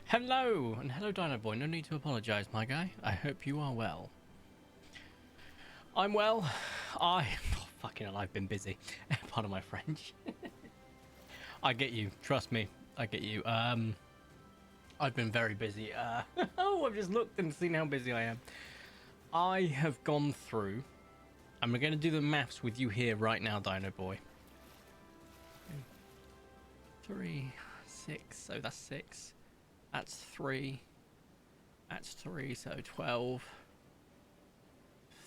Hello, and hello Dino Boy. No need to apologise, my guy. I hope you are well. I'm well. Fucking hell, I've been busy. Pardon my French. I get you. Trust me. I get you. I've been very busy. I've just looked and seen how busy I am. I have gone through. I'm going to do the maths with you here right now, Dino Boy. 3, 6. So that's 6. That's 3. That's 3. So 12,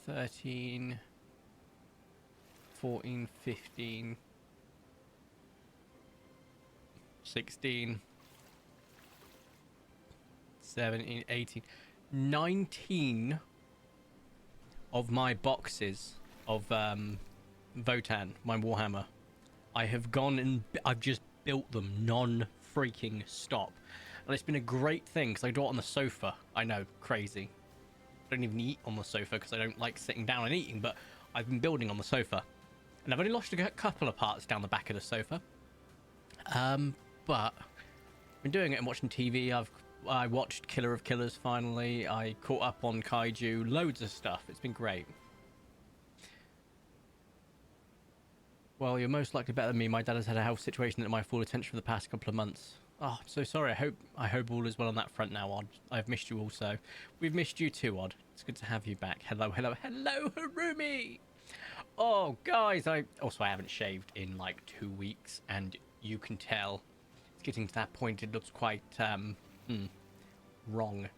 13, 14, 15, 16, 17, 18, 19 of my boxes of Votan, my Warhammer. I have gone and I've just built them non-freaking stop. And it's been a great thing because I do it on the sofa. I know, crazy. I don't even eat on the sofa because I don't like sitting down and eating, but I've been building on the sofa. And I've only lost a couple of parts down the back of the sofa. But I've been doing it and watching TV. I watched Killer of Killers finally. I caught up on Kaiju. Loads of stuff. It's been great. Well, you're most likely better than me. My dad has had a health situation that my full attention for the past couple of months. Oh, I'm so sorry. I hope all is well on that front now, Odd. I've missed you also. We've missed you too, Odd. It's good to have you back. Hello, Harumi! Oh, guys, I haven't shaved in like 2 weeks, and you can tell it's getting to that point. It looks quite wrong.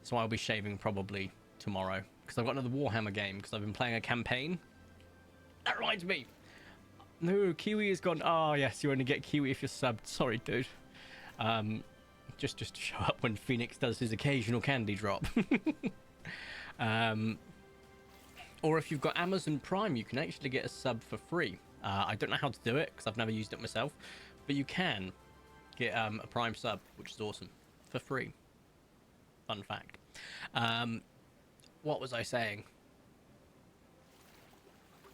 So I'll be shaving probably tomorrow because I've got another Warhammer game because I've been playing a campaign. That reminds me. No, Kiwi has gone. Oh yes, you only get Kiwi if you're subbed. Sorry, dude. Just to show up when Phoenix does his occasional candy drop. Or if you've got Amazon Prime, you can actually get a sub for free. I don't know how to do it because I've never used it myself, but you can get a Prime sub, which is awesome, for free. Fun fact. What was I saying?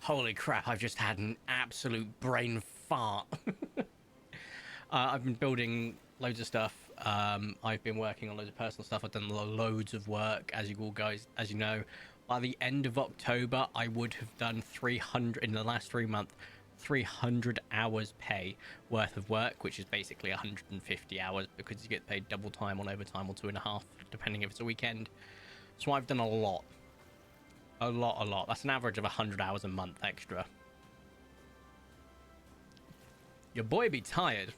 Holy crap, I've just had an absolute brain fart. I've been building loads of stuff. I've been working on loads of personal stuff. I've done loads of work, as you all guys, as you know. By the end of October, I would have done 300, in the last 3 months, 300 hours pay worth of work, which is basically 150 hours because you get paid double time on overtime or 2.5, depending if it's a weekend. So I've done a lot. A lot. That's an average of 100 hours a month extra. Your boy be tired.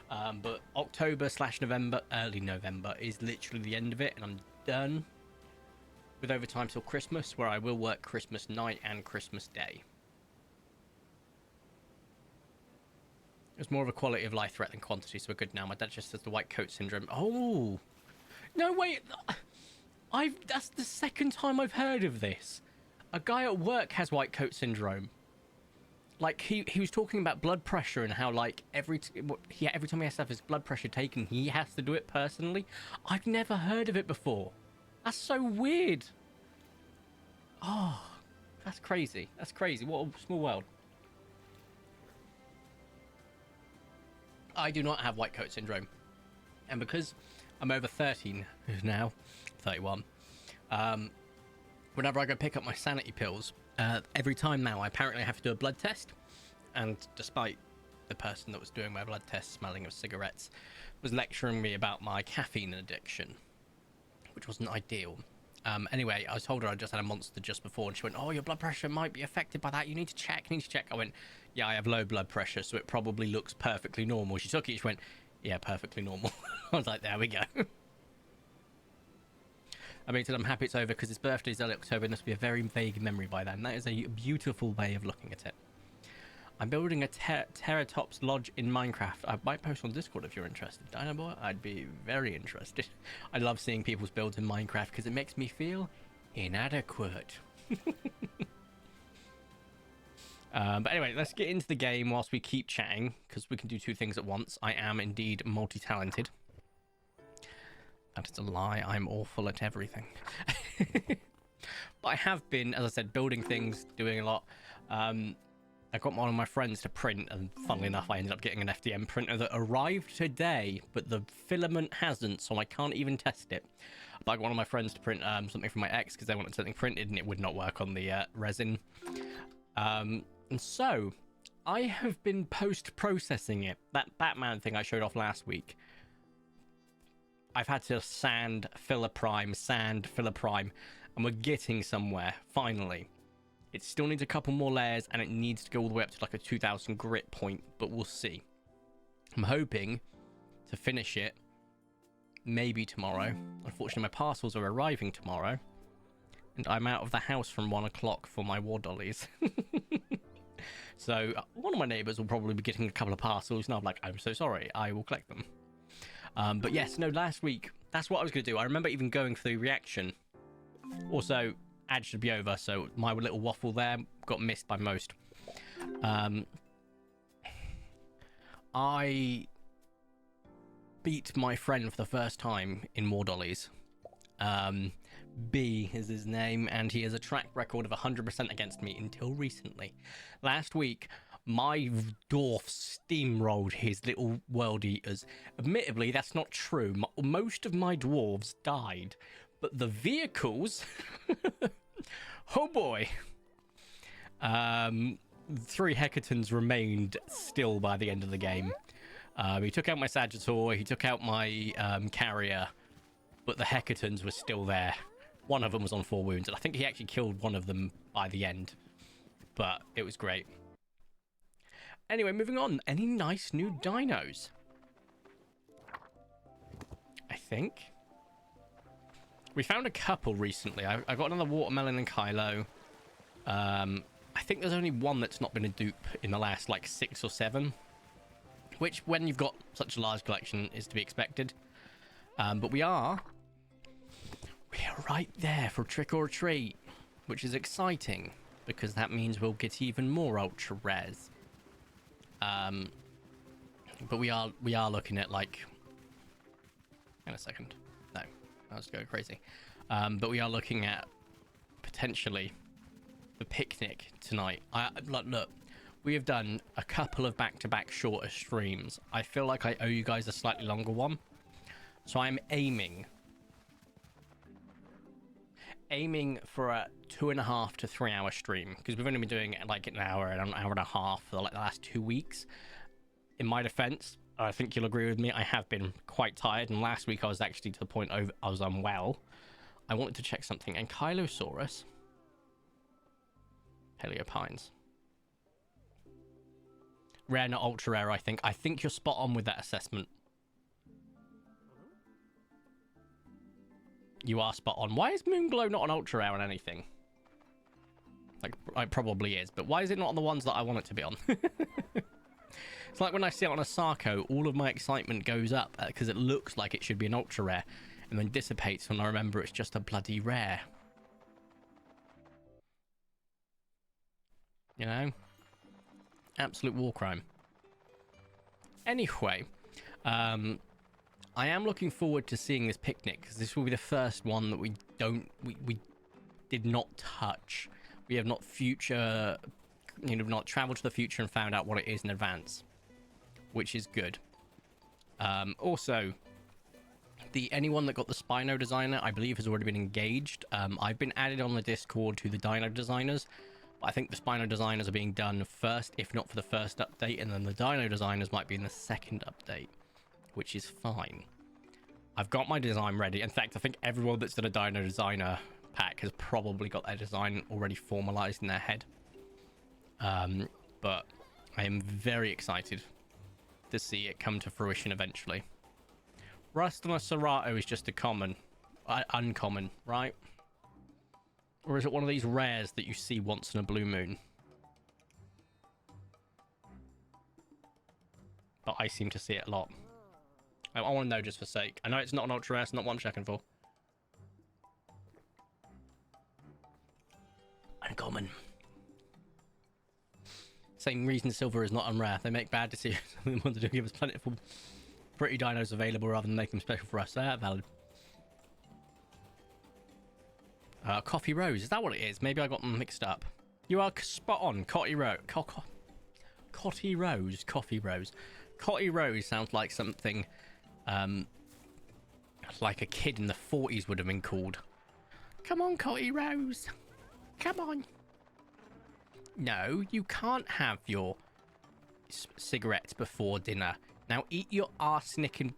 But October/November, early November, is literally the end of it, and I'm done with overtime till Christmas, where I will work Christmas night and Christmas day. It's more of a quality of life threat than quantity, so we're good now. My dad just says the white coat syndrome. Oh! No, wait! That's the second time I've heard of this. A guy at work has white coat syndrome. Like, he was talking about blood pressure and how, like, every time he has to have his blood pressure taken, he has to do it personally. I've never heard of it before. That's so weird. Oh, that's crazy. That's crazy. What a small world. I do not have white coat syndrome. And because I'm over 13 now, 31, whenever I go pick up my sanity pills, every time now I apparently have to do a blood test. And despite the person that was doing my blood test smelling of cigarettes was lecturing me about my caffeine addiction, which wasn't ideal. Anyway, I told her I just had a monster just before, and she went, "Oh, your blood pressure might be affected by that. You need to check. I went, "Yeah, I have low blood pressure, so it probably looks perfectly normal." She took it. She went, "Yeah, perfectly normal." I was like, "There we go." I mean, I'm happy it's over because his birthday is early October, and this will be a very vague memory by then. That is a beautiful way of looking at it. I'm building a Terratops Lodge in Minecraft. I might post on Discord if you're interested. Dino Boy, I'd be very interested. I love seeing people's builds in Minecraft because it makes me feel inadequate. But anyway, let's get into the game whilst we keep chatting because we can do two things at once. I am indeed multi-talented. That is a lie. I'm awful at everything. But I have been, as I said, building things, doing a lot. I got one of my friends to print, and funnily enough, I ended up getting an FDM printer that arrived today, but the filament hasn't, so I can't even test it. But I got one of my friends to print something for my ex because they wanted something printed, and it would not work on the resin. And so I have been post-processing it. That Batman thing I showed off last week. I've had to sand, filler prime, sand, filler prime, and we're getting somewhere, finally. It still needs a couple more layers, and it needs to go all the way up to like a 2000 grit point, but we'll see. I'm hoping to finish it maybe tomorrow. Unfortunately, my parcels are arriving tomorrow, and I'm out of the house from 1 o'clock for my war dollies. So one of my neighbors will probably be getting a couple of parcels, and I'm like, I'm so sorry, I will collect them. But yes, no, last week, that's what I was going to do. I remember even going through reaction. Also, ad should be over, so my little waffle there got missed by most. I beat my friend for the first time in More Dollies. B is his name, and he has a track record of 100% against me until recently. Last week, my dwarf steamrolled his little world eaters. Admittedly, that's not true. Most of my dwarves died, but the vehicles... oh boy. 3 hecatons remained still by the end of the game. He took out my Sagittor, he took out my carrier, but the hecatons were still there. One of them was on 4 wounds, and I think he actually killed one of them by the end. But it was great. Anyway, moving on. Any nice new dinos? I think. We found a couple recently. I got another Watermelon and Kylo. I think there's only one that's not been a dupe in the last, like, 6 or 7. Which, when you've got such a large collection, is to be expected. But we are right there for Trick or Treat, which is exciting, because that means we'll get even more ultra rares. But we are looking at, like... In a second. No, I was going crazy. But we are looking at potentially the picnic tonight. Look, we have done a couple of back-to-back shorter streams. I feel like I owe you guys a slightly longer one. So I'm aiming for a 2.5 to 3 hour stream, because we've only been doing it like an hour and a half for like the last 2 weeks. In my defense, I think you'll agree with me, I have been quite tired, and last week I was actually to the point of I was unwell. I wanted to check something, and Kylosaurus, Paleopines, rare, not ultra rare. I think you're spot on with that assessment. You are spot on. Why is Moonglow not an ultra rare on anything? Like, it probably is, but why is it not on the ones that I want it to be on? It's like when I see it on a Sarco, all of my excitement goes up because it looks like it should be an ultra rare, and then dissipates when I remember it's just a bloody rare. You know? Absolute war crime. Anyway, I am looking forward to seeing this picnic, because this will be the first one that we did not touch. We have not not traveled to the future and found out what it is in advance, which is good. Also, anyone that got the Spino designer, I believe, has already been engaged. I've been added on the Discord to the Dino designers. I think the Spino designers are being done first, if not for the first update, and then the Dino designers might be in the second update, which is fine. I've got my design ready. In fact, I think everyone that's done a Dino designer pack has probably got their design already formalized in their head. But I am very excited to see it come to fruition eventually. Rust on a Serato is just a uncommon, right? Or is it one of these rares that you see once in a blue moon? But I seem to see it a lot. I want to know just for sake. I know it's not an ultra rare, it's not what I'm checking for. Uncommon. Same reason silver is not unrare. They make bad decisions. They want to give us plentiful, pretty dinos available rather than make them special for us. Valid. Coffee Rose. Is that what it is? Maybe I got them mixed up. You are spot on. Coffee Rose. Cotty Rose, Coffee Rose. Cotty Rose sounds like something like a kid in the 40s would have been called. Come on, Cotty Rose. Come on. No, you can't have your cigarettes before dinner. Now eat your arsenic and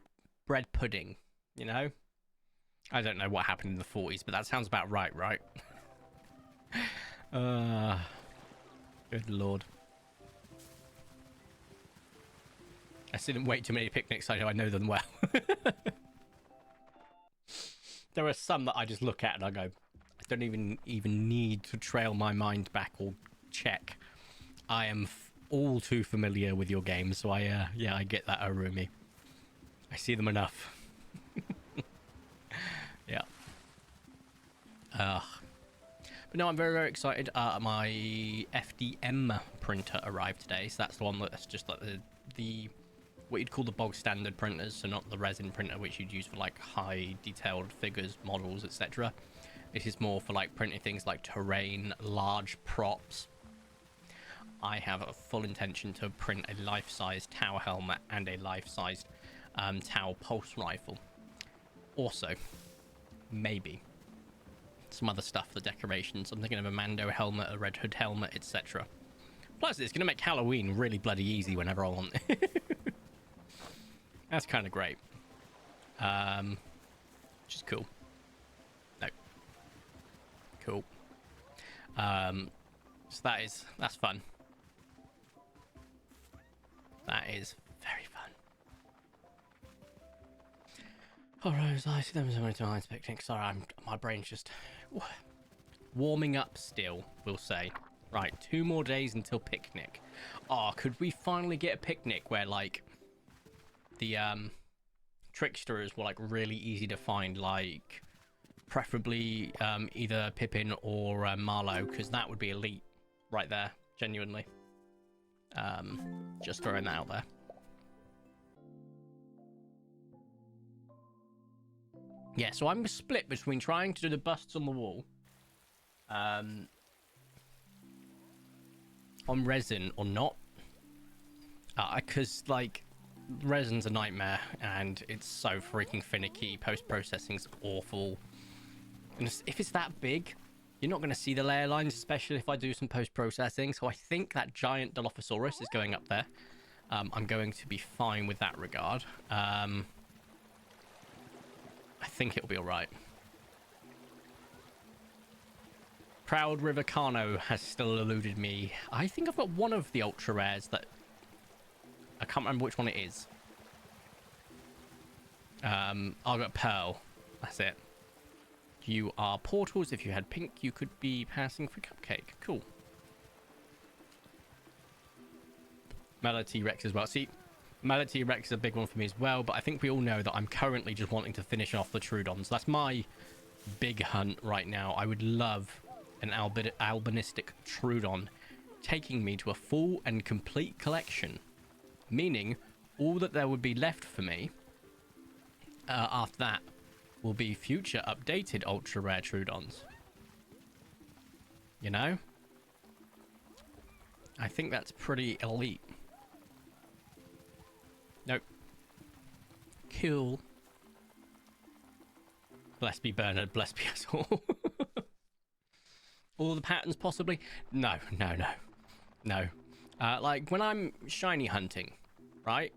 bread pudding, you know? I don't know what happened in the 40s, but that sounds about right, right? Good lord. I didn't wait too many picnics, so I know them well. There are some that I just look at and I go, I don't even need to trail my mind back or check. I am all too familiar with your game, so I get that, Arumi. I see them enough. Yeah. But no, I'm very, very excited. My FDM printer arrived today, so that's the one that's just like the what you'd call the bog standard printers, so not the resin printer which you'd use for like high detailed figures, models, etc. This is more for like printing things like terrain, large props. I have a full intention to print a life-sized Tau helmet and a life-sized Tau pulse rifle. Also, maybe some other stuff for decorations. I'm thinking of a Mando helmet, a Red Hood helmet, etc. Plus, it's going to make Halloween really bloody easy whenever I want. That's kind of great. Which is cool. No. Cool. So that's fun. That is very fun. Oh, Rose, I see them so many times. Picnic. Sorry, my brain's just warming up still, we'll say. Right, 2 more days until picnic. Oh, could we finally get a picnic where, like, the tricksters were, like, really easy to find, like, preferably either Pippin or Marlowe, because that would be elite right there, genuinely. Just throwing that out there. Yeah, so I'm split between trying to do the busts on the wall on resin or not. Because, like, resin's a nightmare and it's so freaking finicky. Post-processing's awful. And if it's that big, you're not going to see the layer lines, especially if I do some post-processing. So I think that giant Dilophosaurus is going up there. I'm going to be fine with that regard. I think it'll be all right. Proud River Carno has still eluded me. I think I've got one of the ultra rares that I can't remember which one it is. I've got Pearl. That's it. You are portals. If you had pink, you could be passing for Cupcake. Cool. Mela T-Rex as well. See, Mela T-Rex is a big one for me as well, but I think we all know that I'm currently just wanting to finish off the Troodons. That's my big hunt right now. I would love an albinistic Troodon taking me to a full and complete collection, meaning all that there would be left for me after that will be future updated ultra rare Troodons. You know? I think that's pretty elite. Nope. Cool. Bless be Bernard, bless be us all. All the patterns possibly? No. Like when I'm shiny hunting, right?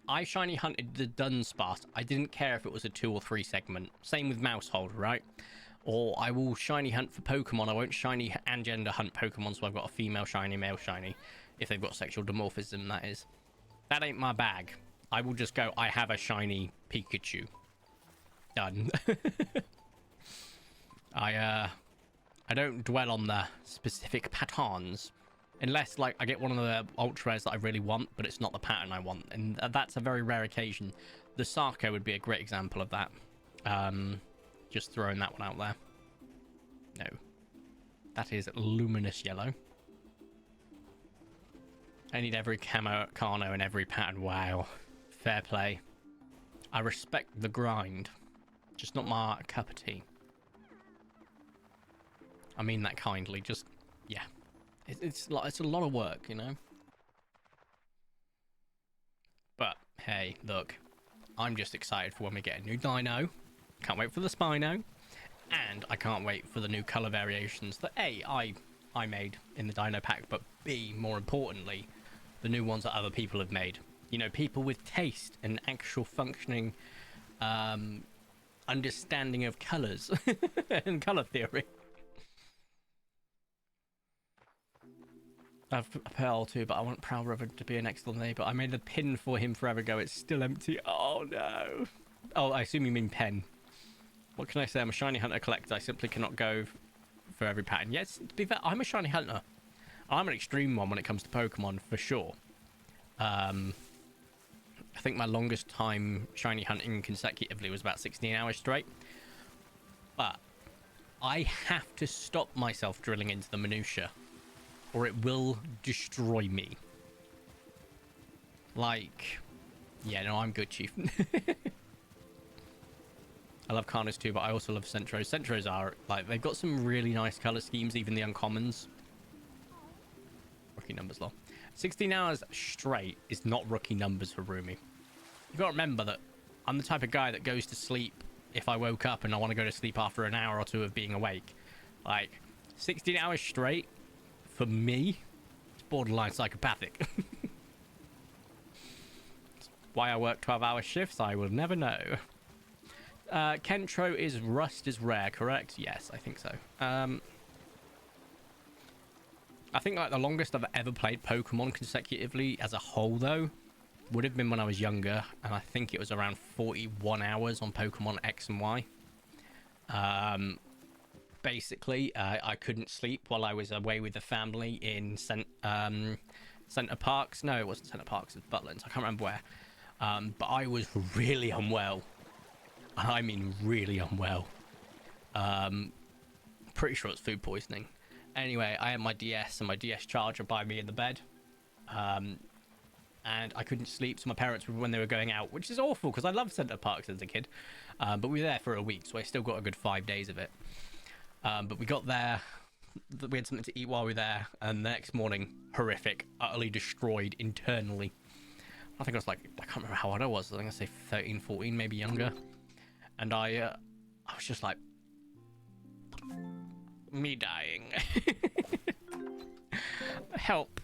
I shiny hunted the Dunsparce. I didn't care if it was a 2 or 3 segment. Same with Mousehold, right? Or I will shiny hunt for Pokemon. I won't shiny and gender hunt Pokemon, so I've got a female shiny, male shiny. If they've got sexual dimorphism, that is. That ain't my bag. I will just go, I have a shiny Pikachu. Done. I don't dwell on the specific patterns. Unless, like, I get one of the ultra rares that I really want, but it's not the pattern I want. And that's a very rare occasion. The Sarko would be a great example of that. Just throwing that one out there. No. That is luminous yellow. I need every camo, Carno, and every pattern. Wow. Fair play. I respect the grind. Just not my cup of tea. I mean that kindly. Just, yeah. It's a lot of work, you know? Hey, look, I'm just excited for when we get a new dino. Can't wait for the Spino. And I can't wait for the new colour variations that A, I made in the dino pack, but B, more importantly, the new ones that other people have made. You know, people with taste and actual functioning understanding of colours and colour theory. I've a Pearl too, but I want Proud River to be an excellent name. But I made a pin for him forever ago. It's still empty. Oh no. Oh, I assume you mean pen. What can I say? I'm a shiny hunter collector. I simply cannot go for every pattern. Yes, to be fair, I'm a shiny hunter. I'm an extreme one when it comes to Pokemon, for sure. I think my longest time shiny hunting consecutively was about 16 hours straight. But I have to stop myself drilling into the minutia, or it will destroy me. Like, yeah, no, I'm good, Chief. I love Carnos too, but I also love Centros. Centros are, like, they've got some really nice color schemes, even the uncommons. Rookie numbers, lol. 16 hours straight is not rookie numbers for Rumi. You gotta remember that I'm the type of guy that goes to sleep if I woke up and I want to go to sleep after an hour or two of being awake. Like, 16 hours straight, for me, it's borderline psychopathic. Why I work 12-hour shifts, I will never know. Kentro is Rust is rare, correct? Yes, I think so. I think like the longest I've ever played Pokemon consecutively as a whole, though, would have been when I was younger, and I think it was around 41 hours on Pokemon X and Y. Basically, I couldn't sleep while I was away with the family in Center Parks. No, it wasn't Center Parks, it was Butlands. I can't remember where. But I was really unwell. I mean really unwell. Pretty sure it's food poisoning. Anyway, I had my DS and my DS charger by me in the bed. And I couldn't sleep, so my parents, when they were going out, which is awful because I loved Center Parks as a kid. But we were there for a week, so I still got a good 5 days of it. But we got there, we had something to eat while we were there, and the next morning, horrific, utterly destroyed internally. I think I was like, I can't remember how old I was. I think I say 13, 14, maybe younger. And I was just like, me dying. Help.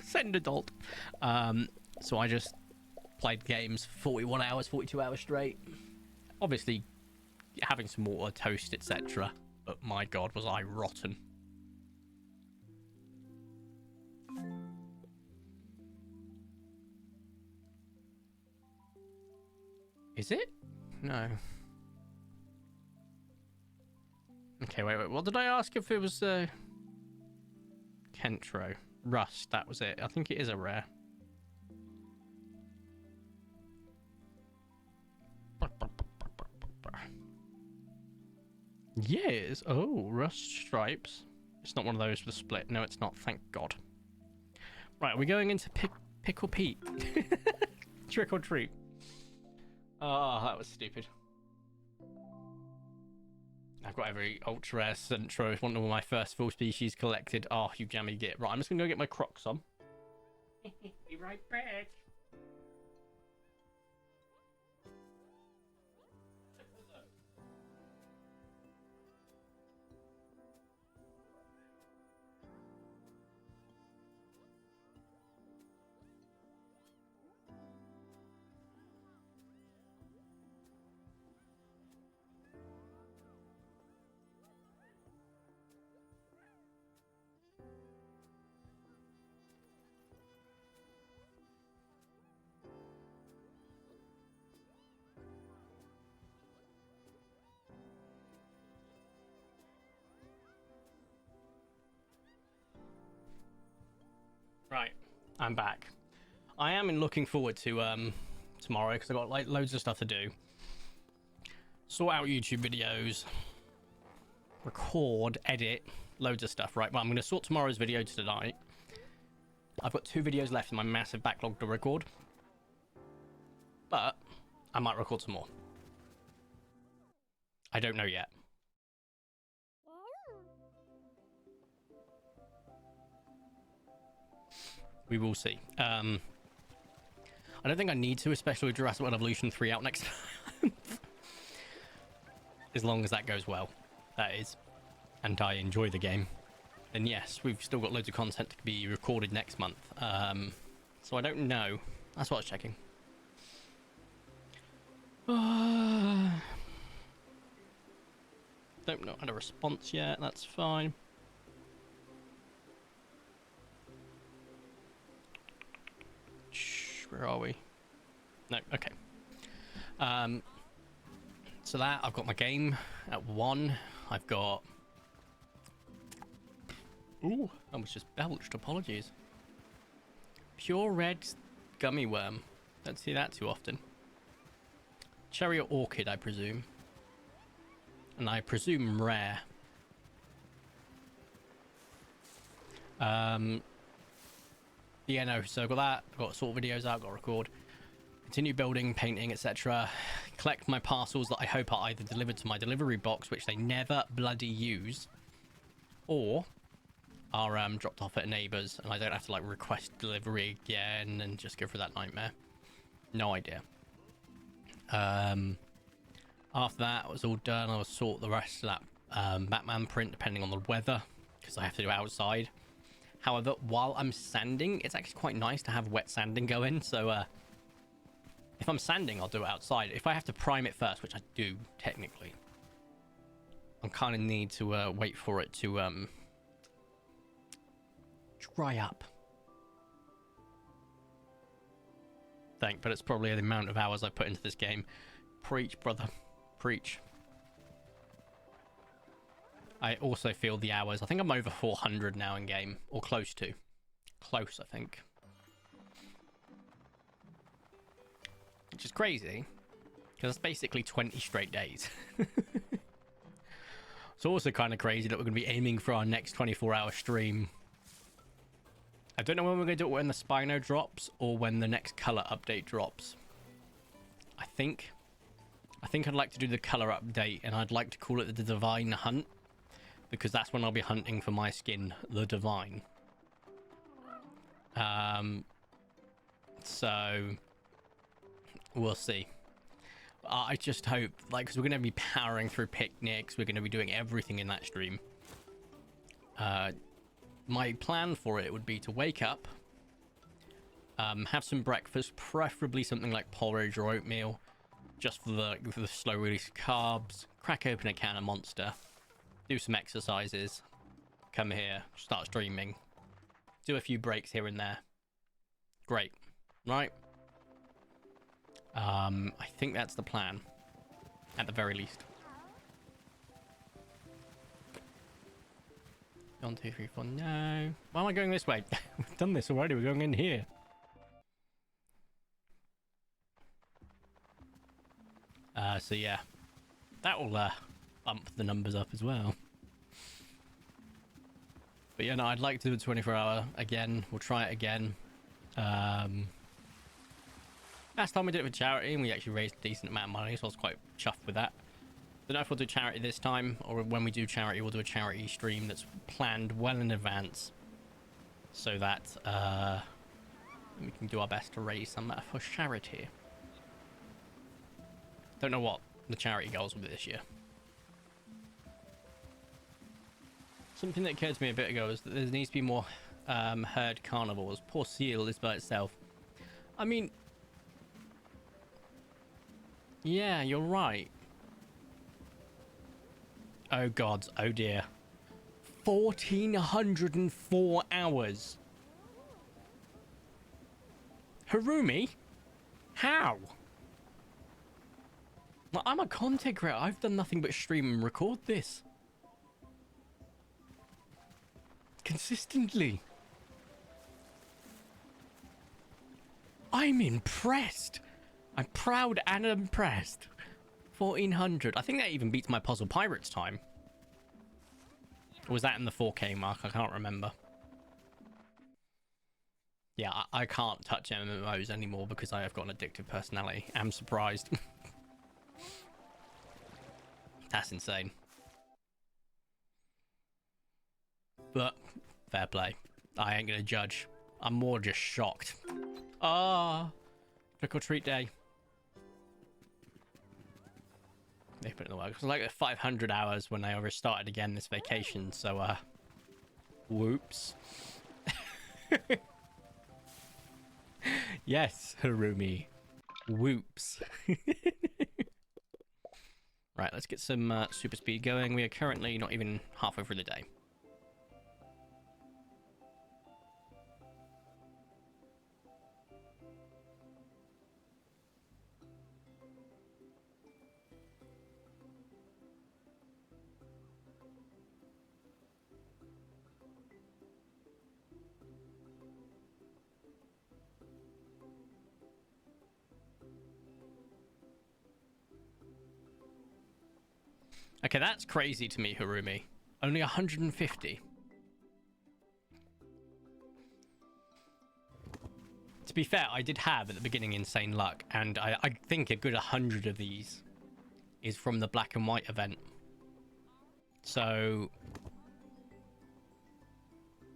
Send adult. So I just played games for 41 hours, 42 hours straight. Obviously, having some water, toast, etc. But my god, was I rotten. Is it? No. Okay, wait. What did I ask if it was Kentro? Rust, that was it. I think it is a rare. Yes. Oh, Rust Stripes. It's not one of those with a split. No, it's not. Thank God. Right, we're going into Pickle Pete. Trick or treat. Oh, that was stupid. I've got every ultra rare Centro. One of my first full species collected. Oh, you jammy git. Right, I'm just gonna go get my Crocs on. Be right back. Right, I'm back. I am looking forward to tomorrow because I've got like loads of stuff to do. Sort out YouTube videos, record, edit, loads of stuff. Right, well, I'm going to sort tomorrow's video to tonight. I've got 2 videos left in my massive backlog to record, but I might record some more. I don't know yet. We will see. I don't think I need to, especially with Jurassic World Evolution 3 out next month. As long as that goes well, that is, and I enjoy the game, then yes, we've still got loads of content to be recorded next month. So I don't know. That's what I was checking. Don't know, had a response yet. That's fine. Shh, where are we? No, okay. So that I've got my game at 1. I've got. Ooh, I was just belched. Apologies. Pure red gummy worm. Don't see that too often. Cherry or orchid, I presume. And I presume rare. Yeah, no, so I've got that. I've got to sort videos out, got to record. Continue building, painting, etc. Collect my parcels that I hope are either delivered to my delivery box, which they never bloody use, or are dropped off at neighbours, and I don't have to like request delivery again and just go through that nightmare. No idea. After that was all done, I will sort the rest of that Batman print depending on the weather, because I have to do it outside. However, while I'm sanding, it's actually quite nice to have wet sanding going, so if I'm sanding, I'll do it outside. If I have to prime it first, which I do technically, I kind of need to wait for it to dry up. But it's probably the amount of hours I put into this game. Preach, brother. Preach. I also feel the hours. I think I'm over 400 now in game, or close to. Close, I think. Which is crazy, because it's basically 20 straight days. It's also kind of crazy that we're going to be aiming for our next 24-hour stream. I don't know when we're going to do it, when the Spino drops or when the next color update drops. I think I'd like to do the color update, and I'd like to call it the Divine Hunt, because that's when I'll be hunting for my skin, the Divine. So we'll see. I just hope, like, because we're going to be powering through picnics, we're going to be doing everything in that stream. My plan for it would be to wake up, have some breakfast, preferably something like porridge or oatmeal, just for the slow release carbs, crack open a can of Monster, do some exercises, come here, start streaming, do a few breaks here and there. Great, right? I think that's the plan, at the very least. 1, 2, 3, 4. No. Why am I going this way? We've done this already. We're going in here. So yeah, that will bump the numbers up as well. But yeah, no, I'd like to do a 24-hour again. We'll try it again. Last time we did it with charity, and we actually raised a decent amount of money, so I was quite chuffed with that. Don't know if we'll do charity this time, or when we do charity, we'll do a charity stream that's planned well in advance, so that we can do our best to raise some for charity. Don't know what the charity goals will be this year. Something that occurred to me a bit ago is that there needs to be more herd carnivores. Poor seal is by itself. I mean, yeah, you're right. Oh god, oh dear. 1,404 hours. Harumi? How? Well, I'm a content creator. I've done nothing but stream and record this. Consistently. I'm impressed. I'm proud and impressed. 1,400. I think that even beats my Puzzle Pirates time. Or was that in the 4K mark? I can't remember. Yeah, I can't touch MMOs anymore because I have got an addictive personality. I'm surprised. That's insane. But fair play. I ain't gonna judge. I'm more just shocked. Ah, Trick or treat day. They put in the work. It was like 500 hours when I started again this vacation, so, whoops. Yes, Harumi. Whoops. Right, let's get some super speed going. We are currently not even halfway through the day. Okay, that's crazy to me, Harumi. Only 150. To be fair, I did have at the beginning insane luck, and I think a good 100 of these is from the black and white event. So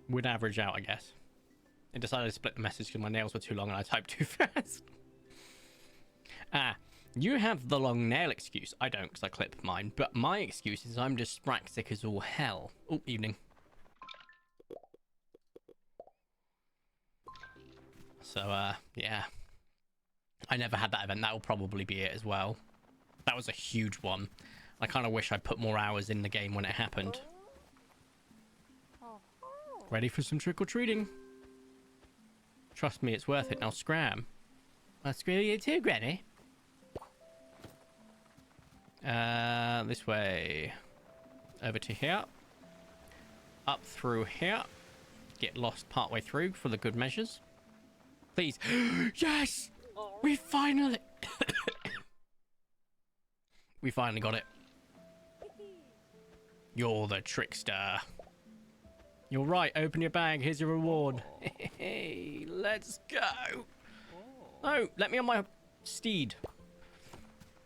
would average out, I guess. I decided to split the message because my nails were too long and I typed too fast. You have the long nail excuse. I don't, because I clip mine. But my excuse is I'm dyspraxic as all hell. Oh, evening. So, yeah. I never had that event. That will probably be it as well. That was a huge one. I kind of wish I put more hours in the game when it happened. Ready for some trick-or-treating? Trust me, it's worth it. Now scram. I'll screw you too, Granny. This way. Over to here. Up through here. Get lost partway through for the good measures. Please. Yes! We finally... We finally got it. You're the trickster. You're right. Open your bag. Here's your reward. Hey, let's go. Oh, let me on my steed.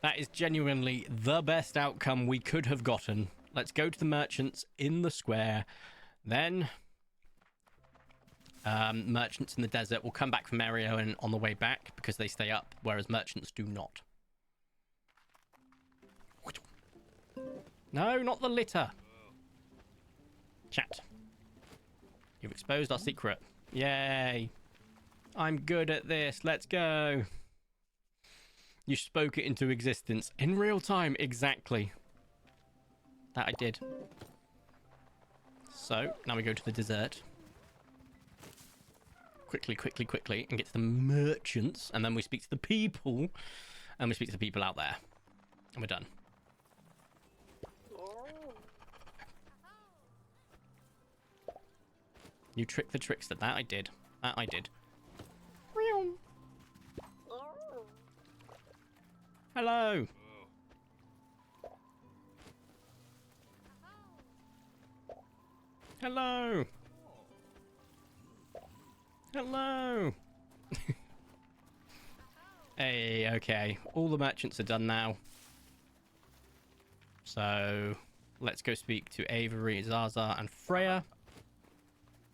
That is genuinely the best outcome we could have gotten. Let's go to the merchants in the square. Then merchants in the desert will come back from Mario and on the way back because they stay up, whereas merchants do not. No, not the litter. Chat. You've exposed our secret. Yay. I'm good at this. Let's go. You spoke it into existence in real time. Exactly. That I did. So, now we go to the dessert. Quickly, quickly, quickly. And get to the merchants. And then we speak to the people. And we speak to the people out there. And we're done. You tricked the trickster. That I did. That I did. Hello. Hello. Hello. Hey, okay. All the merchants are done now. So, let's go speak to Avery, Zaza, and Freya.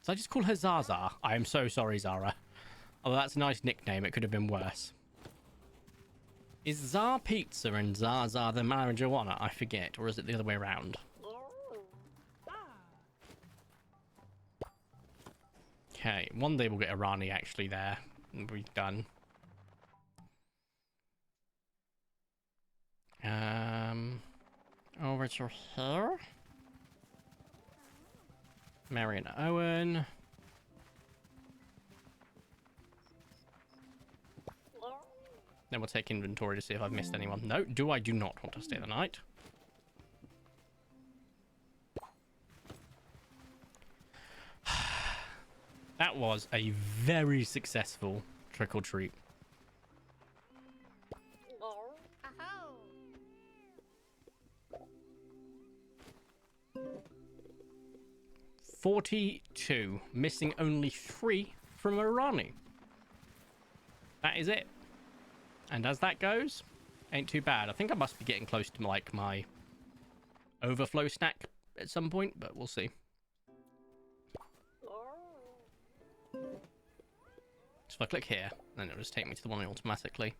Did I just call her Zaza? I am so sorry, Zara. Although that's a nice nickname, it could have been worse. Is Zar Pizza and Zaza the marijuana? I forget. Or is it the other way around? Okay, one day we'll get Irani actually there. And we'll be done. Over to here. Mary and Owen. Then we'll take inventory to see if I've missed anyone. No, do not want to stay the night. That was a very successful trick or treat. 42, missing only 3 from Irani. That is it. And as that goes, ain't too bad. I think I must be getting close to like my overflow stack at some point, but we'll see. if I click here, then it'll just take me to the one automatically.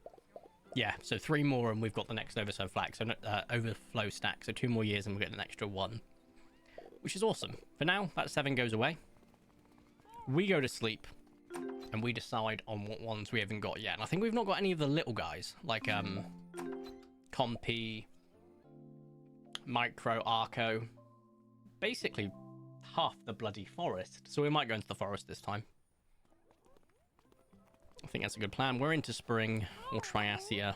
Yeah, so 3 more and we've got the next overflow flag, so overflow stack. So 2 more years and we'll get an extra 1, which is awesome. For now, that 7 goes away. We go to sleep and we decide on what ones we haven't got yet. And I think we've not got any of the little guys, like Compy, Micro, Arco. Basically half the bloody forest. So we might go into the forest this time. I think that's a good plan. We're into spring or Triasia.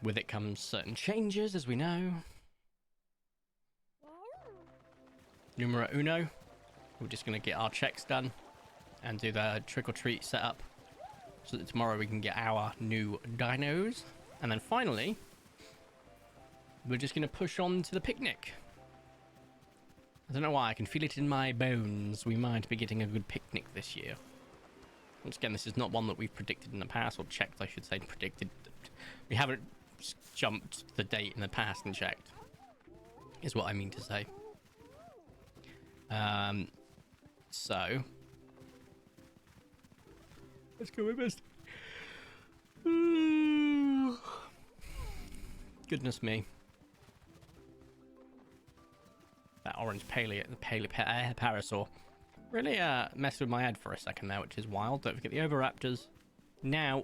With it comes certain changes, as we know. Numero uno. We're just going to get our checks done and do the trick-or-treat setup so that tomorrow we can get our new dinos. And then finally, we're just going to push on to the picnic. I don't know why, I can feel it in my bones. We might be getting a good picnic this year. Once again, this is not one that we've predicted in the past, or checked, I should say, predicted. We haven't jumped the date in the past and checked, is what I mean to say. So let's go with this. Goodness me. That orange paleo parasaur really messed with my head for a second there, which is wild. Don't forget the Oviraptors. Now,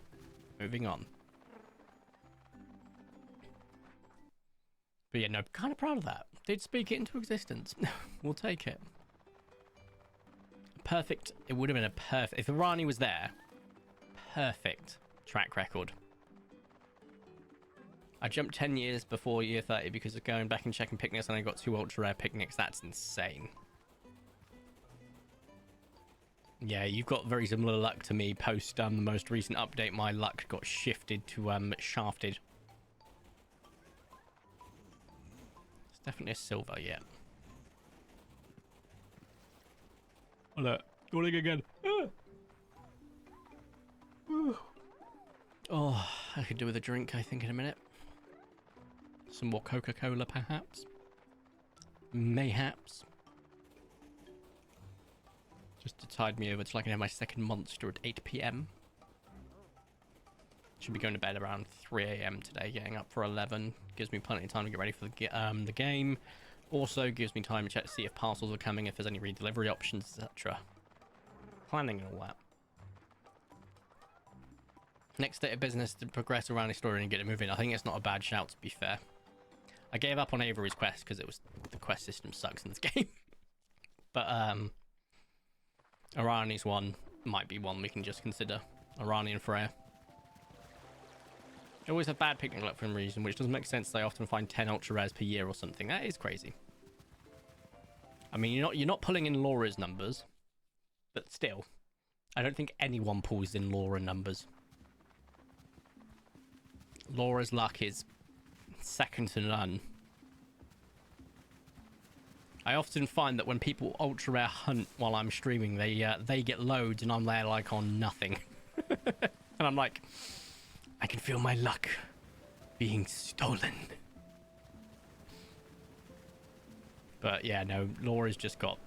moving on. But yeah, no, kind of proud of that. Did speak it into existence. We'll take it. Perfect. It would have been a perfect... If Irani was there, perfect track record. I jumped 10 years before year 30 because of going back and checking picnics, and I got 2 ultra rare picnics. That's insane. Yeah, you've got very similar luck to me. Post the most recent update, my luck got shifted to shafted. It's definitely a silver, yeah. Oh, look. Rolling again. Oh, I could do with a drink, I think, in a minute. Some more Coca-Cola, perhaps. Mayhaps. Just to tide me over till I can have my second monster at 8 PM. Should be going to bed around 3 AM today, getting up for 11. Gives me plenty of time to get ready for the game. Also gives me time to check to see if parcels are coming, if there's any redelivery options, etc. Planning and all that. Next state of business to progress around the story and get it moving. I think it's not a bad shout, to be fair. I gave up on Avery's quest because the quest system sucks in this game. But Arani's one might be one we can just consider. Arani and Freya. They always have bad picnic luck for some reason, which doesn't make sense. They often find 10 ultra rares per year or something. That is crazy. I mean, you're not pulling in Laura's numbers, but still, I don't think anyone pulls in Laura numbers. Laura's luck is second to none. I often find that when people ultra rare hunt while I'm streaming, they get loads and I'm there like on nothing. And I'm like, I can feel my luck being stolen. But yeah, no, Laura's just got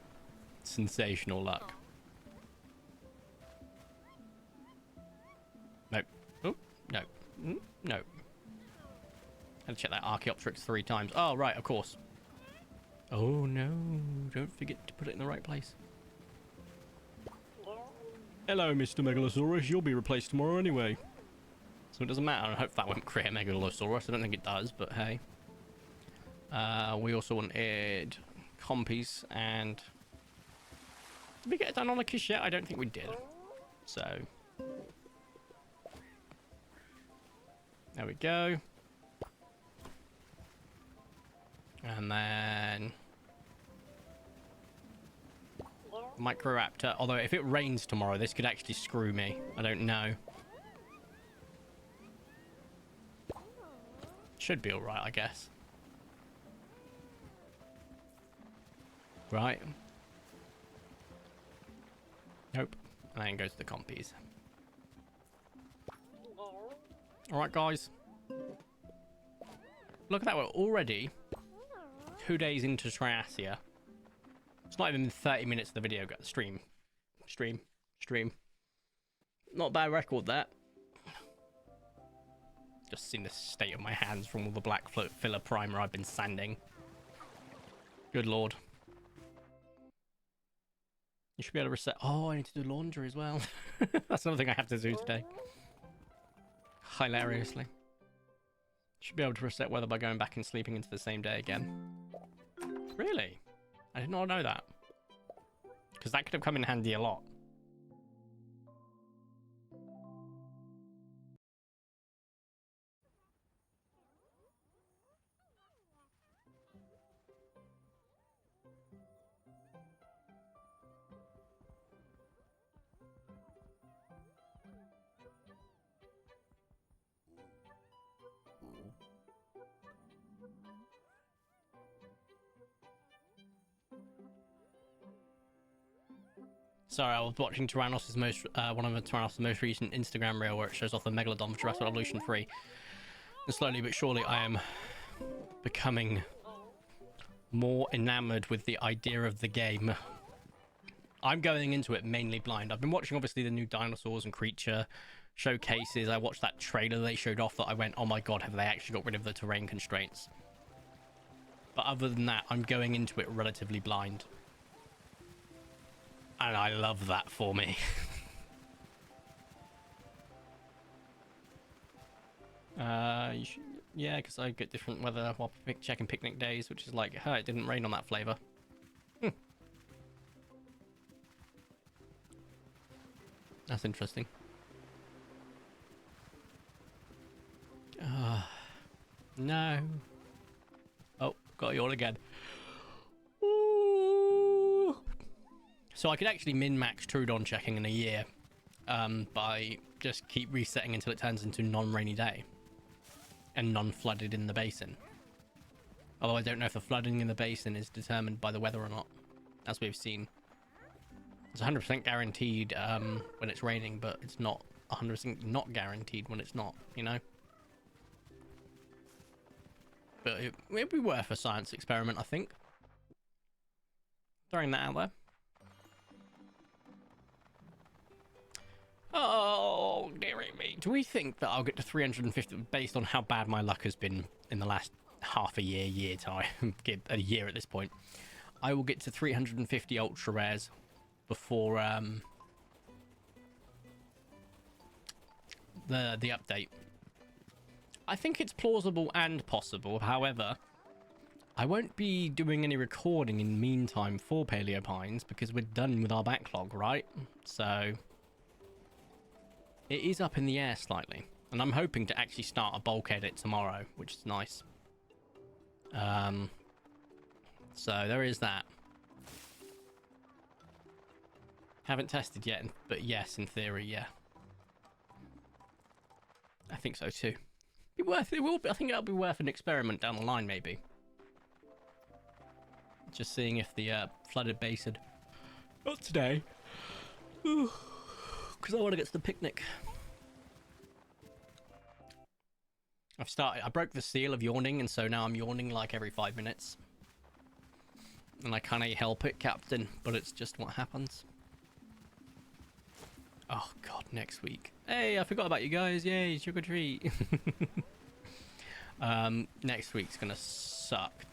sensational luck. No. Oh, no. No. Had to check that Archaeopteryx 3 times. Oh, right, of course. Oh, no. Don't forget to put it in the right place. Hello, Mr. Megalosaurus. You'll be replaced tomorrow anyway. So it doesn't matter. I hope that won't create a Megalosaurus. I don't think it does, but hey. We also wanted compies and... Did we get it done on a kiss yet? I don't think we did. So... There we go. And then... Microraptor. Although if it rains tomorrow, this could actually screw me. I don't know. Should be alright, I guess. Right. Nope. And then goes to the compies. Alright, guys. Look at that, we're already 2 days into Triasia. It's not even 30 minutes of the video. Got the stream. Not a bad record, that. Just seen the state of my hands from all the black filler primer I've been sanding. Good lord. You should be able to reset. Oh, I need to do laundry as well. That's another thing I have to do today. Hilariously. Should be able to reset weather by going back and sleeping into the same day again. Really? I did not know that. Because that could have come in handy a lot. Sorry, I was watching Tyrannos' one of Tyrannos' most recent Instagram reel where it shows off the Megalodon for Jurassic Evolution 3. And slowly but surely I am becoming more enamored with the idea of the game. I'm going into it mainly blind. I've been watching obviously the new dinosaurs and creature showcases. I watched that trailer they showed off that I went, oh my god, have they actually got rid of the terrain constraints? But other than that, I'm going into it relatively blind. And I love that for me. Yeah, because I get different weather while checking picnic days, which is like, huh, it didn't rain on that flavor. That's interesting. No. Oh, got you all again. Ooh. So I could actually min-max Trudon checking in a year by just keep resetting until it turns into non-rainy day and non-flooded in the basin. Although I don't know if the flooding in the basin is determined by the weather or not, as we've seen. It's 100% guaranteed when it's raining, but it's not 100% not guaranteed when it's not, you know? But it'd be worth a science experiment, I think. Throwing that out there. Oh, dearie me. Do we think that I'll get to 350 based on how bad my luck has been in the last half a year time? A year at this point. I will get to 350 ultra rares before the update. I think it's plausible and possible. However, I won't be doing any recording in the meantime for Paleopines because we're done with our backlog, right? So it is up in the air slightly, and I'm hoping to actually start a bulk edit tomorrow, which is nice. So there is that. Haven't tested yet, but yes, in theory, yeah. I think so too. Be worth it. Will be, I think it'll be worth an experiment down the line, maybe. Just seeing if the flooded basin. Not today. Because I want to get to the picnic. I broke the seal of yawning, and so now I'm yawning like every 5 minutes. And I can't help it, Captain, but it's just what happens. Oh god, next week. Hey, I forgot about you guys. Yay, trick or treat. Next week's gonna suck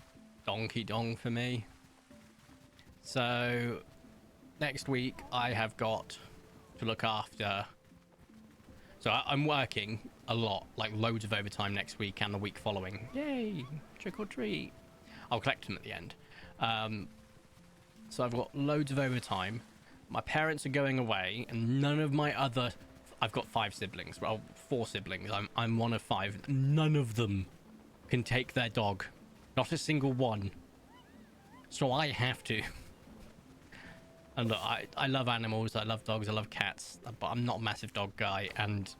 donkey dong for me. So next week I have got to look after. So I'm working a lot, like loads of overtime next week and the week following. Yay, trick or treat. I'll collect them at the end. So I've got loads of overtime. My parents are going away, and none of my other... I've got 5 siblings. Well, 4 siblings. I'm one of 5. None of them can take their dog. Not a single one. So I have to. And look, I love animals. I love dogs. I love cats. But I'm not a massive dog guy, and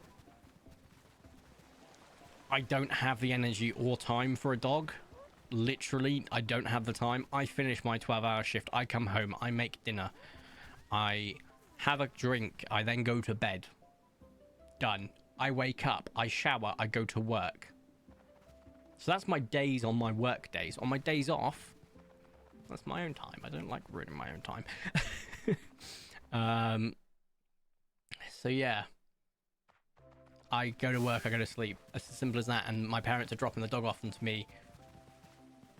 I don't have the energy or time for a dog. Literally, I don't have the time. I finish my 12-hour shift. I come home. I make dinner. I have a drink. I then go to bed. Done. I wake up. I shower. I go to work. So that's my days on my work days. On my days off, that's my own time. I don't like ruining my own time. So yeah, I go to work, I go to sleep. It's as simple as that. And my parents are dropping the dog off to me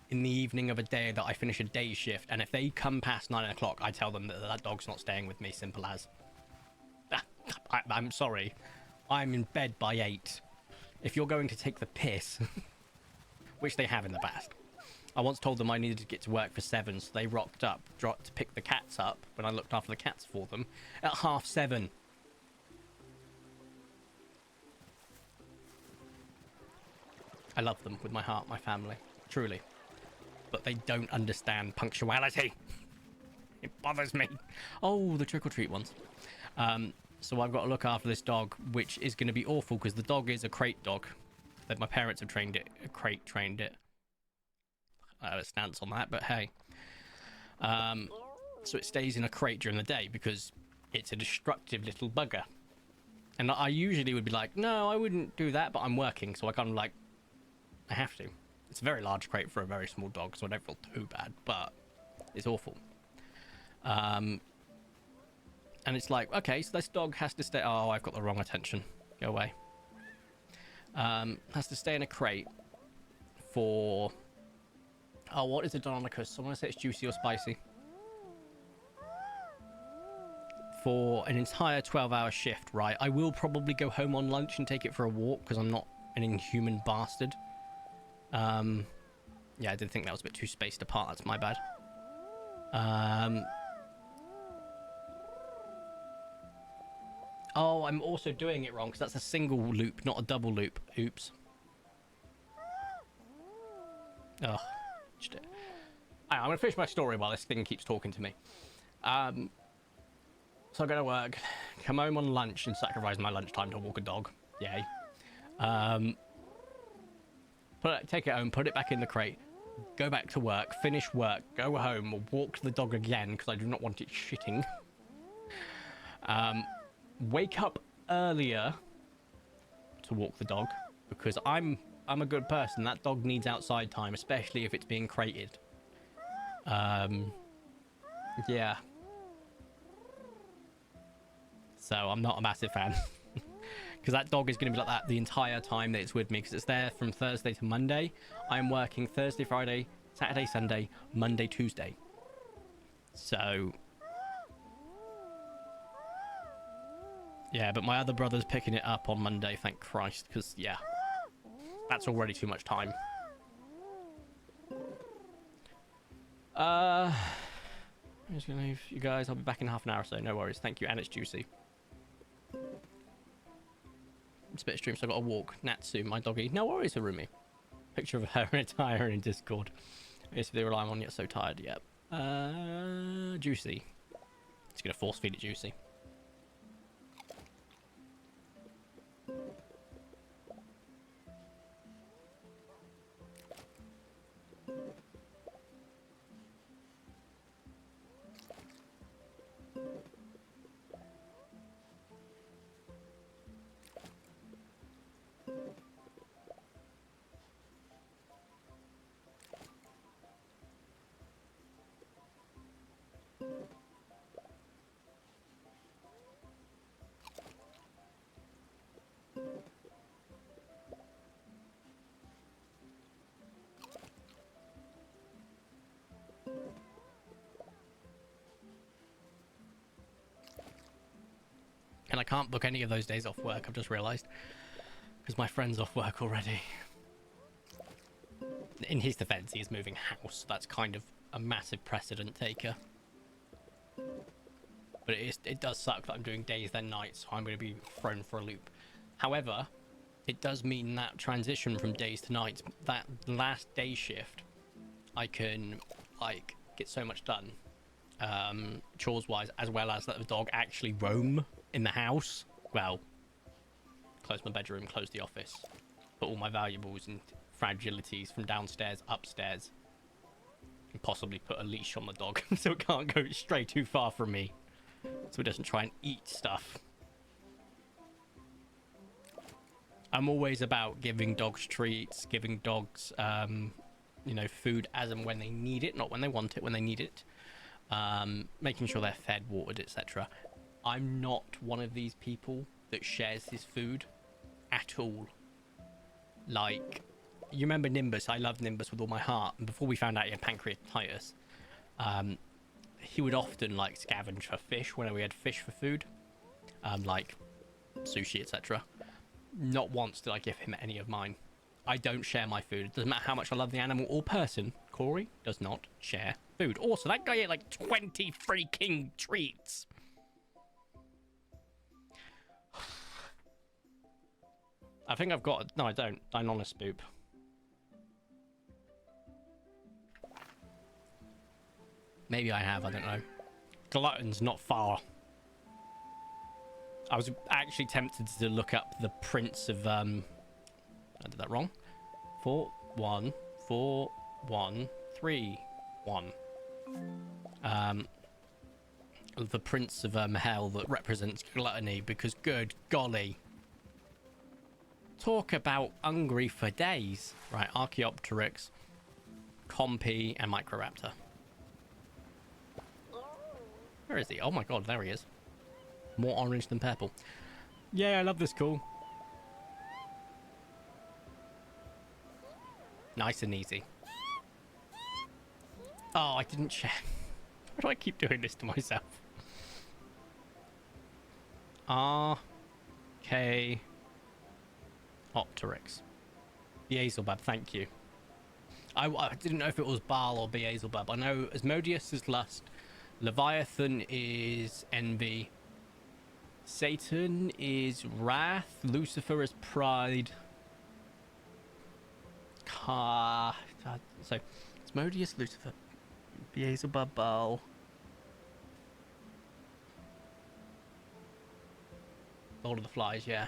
in the evening of a day that I finish a day shift. And if they come past 9 o'clock, I tell them that that dog's not staying with me. Simple as. I'm sorry. I'm in bed by 8. If you're going to take the piss, which they have in the past. I once told them I needed to get to work for 7, so they rocked up, dropped to pick the cats up when I looked after the cats for them at 7:30. I love them with my heart, my family, truly. But they don't understand punctuality. It bothers me. Oh, the trick-or-treat ones. So I've got to look after this dog, which is going to be awful because the dog is a crate dog. That my parents have trained it, a crate trained it. I have a stance on that, but hey. So it stays in a crate during the day because it's a destructive little bugger. And I usually would be like, no, I wouldn't do that, but I'm working, so I kind of like, I have to. It's a very large crate for a very small dog, so I don't feel too bad, but it's awful. And it's like, okay, so this dog has to stay. Oh, I've got the wrong attention. Go away. Has to stay in a crate for. Oh, what is it, Deinonychus? I want to say it's juicy or spicy. For an entire 12-hour shift, right? I will probably go home on lunch and take it for a walk because I'm not an inhuman bastard. Yeah, I did think that was a bit too spaced apart. That's my bad. Oh, I'm also doing it wrong because that's a single loop, not a double loop. Oops. Oh, I'm going to finish my story while this thing keeps talking to me. So I go to work, come home on lunch and sacrifice my lunchtime to walk a dog. Yay. Take it home, put it back in the crate, go back to work, finish work, go home, walk the dog again because I do not want it shitting. Wake up earlier to walk the dog because I'm a good person. That dog needs outside time, especially if it's being crated. Yeah. So I'm not a massive fan because that dog is going to be like that the entire time that it's with me because it's there from Thursday to Monday. I'm working Thursday, Friday, Saturday, Sunday, Monday, Tuesday. So yeah, but my other brother's picking it up on Monday, thank Christ, because yeah, that's already too much time. I'm just gonna leave you guys. I'll be back in half an hour or so. No worries. Thank you, and it's juicy. It's a bit of stream, so I got to walk. Natsu, my doggy. No worries, Harumi. Picture of her in a tire in Discord. Yes, they rely on yet so tired. Yep. Juicy. It's gonna force feed it juicy. And I can't book any of those days off work, I've just realised. Because my friend's off work already. In his defence, he is moving house. That's kind of a massive precedent taker. But it does suck that I'm doing days then nights, so I'm going to be thrown for a loop. However, it does mean that transition from days to nights, that last day shift, I can, like, get so much done. Chores-wise, as well as let the dog actually roam in the house. Well, close my bedroom, close the office, put all my valuables and fragilities from downstairs upstairs, and possibly put a leash on the dog so it can't go stray too far from me, so it doesn't try and eat stuff. I'm always about giving dogs treats, giving dogs you know, food as and when they need it, not when they want it, when they need it. Making sure they're fed, watered, etc. I'm not one of these people that shares his food. at all. Like, you remember Nimbus? I love Nimbus with all my heart. And before we found out he had pancreatitis, he would often like scavenge for fish whenever we had fish for food, like sushi, etc. Not once did I give him any of mine. I don't share my food. It doesn't matter how much I love the animal or person. Corey does not share food. Also, that guy ate like 20 freaking treats. I think I've got... No, I don't. I'm on a spoop. Maybe I have. I don't know. Glutton's not far. I was actually tempted to look up the Prince of... I did that wrong. 4, 1, 4, 1, 3, 1. The Prince of Hell that represents gluttony, because good golly. Talk about hungry for days. Right, Archaeopteryx, Compy, and Microraptor. Where is he? Oh my god, there he is. More orange than purple. Yeah, I love this call. Nice and easy. Oh, I didn't check. Why do I keep doing this to myself? R.K. Opteryx. Beelzebub, thank you. I didn't know if it was Baal or Beelzebub. I know Asmodeus is lust. Leviathan is envy. Satan is wrath. Lucifer is pride. So, Asmodeus, Lucifer, Beelzebub, Baal. Lord of the Flies, yeah.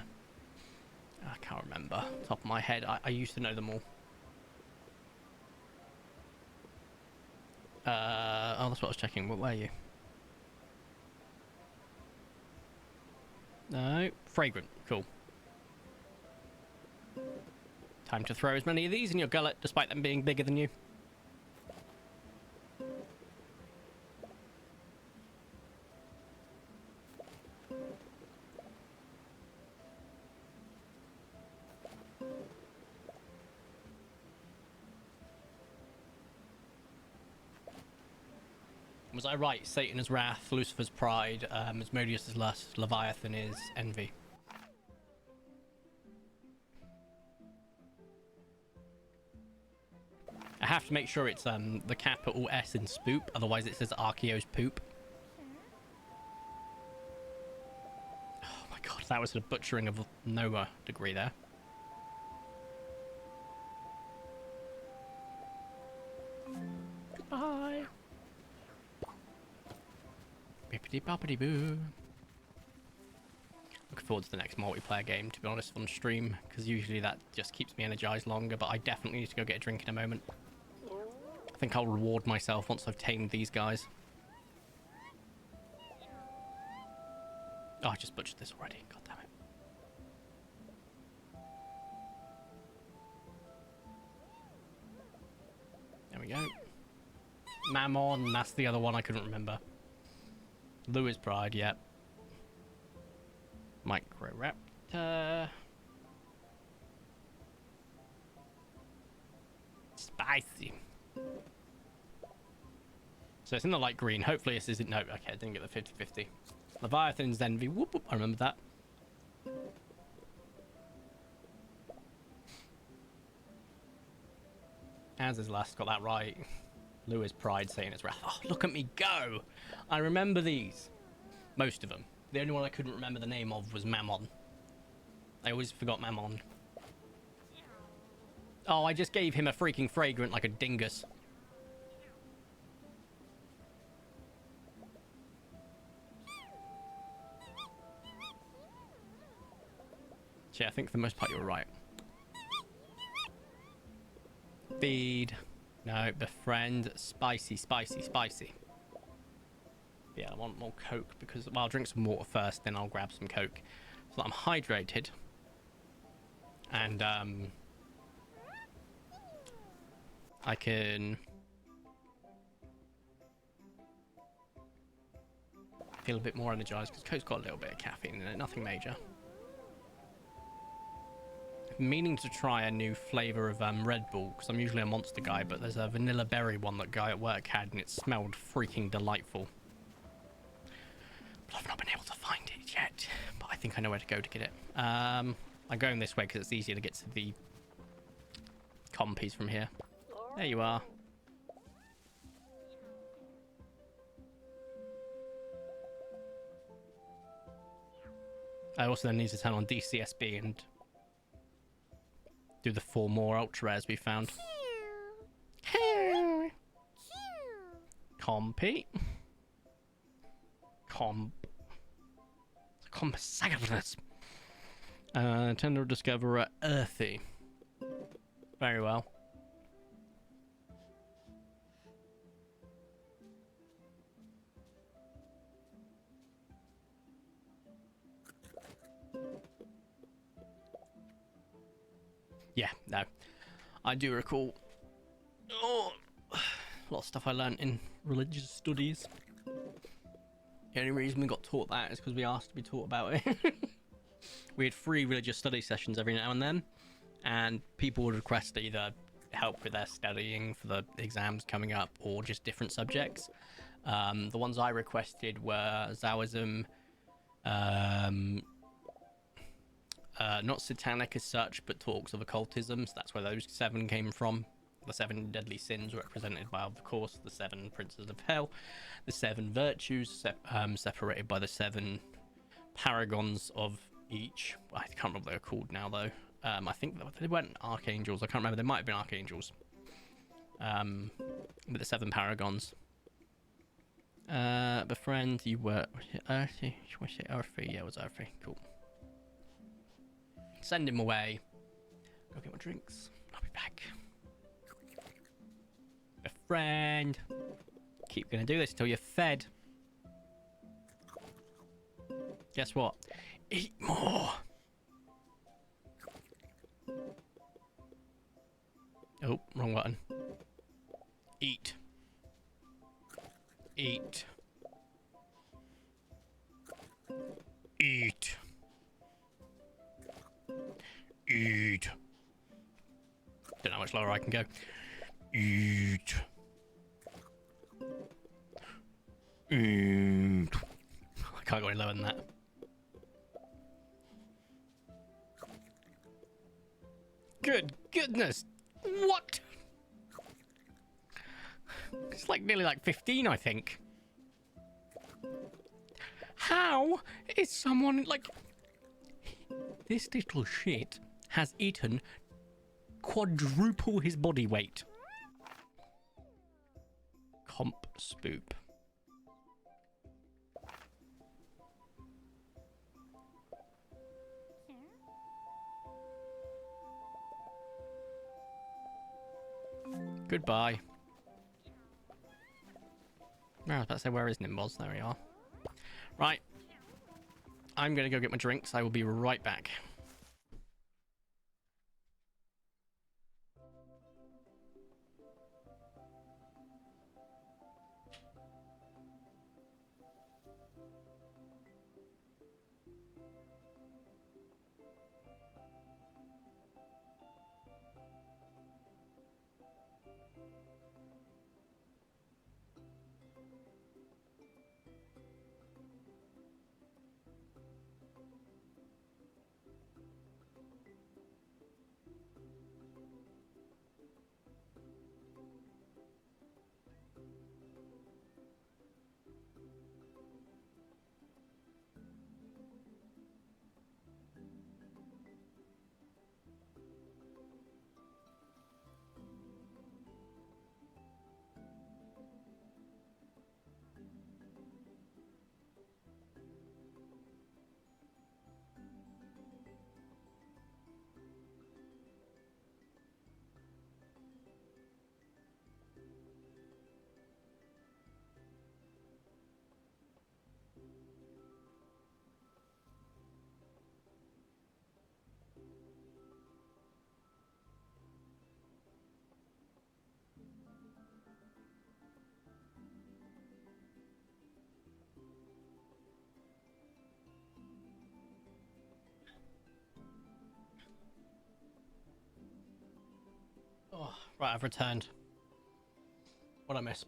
I can't remember. Top of my head. I used to know them all. Oh, that's what I was checking. What were you? No. Fragrant. Cool. Time to throw as many of these in your gullet, despite them being bigger than you. Was I right? Satan is wrath, Lucifer's pride, Asmodeus is lust, Leviathan is envy. I have to make sure it's the capital S in spoop, otherwise it says Archeo's poop. Oh my god, that was a butchering of no degree there. Goodbye. Bippity boppity boo. Looking forward to the next multiplayer game, to be honest, on stream, because usually that just keeps me energized longer, but I definitely need to go get a drink in a moment. I think I'll reward myself once I've tamed these guys. Oh, I just butchered this already. God damn it. There we go. Mammon, that's the other one I couldn't remember. Lewis Pride, yep. Microraptor. Spicy. So it's in the light green. Hopefully this isn't... No, okay, I didn't get the 50-50. Leviathan's envy. Whoop, whoop, I remember that. As is last, got that right. Lewis Pride saying it's wrath. Oh, look at me go! I remember these. Most of them. The only one I couldn't remember the name of was Mammon. I always forgot Mammon. Oh, I just gave him a freaking fragrant like a dingus. Yeah, I think for the most part you were right. Feed. No, befriend. Spicy, spicy, spicy. Yeah, I want more Coke because... Well, I'll drink some water first, then I'll grab some Coke. So that I'm hydrated. And, I can... feel a bit more energized because Coke's got a little bit of caffeine in it, nothing major. meaning to try a new flavor of Red Bull because I'm usually a Monster guy, but there's a vanilla berry one that guy at work had, and it smelled freaking delightful. But I've not been able to find it yet. But I think I know where to go to get it. I'm going this way because it's easier to get to the compies from here. There you are. I also then need to turn on DCSB and do the 4 more ultra rares we found. Compy. Compsagnus. Tender Discoverer Earthy. Very well. Yeah, no. I do recall a lot of stuff I learned in religious studies. The only reason we got taught that is because we asked to be taught about it. We had free religious study sessions every now and then, and people would request either help with their studying for the exams coming up or just different subjects. The ones I requested were Taoism, not satanic as such, but talks of occultism. So that's where those 7 came from. The 7 deadly sins represented by, of course, the 7 princes of hell, the 7 virtues separated by the 7 paragons of each. I can't remember what they're called now, though. I think they weren't archangels. I can't remember. They might have been archangels. With the 7 paragons. Befriend, you were Earthy. Was it Earthy? Yeah, it was Earthy. Cool. Send him away. Go get my drinks. I'll be back. Befriend. Keep gonna do this until you're fed. Guess what? Eat more. Oh, wrong button. Eat. Eat. Eat. Eat. Don't know how much lower I can go. Eat. Eat. I can't go any lower than that. Good goodness. What? It's like nearly like 15, I think. How is someone like... This little shit has eaten quadruple his body weight. Comp spoop. Goodbye. I was about to say, where is Nimbos? There we are. Right. I'm going to go get my drinks. I will be right back. Oh, right, I've returned. What'd I miss?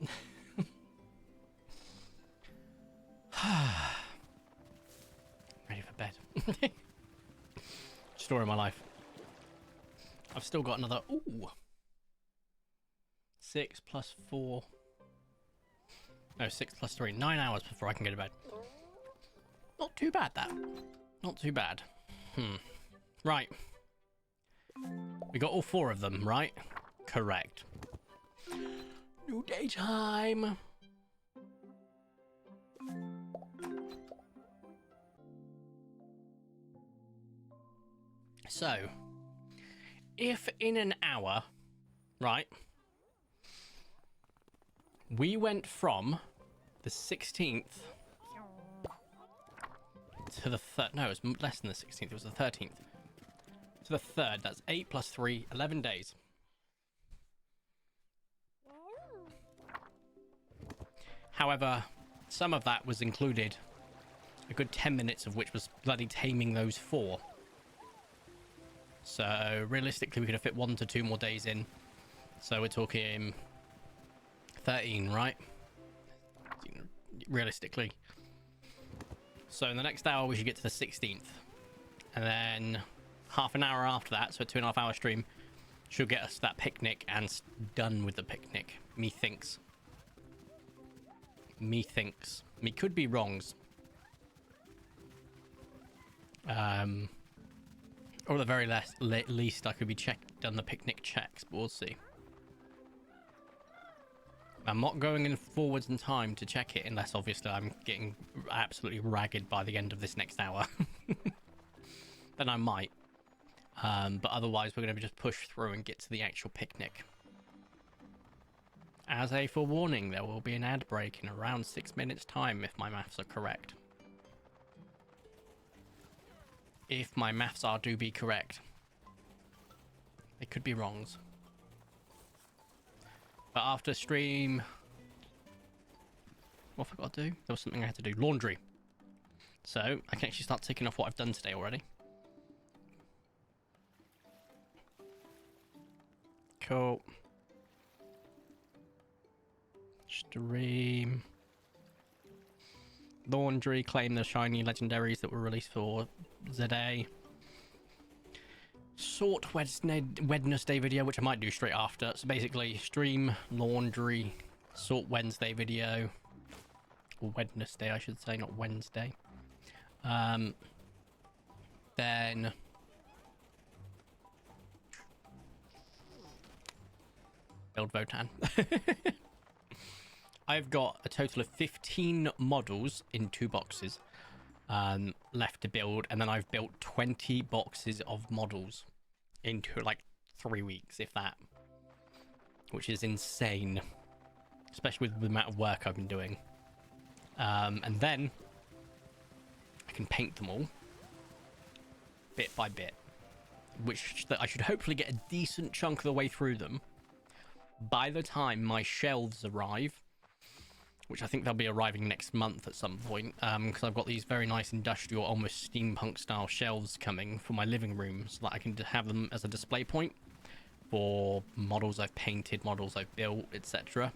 Ready for bed. Story of my life. I've still got another... Ooh. 6 plus 4... No, 6 plus 3. 9 hours before I can go to bed. Not too bad, that. Not too bad. Right. We got all 4 of them, right? Correct. New daytime. So, if in an hour, right, we went from the 16th to the 3rd, no, it was less than the 16th, it was the 13th, to the 3rd, that's 8 plus 3, 11 days. However, some of that was included, a good 10 minutes of which was bloody taming those 4. So realistically, we could have fit 1 to 2 more days in. So we're talking 13, right? Realistically. So in the next hour, we should get to the 16th. And then half an hour after that, so a 2.5 hour stream, should get us that picnic and done with the picnic. Methinks. Methinks. Me could be wrongs. Or at the very least, I could be done the picnic checks, but we'll see. I'm not going in forwards in time to check it, unless obviously I'm getting absolutely ragged by the end of this next hour. Then I might. But otherwise, we're going to just push through and get to the actual picnic. As a forewarning, there will be an ad break in around 6 minutes' time, if my maths are correct. If my maths are do be correct. They could be wrongs. But after stream... What have I got to do? There was something I had to do. Laundry. So, I can actually start ticking off what I've done today already. Cool. Stream. Laundry. Claim the shiny legendaries that were released for ZA. Sort Wednesday video, which I might do straight after. So basically, stream, laundry, sort Wednesday video. Or Wednesday, I should say, not Wednesday. Then... build Votan. I've got a total of 15 models in 2 boxes left to build, and then I've built 20 boxes of models into like 3 weeks, if that, which is insane, especially with the amount of work I've been doing. And then I can paint them all bit by bit, which I should hopefully get a decent chunk of the way through them by the time my shelves arrive, which I think they'll be arriving next month at some point, because I've got these very nice industrial, almost steampunk style shelves coming for my living room, so that I can have them as a display point for models I've painted, models I've built, etc.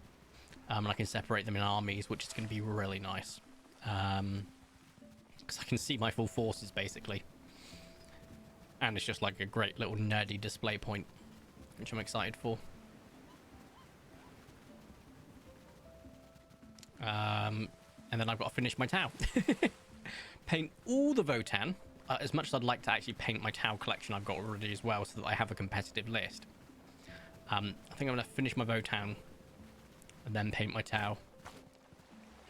And I can separate them in armies, which is going to be really nice, because I can see my full forces basically, and it's just like a great little nerdy display point, which I'm excited for. And then I've got to finish my Tau. Paint all the Votan. As much as I'd like to actually paint my Tau collection I've got already as well, so that I have a competitive list. I think I'm going to finish my Votan and then paint my Tau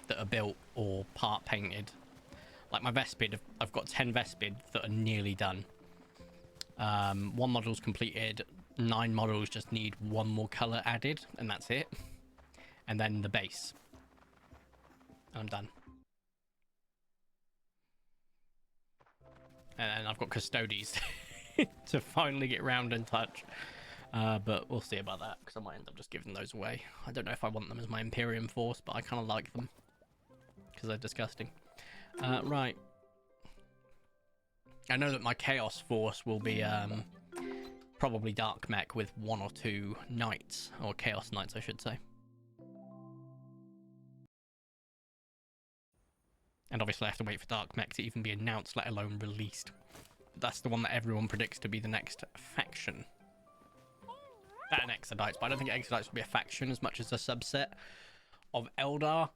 that are built or part painted. Like my Vespid, I've got 10 Vespid that are nearly done. 1 model's completed, 9 models just need 1 more colour added, and that's it. And then the base. I'm done. And I've got Custodes to finally get round and touch. But we'll see about that, because I might end up just giving those away. I don't know if I want them as my Imperium Force, but I kind of like them, because they're disgusting. Right. I know that my Chaos Force will be Probably Dark Mech with 1 or 2 knights, or Chaos Knights, I should say. And obviously I have to wait for Dark Mech to even be announced, let alone released. That's the one that everyone predicts to be the next faction. That and Exodites, but I don't think Exodites will be a faction as much as a subset of Eldar.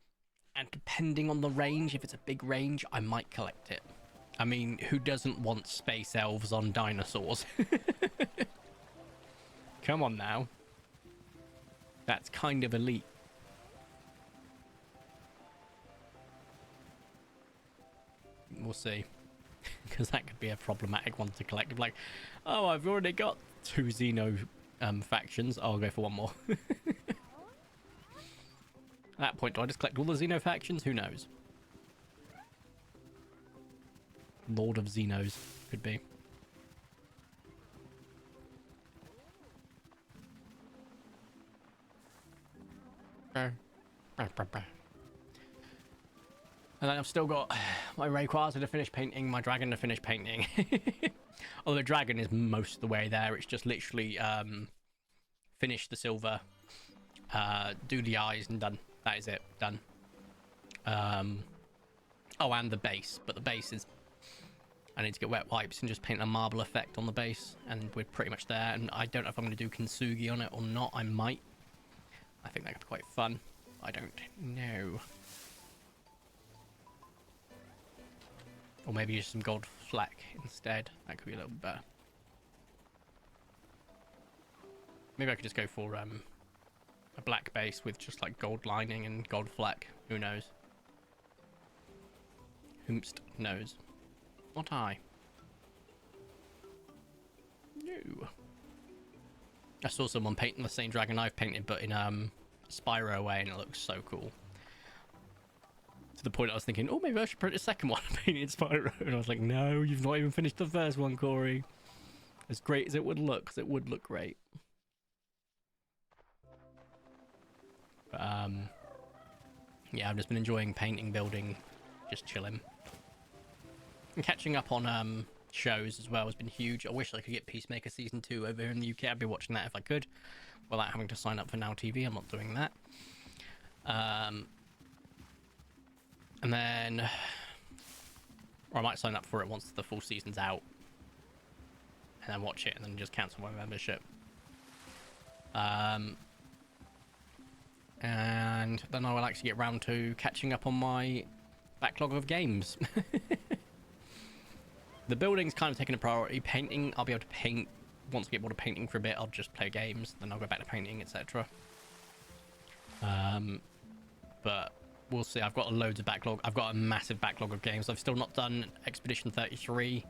And depending on the range, if it's a big range, I might collect it. I mean, who doesn't want space elves on dinosaurs? Come on now. That's kind of elite. We'll see. Because that could be a problematic one to collect. Like, oh, I've already got 2 Xeno factions. I'll go for 1 more. At that point, do I just collect all the Xeno factions? Who knows? Lord of Xenos could be. And then I've still got my Rayquaza to finish painting, my dragon to finish painting. Although the dragon is most of the way there. It's just literally finish the silver, do the eyes, and done. That is it. Done. Oh, and the base. But the base is... I need to get wet wipes and just paint a marble effect on the base. And we're pretty much there. And I don't know if I'm going to do Kintsugi on it or not. I might. I think that could be quite fun. I don't know. Or maybe use some gold fleck instead. That could be a little better. Maybe I could just go for a black base with just like gold lining and gold fleck. Who knows? Whomst knows? Not I. No. I saw someone painting the same dragon I've painted, but in Spyro way, and it looks so cool. To the point I was thinking, oh, maybe I should print a second one painted Spyro. And I was like, no, you've not even finished the first one, Corey. As great as it would look, because it would look great. But, yeah, I've just been enjoying painting, building, just chilling. And catching up on shows as well has been huge. I wish I could get Peacemaker Season 2 over here in the UK. I'd be watching that if I could, without having to sign up for Now TV. I'm not doing that. And then... Or I might sign up for it once the full season's out. And then watch it and then just cancel my membership. And then I will actually get round to catching up on my backlog of games. The building's kind of taking a priority. Painting, I'll be able to paint. Once I get bored of painting for a bit, I'll just play games. Then I'll go back to painting, etc. But we'll see. I've got loads of backlog. I've got a massive backlog of games. I've still not done Expedition 33.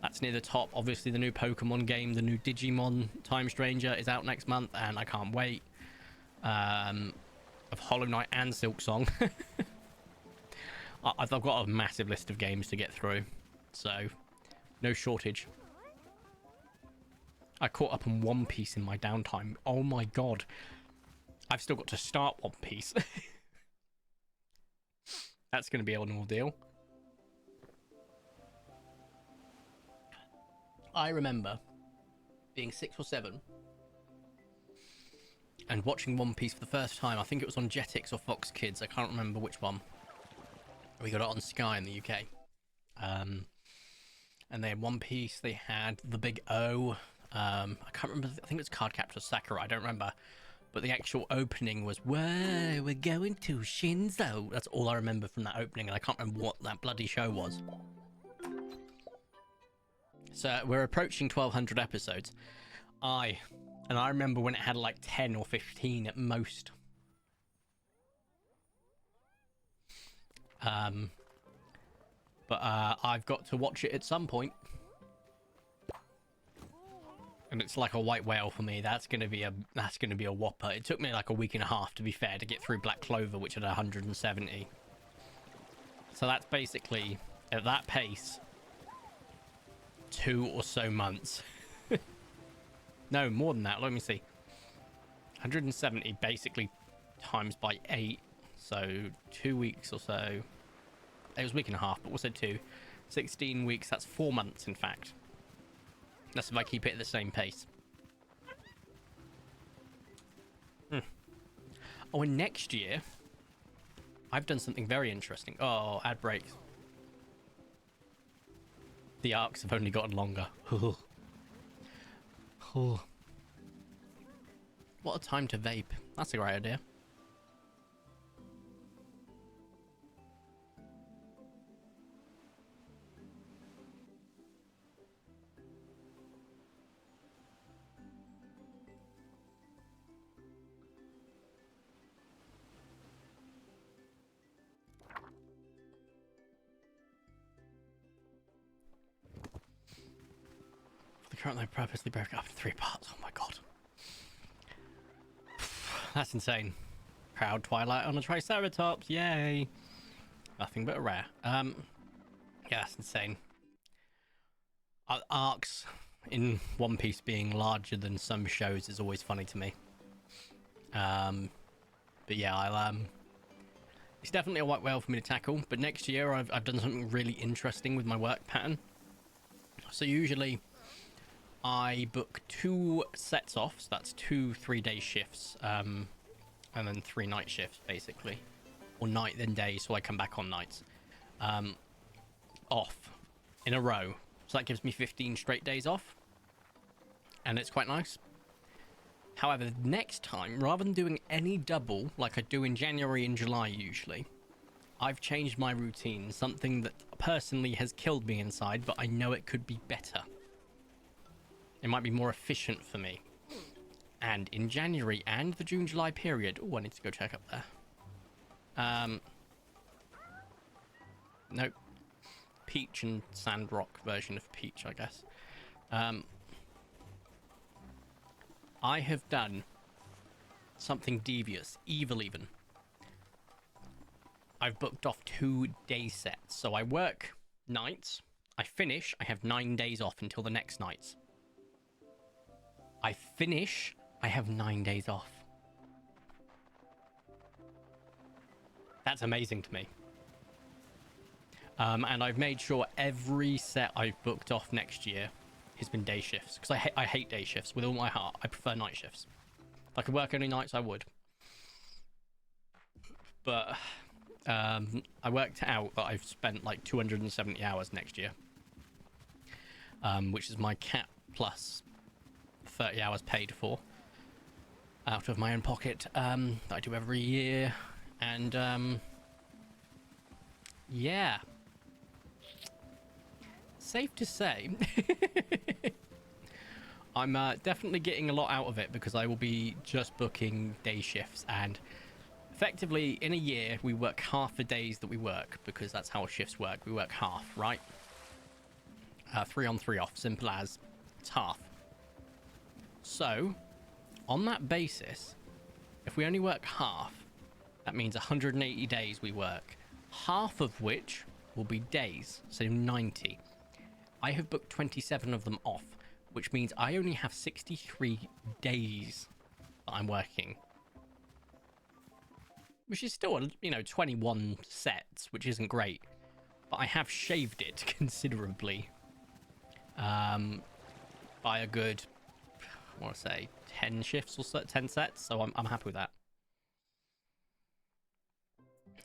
That's near the top. Obviously, the new Pokemon game, the new Digimon Time Stranger is out next month, and I can't wait. Of Hollow Knight and Silksong. I've got a massive list of games to get through, so no shortage. I caught up on One Piece in my downtime. Oh my god. I've still got to start One Piece. That's going to be an ordeal. I remember being 6 or 7 and watching One Piece for the first time. I think it was on Jetix or Fox Kids. I can't remember which one. We got it on Sky in the UK. And they had One Piece. They had The Big O. I can't remember. I think it was Cardcaptor Sakura. I don't remember. But the actual opening was, whoa, we're going to Shinzo. That's all I remember from that opening. And I can't remember what that bloody show was. So we're approaching 1,200 episodes. And I remember when it had like 10 or 15 at most. But I've got to watch it at some point. And it's like a white whale for me. That's gonna be a whopper. It took me like a week and a half, to be fair, to get through Black Clover, which had 170. So that's basically, at that pace, 2 or so months. No, more than that. Let me see. 170 basically times by 8. So 2 weeks or so. It was a week and a half, but we'll say 2. 16 weeks. That's 4 months, in fact. That's if I keep it at the same pace. Oh, and next year, I've done something very interesting. Oh, ad breaks. The arcs have only gotten longer. Oh. What a time to vape. That's a great idea. For the current, they purposely broke it up in 3 parts. Oh my god. That's insane. Proud Twilight on a Triceratops. Yay. Nothing but a rare. Yeah, that's insane. Arcs in One Piece being larger than some shows is always funny to me. But yeah, it's definitely a white whale for me to tackle. But next year, I've done something really interesting with my work pattern. So usually, I book 2 sets off. So that's 2 3-day shifts, and then 3 night shifts, basically, or night then day. So I come back on nights, off in a row. So that gives me 15 straight days off, and it's quite nice. However, next time, rather than doing any double like I do in January and July usually, I've changed my routine, something that personally has killed me inside, but I know it could be better. It might be more efficient for me. And in January and the June-July period... Oh, I need to go check up there. Nope. Peach and Sandrock version of Peach, I guess. I have done something devious, evil even. I've booked off 2 day sets. So I work nights, I finish, I have 9 days off until the next nights. I finish, I have 9 days off. That's amazing to me. And I've made sure every set I've booked off next year has been day shifts, because I hate day shifts with all my heart. I prefer night shifts. If I could work only nights, I would. But I worked out that I've spent like 270 hours next year, which is my cap plus 30 hours paid for out of my own pocket, that I do every year. And yeah, safe to say I'm definitely getting a lot out of it, because I will be just booking day shifts, and effectively in a year we work half the days that we work, because that's how shifts work. We work half, right? 3 on 3 off, simple as. It's half. So on that basis, if we only work half, that means 180 days we work, half of which will be days, so 90. I have booked 27 of them off, which means I only have 63 days that I'm working, which is still, 21 sets, which isn't great, but I have shaved it considerably, by a good, I want to say 10 shifts or so, 10 sets, so I'm happy with that.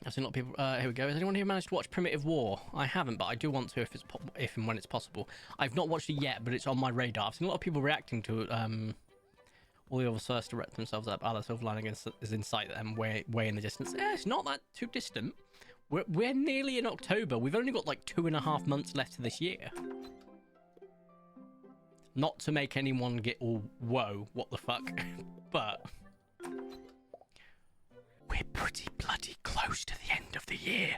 I've seen a lot of people. Here we go. Has anyone here managed to watch Primitive War? I haven't, but I do want to if and when it's possible. I've not watched it yet, but it's on my radar. I've seen a lot of people reacting to it. All the others first to wrap themselves up. The silver lining is in sight and way in the distance. It's not that too distant. We're nearly in October. We've only got like 2.5 months left of this year. Not to make anyone get all whoa, what the fuck, but we're pretty bloody close to the end of the year.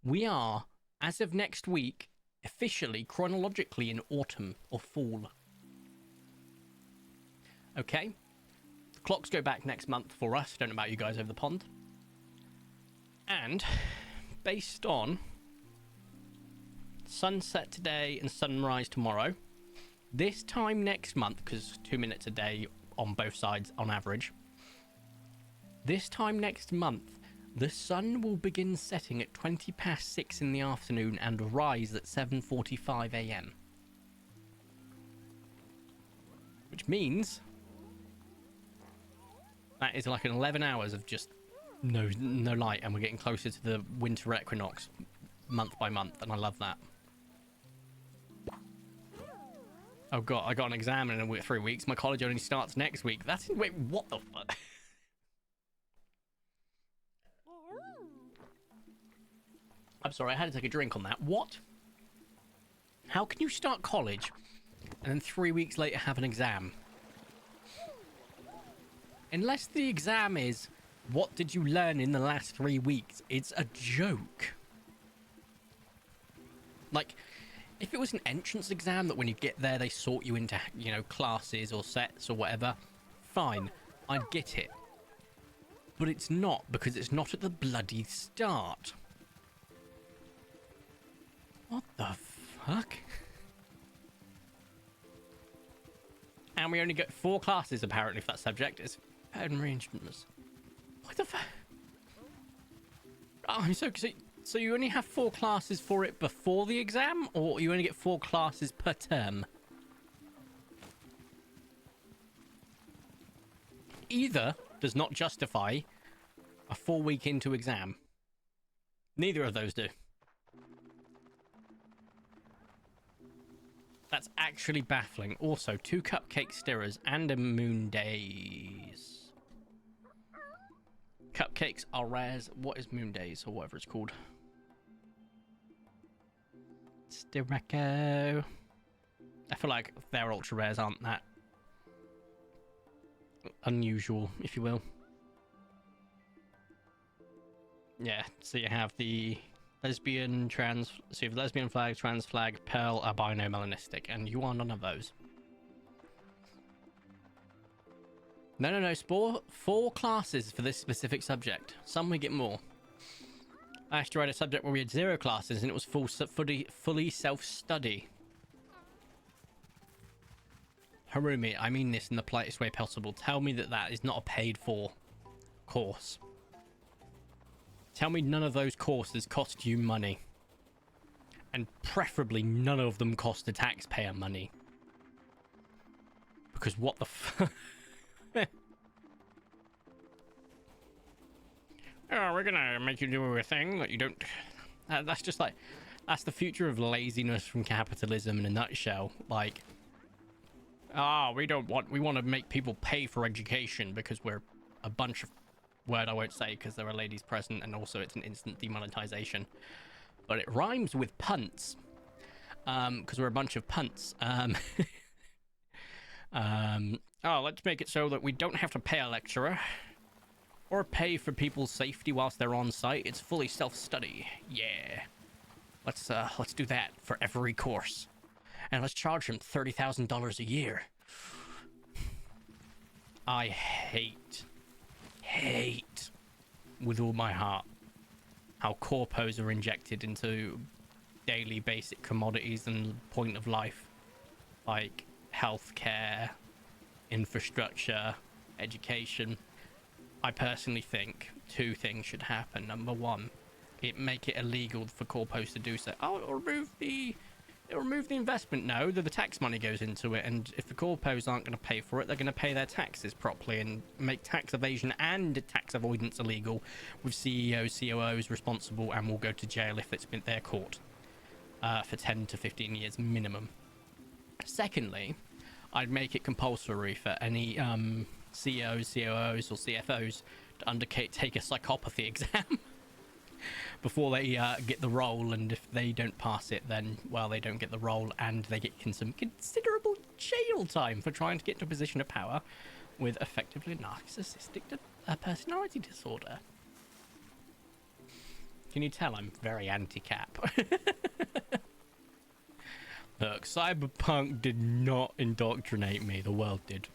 We are, as of next week, officially, chronologically in autumn or fall. Okay? The clocks go back next month for us. Don't know about you guys over the pond. And based on sunset today and sunrise tomorrow, this time next month, because 2 minutes a day on both sides on average, this time next month, the sun will begin setting at 6:20 in the afternoon and rise at 7:45 a.m. Which means That is like an 11 hours of just no light, and we're getting closer to the winter equinox month by month, and I love that. Oh god, I got an exam in 3 weeks. My college only starts next week. Wait, what the fuck? I'm sorry, I had to take a drink on that. What? How can you start college and then 3 weeks later have an exam? Unless the exam is, what did you learn in the last 3 weeks? It's a joke. Like, if it was an entrance exam that when you get there they sort you into, you know, classes or sets or whatever, fine, I'd get it. But it's not, because it's not at the bloody start. What the fuck? And we only get 4 classes apparently for that subject. It's pattern instruments. What the fuck? Oh, I'm so you only have 4 classes for it before the exam, or you only get 4 classes per term? Either does not justify a 4-week into exam. Neither of those do. That's actually baffling. Also, 2 cupcake stirrers and a moon days. Cupcakes are rares. What is moon days or whatever it's called? Stirrecco. I feel like their ultra rares aren't that unusual, if you will. Yeah, so you have the lesbian, trans, so you have lesbian flag, trans flag, pearl, albino, melanistic, and you are none of those. No, Spore, 4 classes for this specific subject. Some we get more. I actually write a subject where we had 0 classes and it was fully self-study. Harumi, I mean this in the politest way possible. Tell me that that is not a paid-for course. Tell me none of those courses cost you money. And preferably none of them cost the taxpayer money. Because what the fuck? Oh, we're gonna make you do a thing that you don't... that's just like... That's the future of laziness from capitalism in a nutshell. Like... we want to make people pay for education because we're a bunch of... Word I won't say because there are ladies present, and also it's an instant demonetization. But it rhymes with punts. Because we're a bunch of punts. Let's make it so that we don't have to pay a lecturer. Or pay for people's safety whilst they're on site. It's fully self-study. Yeah. Let's do that for every course. And let's charge them $30,000 a year. I hate with all my heart how corpos are injected into daily basic commodities and point of life. Like healthcare, infrastructure, education. I personally think 2 things should happen. Number 1, make it illegal for corpos to do so. Oh, it'll remove the investment. No, the tax money goes into it, and if the corpos aren't going to pay for it, they're going to pay their taxes properly and make tax evasion and tax avoidance illegal, with CEOs, COOs responsible, and will go to jail if it's been their court for 10 to 15 years minimum. Secondly, I'd make it compulsory for any CEOs, COOs, or CFOs to take a psychopathy exam before they get the role, and if they don't pass it, then, well, they don't get the role, and they get some considerable jail time for trying to get to a position of power with effectively narcissistic personality disorder. Can you tell I'm very anti-cap? Look, Cyberpunk did not indoctrinate me, the world did.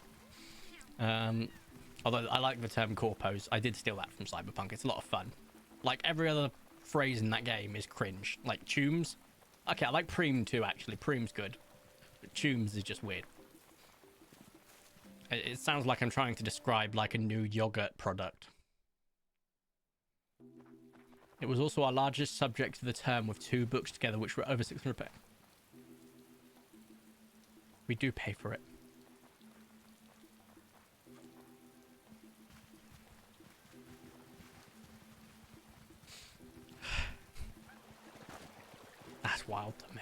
Although I like the term corpos. I did steal that from Cyberpunk. It's a lot of fun. Like every other phrase in that game is cringe. Like Tooms. Okay, I like Preem too, actually. Preem's good. But Tooms is just weird. It sounds like I'm trying to describe like a new yogurt product. It was also our largest subject of the term with 2 books together, which were over 600 pounds. We do pay for it. wild to me.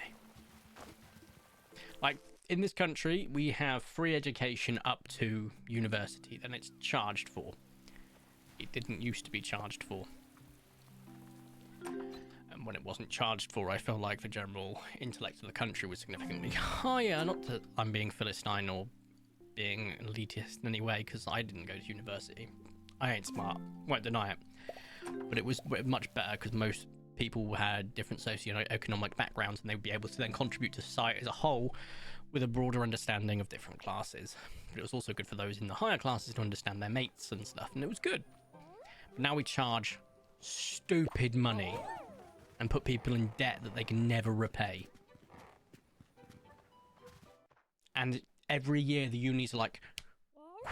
Like, in this country, we have free education up to university, then it's charged for. It didn't used to be charged for. And when it wasn't charged for, I felt like the general intellect of the country was significantly higher. Not that I'm being Philistine or being elitist in any way, because I didn't go to university. I ain't smart, won't deny it. But it was much better because most people had different socioeconomic backgrounds, and they would be able to then contribute to society as a whole with a broader understanding of different classes. But it was also good for those in the higher classes to understand their mates and stuff, and it was good. But now we charge stupid money and put people in debt that they can never repay. And every year the unis are like,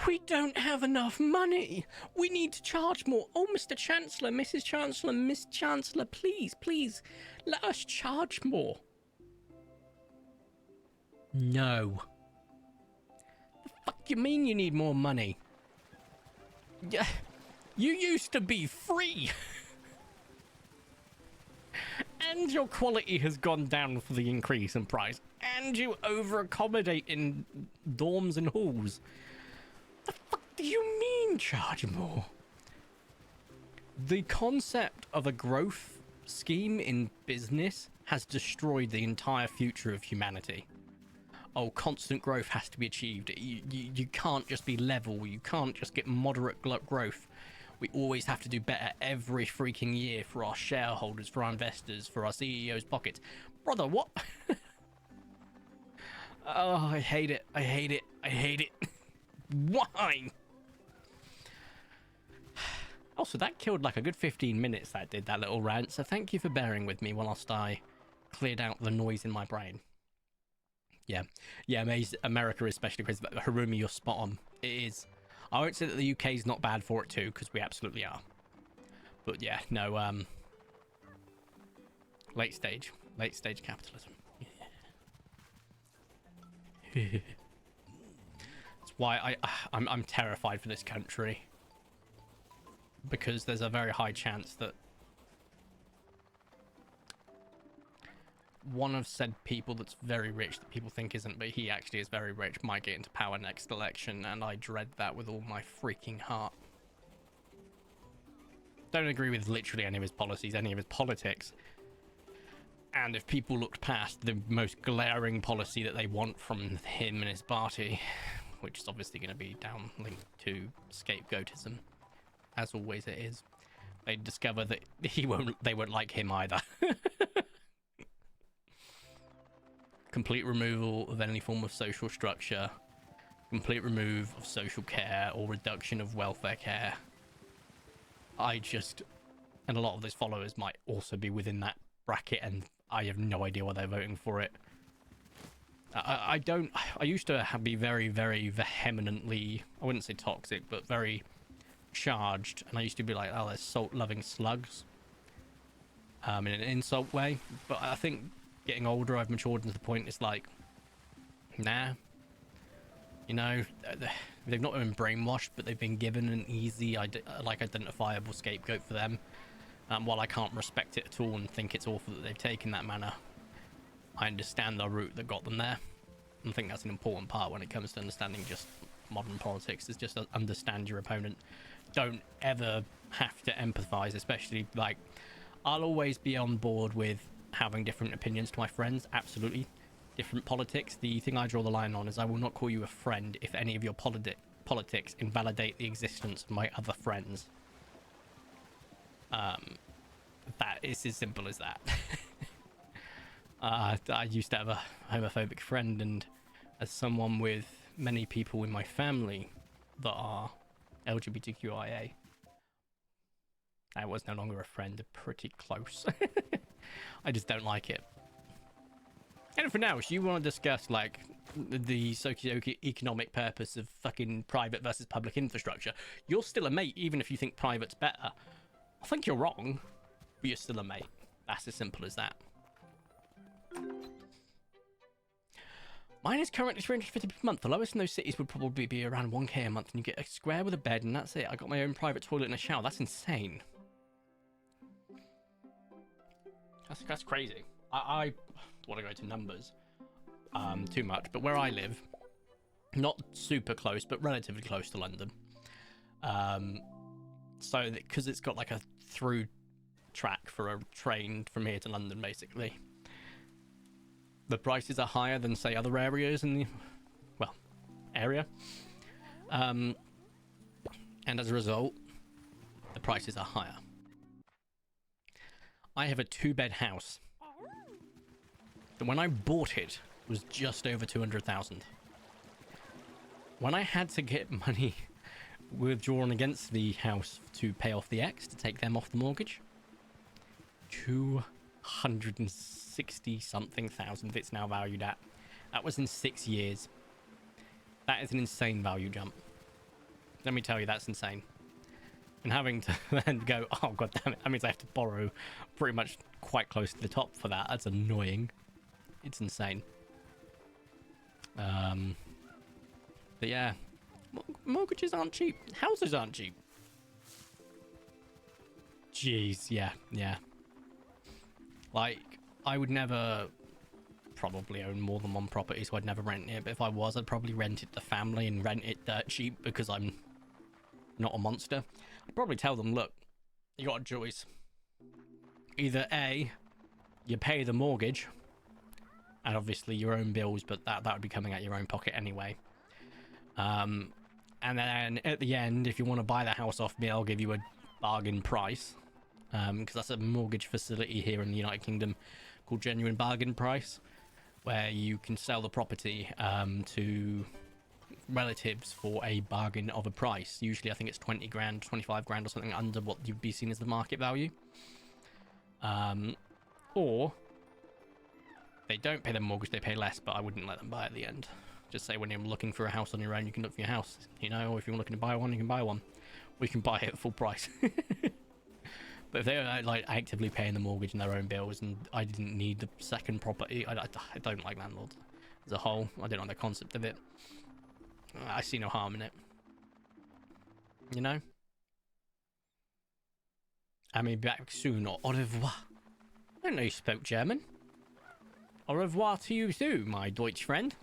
we don't have enough money. We need to charge more. Oh, Mr. Chancellor, Mrs. Chancellor, Miss Chancellor, please, please, let us charge more. No. The fuck you mean you need more money? Yeah, you used to be free. And your quality has gone down for the increase in price. And you over-accommodate in dorms and halls. The fuck do you mean charge more? The concept of a growth scheme in business has destroyed the entire future of humanity. Oh, constant growth has to be achieved. You can't just be level. You can't just get moderate growth. We always have to do better every freaking year for our shareholders, for our investors, for our CEO's pockets. Brother, what? Oh, I hate it. I hate it. I hate it. Why? Also, that killed like a good 15 minutes, that did, that little rant. So thank you for bearing with me whilst I cleared out the noise in my brain. Yeah, America especially, because Harumi, you're spot on. It is. I won't say that the UK is not bad for it too, because we absolutely are. But yeah, no, late stage capitalism. Yeah. That's why I'm terrified for this country, because there's a very high chance that one of said people that's very rich, that people think isn't, but he actually is very rich, might get into power next election, and I dread that with all my freaking heart. Don't agree with literally any of his policies, any of his politics. And if people looked past the most glaring policy that they want from him and his party, which is obviously going to be down-linked to scapegoatism, as always it is, they'd discover that they won't like him either. Complete removal of any form of social structure, complete remove of social care or reduction of welfare care. And a lot of those followers might also be within that bracket, and I have no idea why they're voting for it. I used to be very, very vehemently, I wouldn't say toxic, but very charged, and I used to be like, oh, they're salt-loving slugs, in an insult way. But I think getting older, I've matured to the point it's like, nah, you know, they've not been brainwashed, but they've been given an easy, identifiable scapegoat for them. While I can't respect it at all and think it's awful that they've taken that manner, I understand the route that got them there. And I think that's an important part when it comes to understanding just modern politics, is just to understand your opponent. Don't ever have to empathize, especially, like, I'll always be on board with having different opinions to my friends, absolutely. Different politics. The thing I draw the line on is I will not call you a friend if any of your politics invalidate the existence of my other friends. That is as simple as that. I used to have a homophobic friend, and as someone with many people in my family that are LGBTQIA, I was no longer a friend, pretty close. I just don't like it. Anything else you want to discuss, like the socio-economic purpose of fucking private versus public infrastructure? You're still a mate, even if you think private's better. I think you're wrong, but you're still a mate. That's as simple as that. Mine is currently 350 per month. The lowest in those cities would probably be around 1k a month, and you get a square with a bed, and that's it. I got my own private toilet and a shower. That's insane. That's crazy. I don't want to go to numbers too much, but where I live, not super close, but relatively close to London. So because it's got like a through track for a train from here to London, basically, the prices are higher than say other areas in the area. And as a result, the prices are higher. I have a 2-bed house. When I bought it, it was just over 200,000. When I had to get money withdrawn against the house to pay off the ex, to take them off the mortgage, 260 something thousand it's now valued at. That was in 6 years. That is an insane value jump. Let me tell you, that's insane. And having to then go, oh god damn it, that means I have to borrow pretty much quite close to the top for that. That's annoying. It's insane. But yeah, mortgages aren't cheap. Houses aren't cheap. Jeez, yeah. Like, I would never probably own more than one property, so I'd never rent it. But if I was, I'd probably rent it to family and rent it dirt cheap because I'm not a monster. I'd probably tell them, look, you got a choice. Either A, you pay the mortgage, and obviously your own bills, but that would be coming out your own pocket anyway. And then at the end, if you want to buy the house off me, I'll give you a bargain price. Because that's a mortgage facility here in the United Kingdom called Genuine Bargain Price, where you can sell the property to relatives for a bargain of a price. Usually I think it's 20 grand, 25 grand or something under what you'd be seen as the market value. Or they don't pay the mortgage, they pay less, but I wouldn't let them buy at the end. Just say when you're looking for a house on your own, you can look for your house, you know, or if you're looking to buy one, you can buy one. We can buy it at full price. But if they're like actively paying the mortgage and their own bills, and I didn't need the second property, I don't like landlords as a whole. I don't like the concept of it. I see no harm in it. You know? I may be back soon, or au revoir. I don't know you spoke German. Au revoir to you too, my Deutsch friend.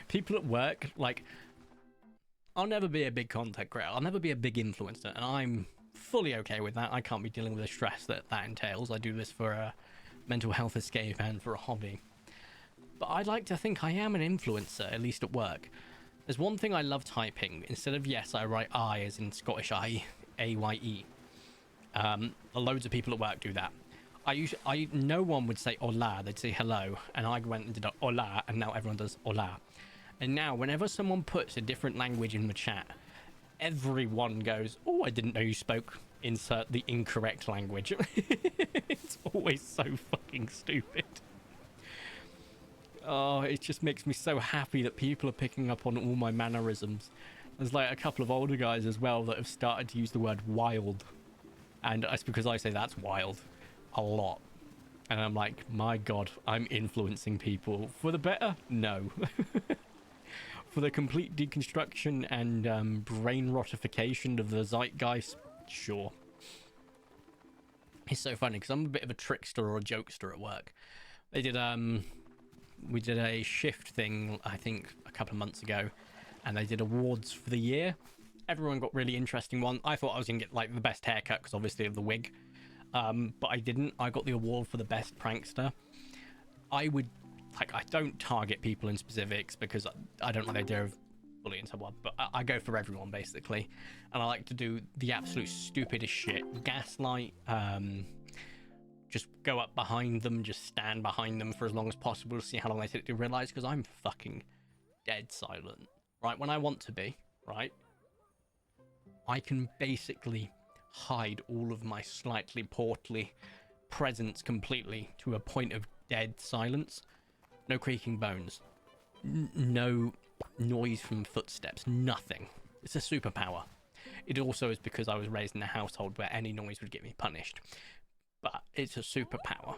People at work, like, I'll never be a big content creator. I'll never be a big influencer, and I'm fully okay with that. I can't be dealing with the stress that entails. I do this for a mental health escape and for a hobby. But I'd like to think I am an influencer, at least at work. There's one thing I love typing. Instead of yes, I write I as in Scottish I, A-Y-E. Loads of people at work do that. No one would say hola, they'd say hello. And I went and did a hola, and now everyone does hola. And now, whenever someone puts a different language in the chat, everyone goes, oh, I didn't know you spoke, insert the incorrect language. It's always so fucking stupid. Oh, it just makes me so happy that people are picking up on all my mannerisms. There's like a couple of older guys as well that have started to use the word wild. And that's because I say that's wild a lot. And I'm like, my God, I'm influencing people. For the better? No. For the complete deconstruction and brain rotification of the zeitgeist, sure. It's so funny because I'm a bit of a trickster or a jokester at work. We did a shift thing, I think, a couple of months ago, and they did awards for the year. Everyone got really interesting one. I thought I was gonna get like the best haircut because obviously of the wig, but I didn't. I got the award for the best prankster. I don't target people in specifics because I don't like the idea of bullying someone, but I go for everyone basically, and I like to do the absolute stupidest shit. Gaslight, just go up behind them, just stand behind them for as long as possible to see how long they take to realize, because I'm fucking dead silent, right? When I want to be, right? I can basically hide all of my slightly portly presence completely to a point of dead silence. No creaking bones, no noise from footsteps, nothing. It's a superpower. It also is because I was raised in a household where any noise would get me punished, but it's a superpower.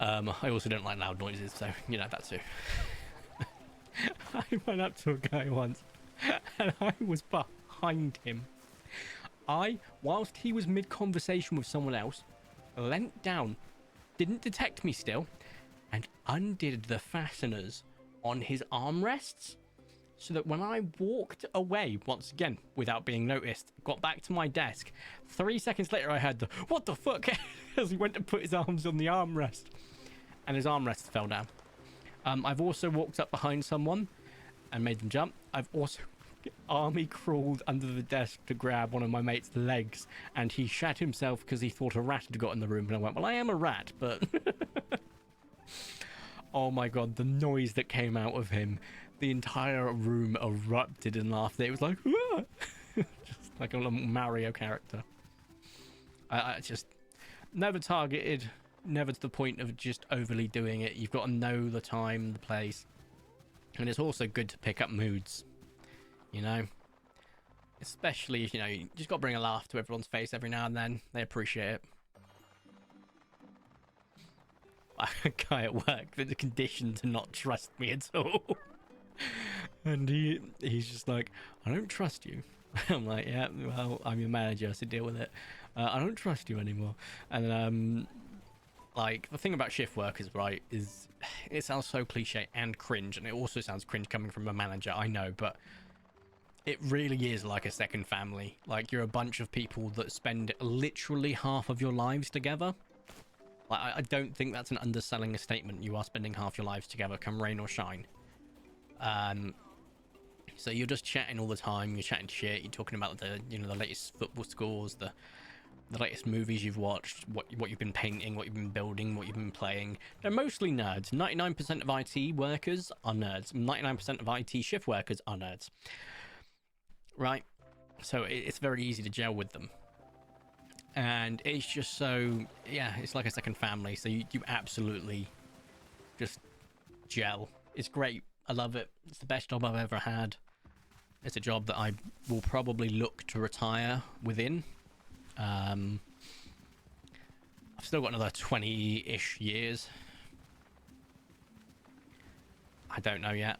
I also don't like loud noises, so you know that too. I went up to a guy once and I was behind him. Whilst he was mid-conversation with someone else, leant down, didn't detect me still, and undid the fasteners on his armrests, so that when I walked away, once again, without being noticed, got back to my desk, 3 seconds later I heard the, "What the fuck?" as he went to put his arms on the armrest, and his armrest fell down. I've also walked up behind someone and made them jump. I've also army crawled under the desk to grab one of my mate's legs, and he shat himself because he thought a rat had got in the room, and I went, well, I am a rat, but oh my god, the noise that came out of him, the entire room erupted in laughter. It was like ah! Just like a little Mario character. I just never targeted, never to the point of just overly doing it. You've got to know the time, the place, and it's also good to pick up moods, you know, especially if, you know, you just got to bring a laugh to everyone's face every now and then. They appreciate it. A guy at work that's conditioned to not trust me at all. And he's just like, I don't trust you. I'm like, yeah, well, I'm your manager, so deal with it. I don't trust you anymore. And like, the thing about shift workers, right, is it sounds so cliche and cringe, and it also sounds cringe coming from a manager, I know, but it really is like a second family. Like, you're a bunch of people that spend literally half of your lives together. Like, I don't think that's an underselling a statement. You are spending half your lives together, come rain or shine. So you're just chatting all the time. You're chatting shit. You're talking about the, you know, the latest football scores, the latest movies you've watched, what you've been painting, what you've been building, what you've been playing. They're mostly nerds. 99% of IT workers are nerds. 99% of IT shift workers are nerds. Right? So it's very easy to gel with them. And it's just so, yeah, it's like a second family. So you absolutely just gel. It's great. I love it. It's the best job I've ever had. It's a job that I will probably look to retire within. I've still got another 20-ish years. I don't know yet.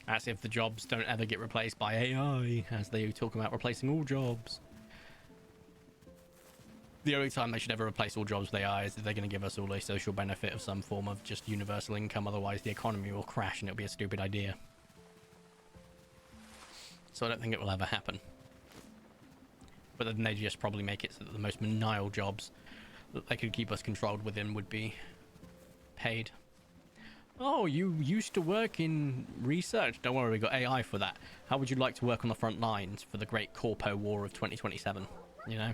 That's if the jobs don't ever get replaced by AI, as they talk about replacing all jobs. The only time they should ever replace all jobs with AI is if they're going to give us all a social benefit of some form of just universal income. Otherwise, the economy will crash and it'll be a stupid idea. So I don't think it will ever happen. But then they just probably make it so that the most menial jobs that they could keep us controlled within would be paid. Oh, you used to work in research. Don't worry, we got AI for that. How would you like to work on the front lines for the great Corpo War of 2027? You know?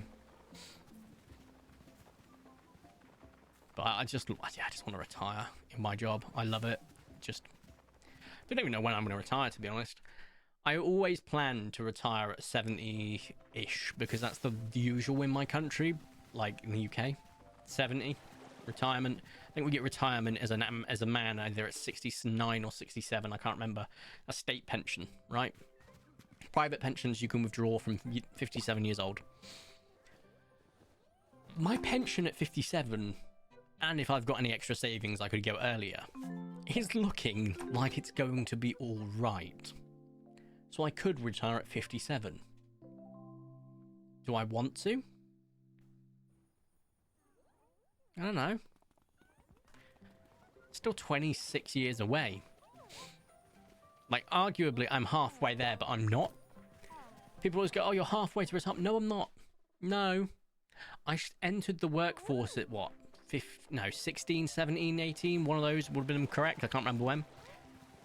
But I just want to retire in my job. I love it. Just don't even know when I'm going to retire, to be honest. I always plan to retire at 70-ish because that's the usual in my country, like in the UK. 70 retirement. I think we get retirement as a man either at 69 or 67. I can't remember. A state pension, right? Private pensions you can withdraw from 57 years old. My pension at 57, and if I've got any extra savings I could go earlier, is looking like it's going to be all right. So I could retire at 57. Do I want to? I don't know. Still 26 years away. Like, arguably, I'm halfway there, but I'm not. People always go, oh, you're halfway to retirement. No, I'm not. No. I entered the workforce at what? 16, 17, 18? One of those would have been correct. I can't remember when.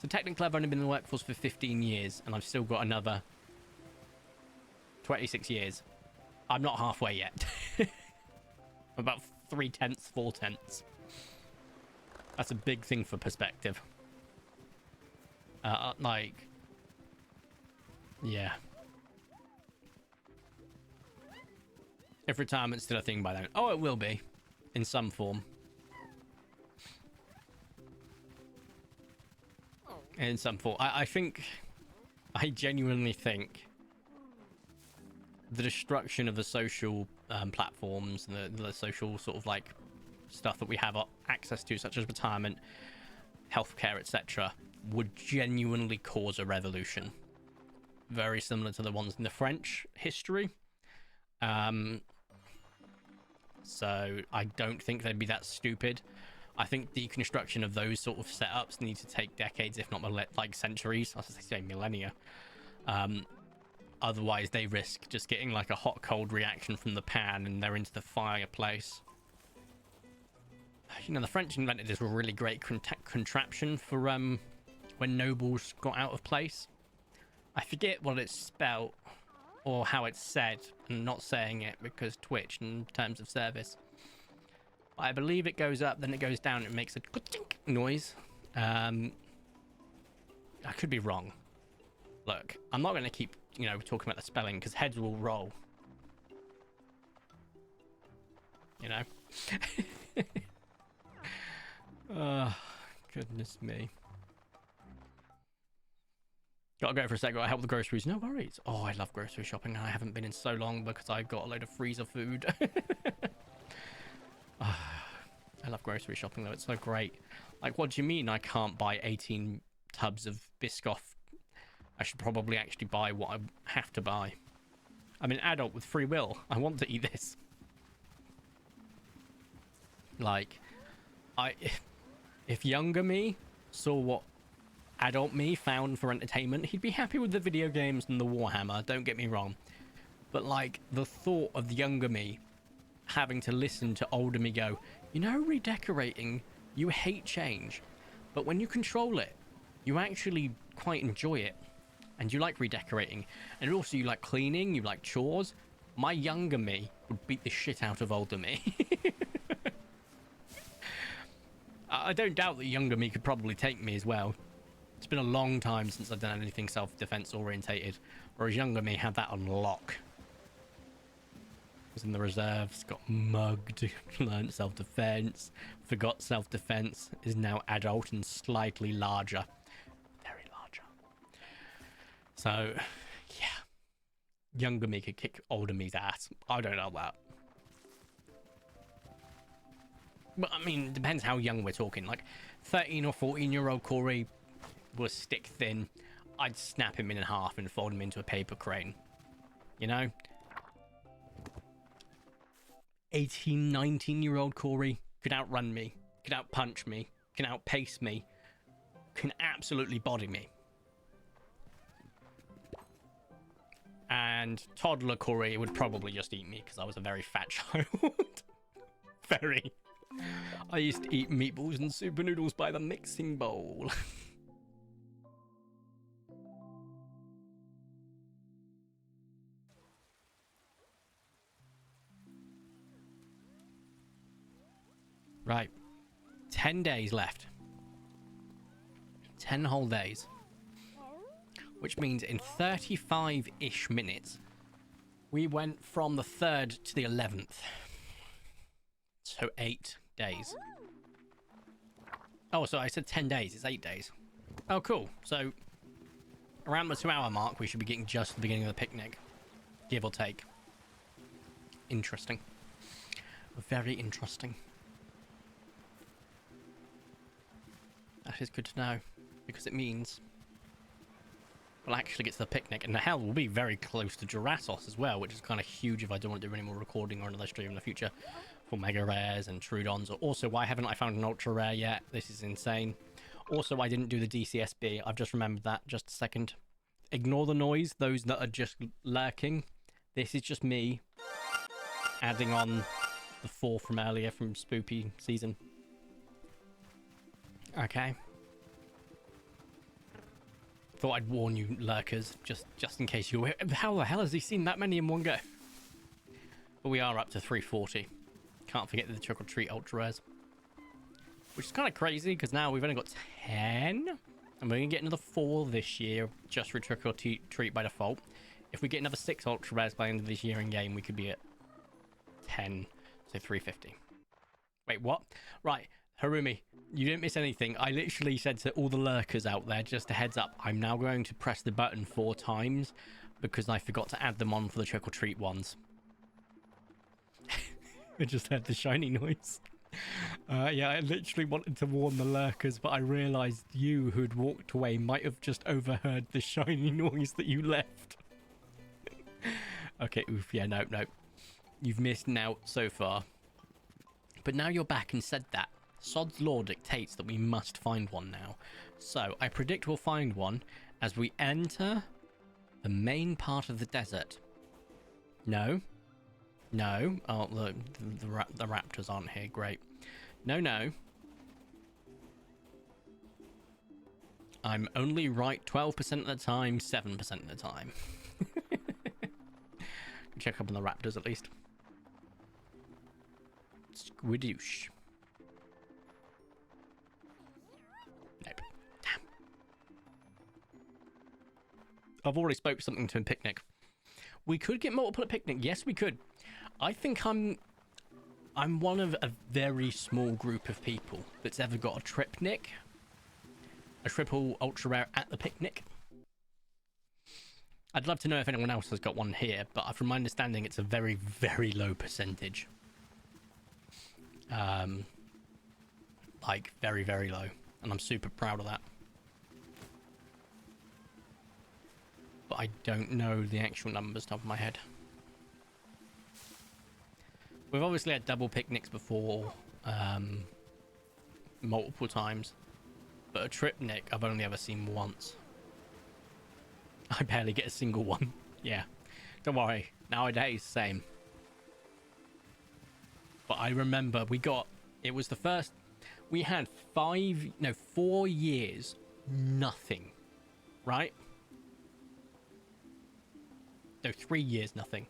So technically, I've only been in the workforce for 15 years, and I've still got another 26 years. I'm not halfway yet. About 3/10, 4/10. That's a big thing for perspective. Like, yeah. If retirement's still a thing by then. Oh, it will be. In some form. In some form. I genuinely think the destruction of the social platforms and the social sort of like stuff that we have access to, such as retirement, healthcare, etc., would genuinely cause a revolution. very similar to the ones in the French history. So I don't think they'd be that stupid. I think deconstruction of those sort of setups need to take decades, if not like centuries. I was going to say millennia. Otherwise, they risk just getting like a hot-cold reaction from the pan and they're into the fireplace. You know, the French invented this really great contraption for when nobles got out of place. I forget what it's spelled or how it's said. I'm not saying it because Twitch in terms of service. But I believe it goes up, then it goes down, it makes a noise. I could be wrong. Look, I'm not going to keep, you know, talking about the spelling because heads will roll. You know? Oh, goodness me. Gotta go for a sec. Gotta help with the groceries. No worries. Oh, I love grocery shopping. I haven't been in so long because I got a load of freezer food. I love grocery shopping though. It's so great. Like, what do you mean I can't buy 18 tubs of Biscoff? I should probably actually buy what I have to buy. I'm an adult with free will. I want to eat this. Like, if younger me saw what adult me found for entertainment, he'd be happy with the video games and the Warhammer, don't get me wrong. But like, the thought of the younger me having to listen to older me go, you know, redecorating, you hate change, but when you control it, you actually quite enjoy it. And you like redecorating, and also you like cleaning, you like chores. My younger me would beat the shit out of older me. I don't doubt that younger me could probably take me as well. It's been a long time since I've done anything self-defense orientated, whereas younger me had that on lock. Was in the reserves, got mugged, learned self-defense, forgot self-defense, is now adult and slightly larger. Very larger. So, yeah. Younger me could kick older me's ass. I don't know that. But, I mean, it depends how young we're talking. Like, 13 or 14-year-old Corey was stick thin. I'd snap him in half and fold him into a paper crane. You know? 18, 19-year-old Corey could outrun me, could outpunch me, can outpace me, can absolutely body me. And toddler Corey would probably just eat me because I was a very fat child. Very. I used to eat meatballs and super noodles by the mixing bowl. Right. 10 days left. 10 whole days. Which means in 35-ish minutes, we went from the 3rd to the 11th. So 8 days. Oh, so I said 10 days. It's 8 days. Oh, cool. So around the 2-hour mark, we should be getting just the beginning of the picnic. Give or take. Interesting. Very interesting. That is good to know, because it means we'll actually get to the picnic, and the hell, we'll be very close to Juratos as well, which is kind of huge if I don't want to do any more recording or another stream in the future for Mega Rares and Trudons. Also, why haven't I found an Ultra Rare yet? This is insane. Also, I didn't do the DCSB. I've just remembered that. Just a second. Ignore the noise, those that are just lurking. This is just me adding on the 4 from earlier from Spoopy season. Okay. Thought I'd warn you, lurkers, just in case you're... How the hell has he seen that many in one go? But we are up to 340. Can't forget the Trick or Treat Ultra Rares. Which is kind of crazy, because now we've only got 10. And we're going to get another 4 this year, just for Trick or Treat by default. If we get another 6 Ultra Rares by the end of this year in game, we could be at 10, so 350. Wait, what? Right. Harumi, you didn't miss anything. I literally said to all the lurkers out there, just a heads up, I'm now going to press the button 4 times because I forgot to add them on for the Trick or Treat ones. I just heard the shiny noise. Yeah, I literally wanted to warn the lurkers, but I realised you who'd walked away might have just overheard the shiny noise that you left. Okay, oof, yeah, no. You've missed out so far. But now you're back and said that. Sod's law dictates that we must find one now. So, I predict we'll find one as we enter the main part of the desert. No. Oh, the raptors aren't here. Great. No. I'm only right 12% of the time, 7% of the time. Check up on the raptors at least. Squidoosh. Nope. Damn. I've already spoke something to a picnic. We could get multiple at picnic. Yes, we could. I think I'm one of a very small group of people that's ever got a tripnic. A triple ultra rare at the picnic. I'd love to know if anyone else has got one here, but from my understanding, it's a very, very low percentage. Like, very, very low. And I'm super proud of that. But I don't know the actual numbers top of my head. We've obviously had double picnics before, multiple times. But a tripnic I've only ever seen once. I barely get a single one. Yeah. Don't worry. Nowadays, same. But I remember it was the first, we had 4 years, nothing. Right? No, 3 years, nothing.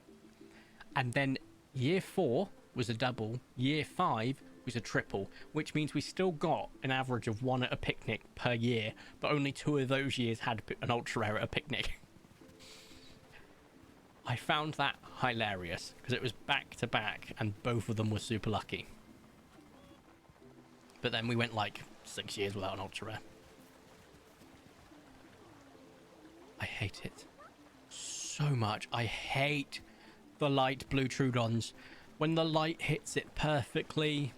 And then year 4 was a double. Year 5 was a triple, which means we still got an average of 1 at a picnic per year, but only 2 of those years had an ultra rare at a picnic. I found that hilarious because it was back to back and both of them were super lucky. But then we went like 6 years without an ultra rare. I hate it so much. I hate the light blue Trudons. When the light hits it perfectly,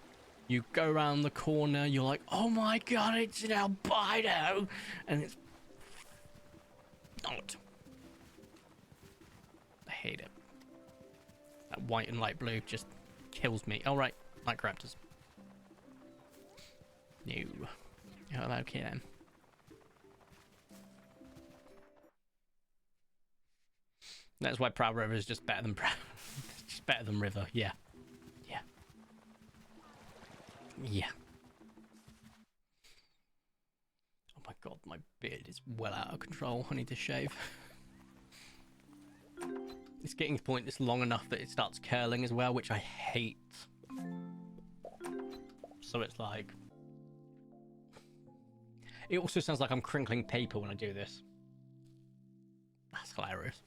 you go around the corner, you're like, oh my god, it's an albino! And it's not. I hate it. That white and light blue just kills me. All right, Microraptors. No. Oh, okay then. That's why Proud River is just better than just better than River. Yeah. Oh my god, my beard is well out of control. I need to shave. It's getting to the point it's long enough that it starts curling as well, which I hate. So it's like... It also sounds like I'm crinkling paper when I do this. That's hilarious.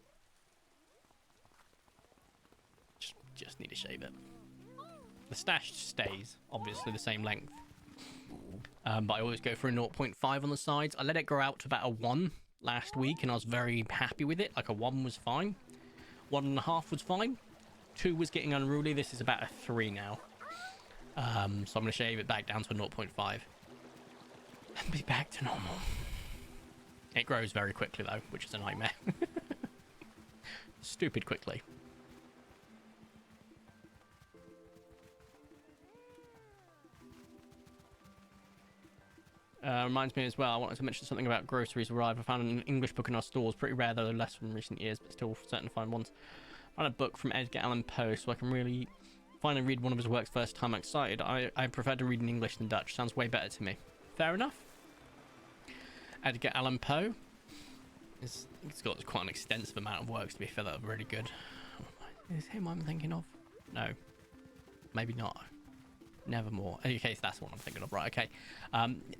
Just need to shave it. The stash stays, obviously, the same length. But I always go for a 0.5 on the sides. I let it grow out to about a 1 last week, and I was very happy with it. Like, a 1 was fine. 1.5 was fine. 2 was getting unruly. This is about a 3 now. So I'm going to shave it back down to a 0.5. And be back to normal. It grows very quickly, though, which is a nightmare. Stupid quickly. Reminds me as well, I wanted to mention something about groceries arrive. I found an English book in our stores, pretty rare though, less from recent years, but still certain to find ones. I found a book from Edgar Allan Poe, so I can really finally read one of his works first time. I'm excited. I prefer to read in English than Dutch. Sounds way better to me. Fair enough. Edgar Allan Poe. He's got quite an extensive amount of works, to be fair, that are really good. Is him I'm thinking of? No. Maybe not. Nevermore. Okay, so that's what I'm thinking of. Right, okay.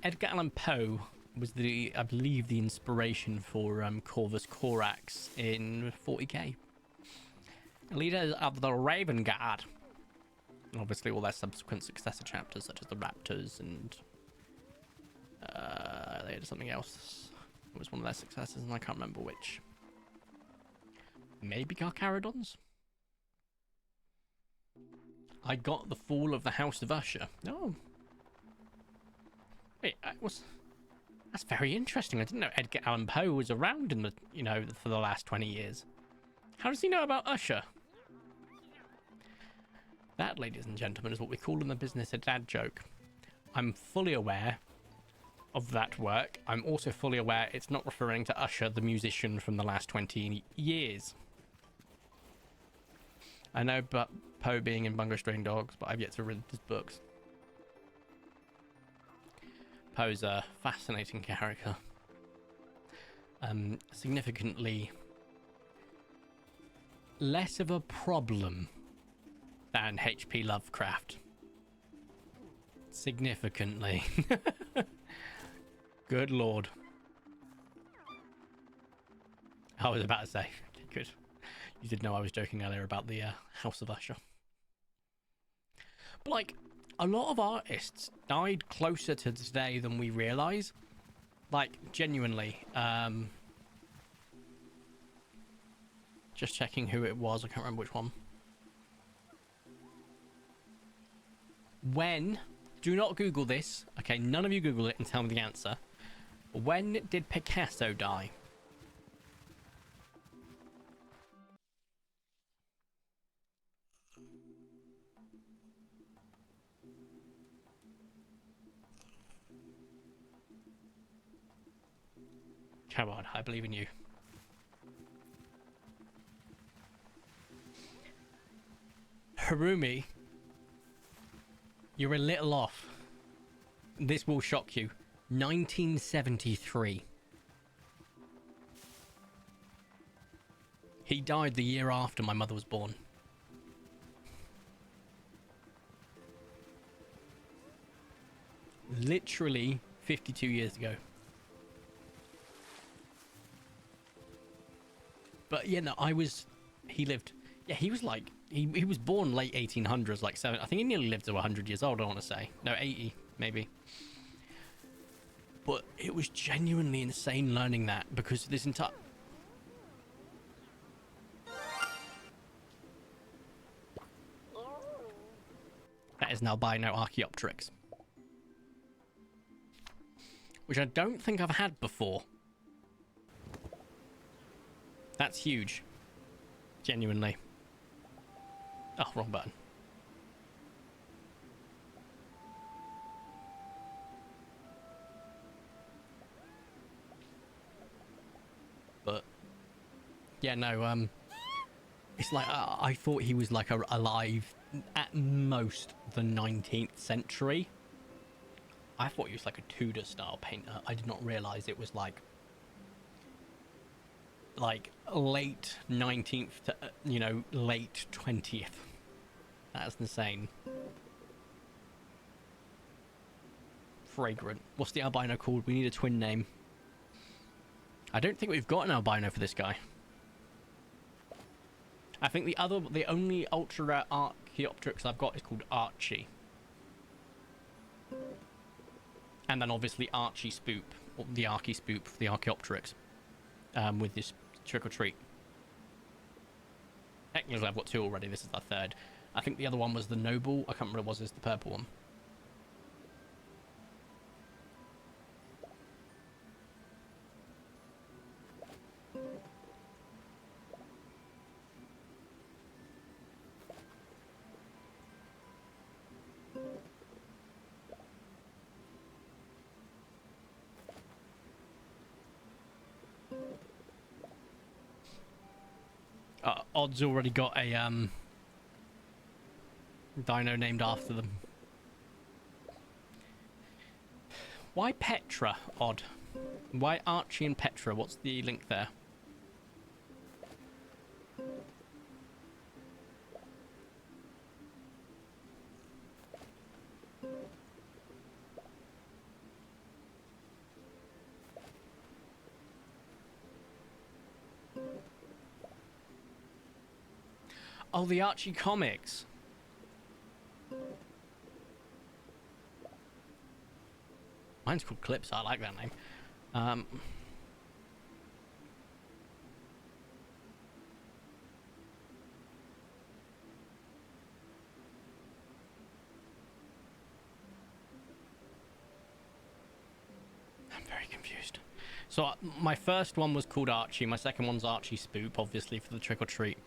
Edgar Allan Poe was I believe, the inspiration for Corvus Corax in 40k. Leaders of the Raven Guard. And obviously all their subsequent successor chapters, such as the Raptors and... they had something else. It was one of their successors, and I can't remember which. Maybe Garcarodons? I got The Fall of the House of Usher. Oh. Wait, that's very interesting. I didn't know Edgar Allan Poe was around in the, for the last 20 years. How does he know about Usher? That, ladies and gentlemen, is what we call in the business a dad joke. I'm fully aware of that work. I'm also fully aware it's not referring to Usher, the musician from the last 20 years. I know about Poe being in Bungo Stray Dogs, but I've yet to read his books. Poe's a fascinating character. Significantly less of a problem than H.P. Lovecraft. Significantly. Good lord. I was about to say. Good. You did know I was joking earlier about the House of Usher. But, like, a lot of artists died closer to today than we realise. Like, genuinely. Just checking who it was. I can't remember which one. When... Do not Google this. Okay, none of you Google it and tell me the answer. When did Picasso die? Come on, I believe in you. Harumi, you're a little off. This will shock you. 1973. He died the year after my mother was born. Literally 52 years ago. But yeah, no, he lived, yeah, he was like, he was born late 1800s, like I think he nearly lived to 100 years old, I want to say. No, 80, maybe. But it was genuinely insane learning that, because this entire... That is an albino Archaeopteryx. Which I don't think I've had before. That's huge. Genuinely. Oh, wrong button. But yeah, no, it's like I thought he was like alive at most the 19th century. I thought he was like a Tudor style painter. I did not realize it was like late 19th to late 20th. That's insane. Fragrant. What's the albino called? We need a twin name. I don't think we've got an albino for this guy. I think the only ultra rare Archaeopteryx I've got is called Archie. And then obviously Archie Spoop, or the Archie Spoop, the Archaeopteryx, with this trick or treat. Technically I've got two already, this is the third. I think the other one was the Noble, I can't remember what it was, the purple one. Odd's already got a dino named after them. Why Petra, Odd? Why Archie and Petra? What's the link there? Oh, the Archie comics. Mine's called Clips. I like that name. So my first one was called Archie. My second one's Archie Spoop, obviously, for the trick or treat.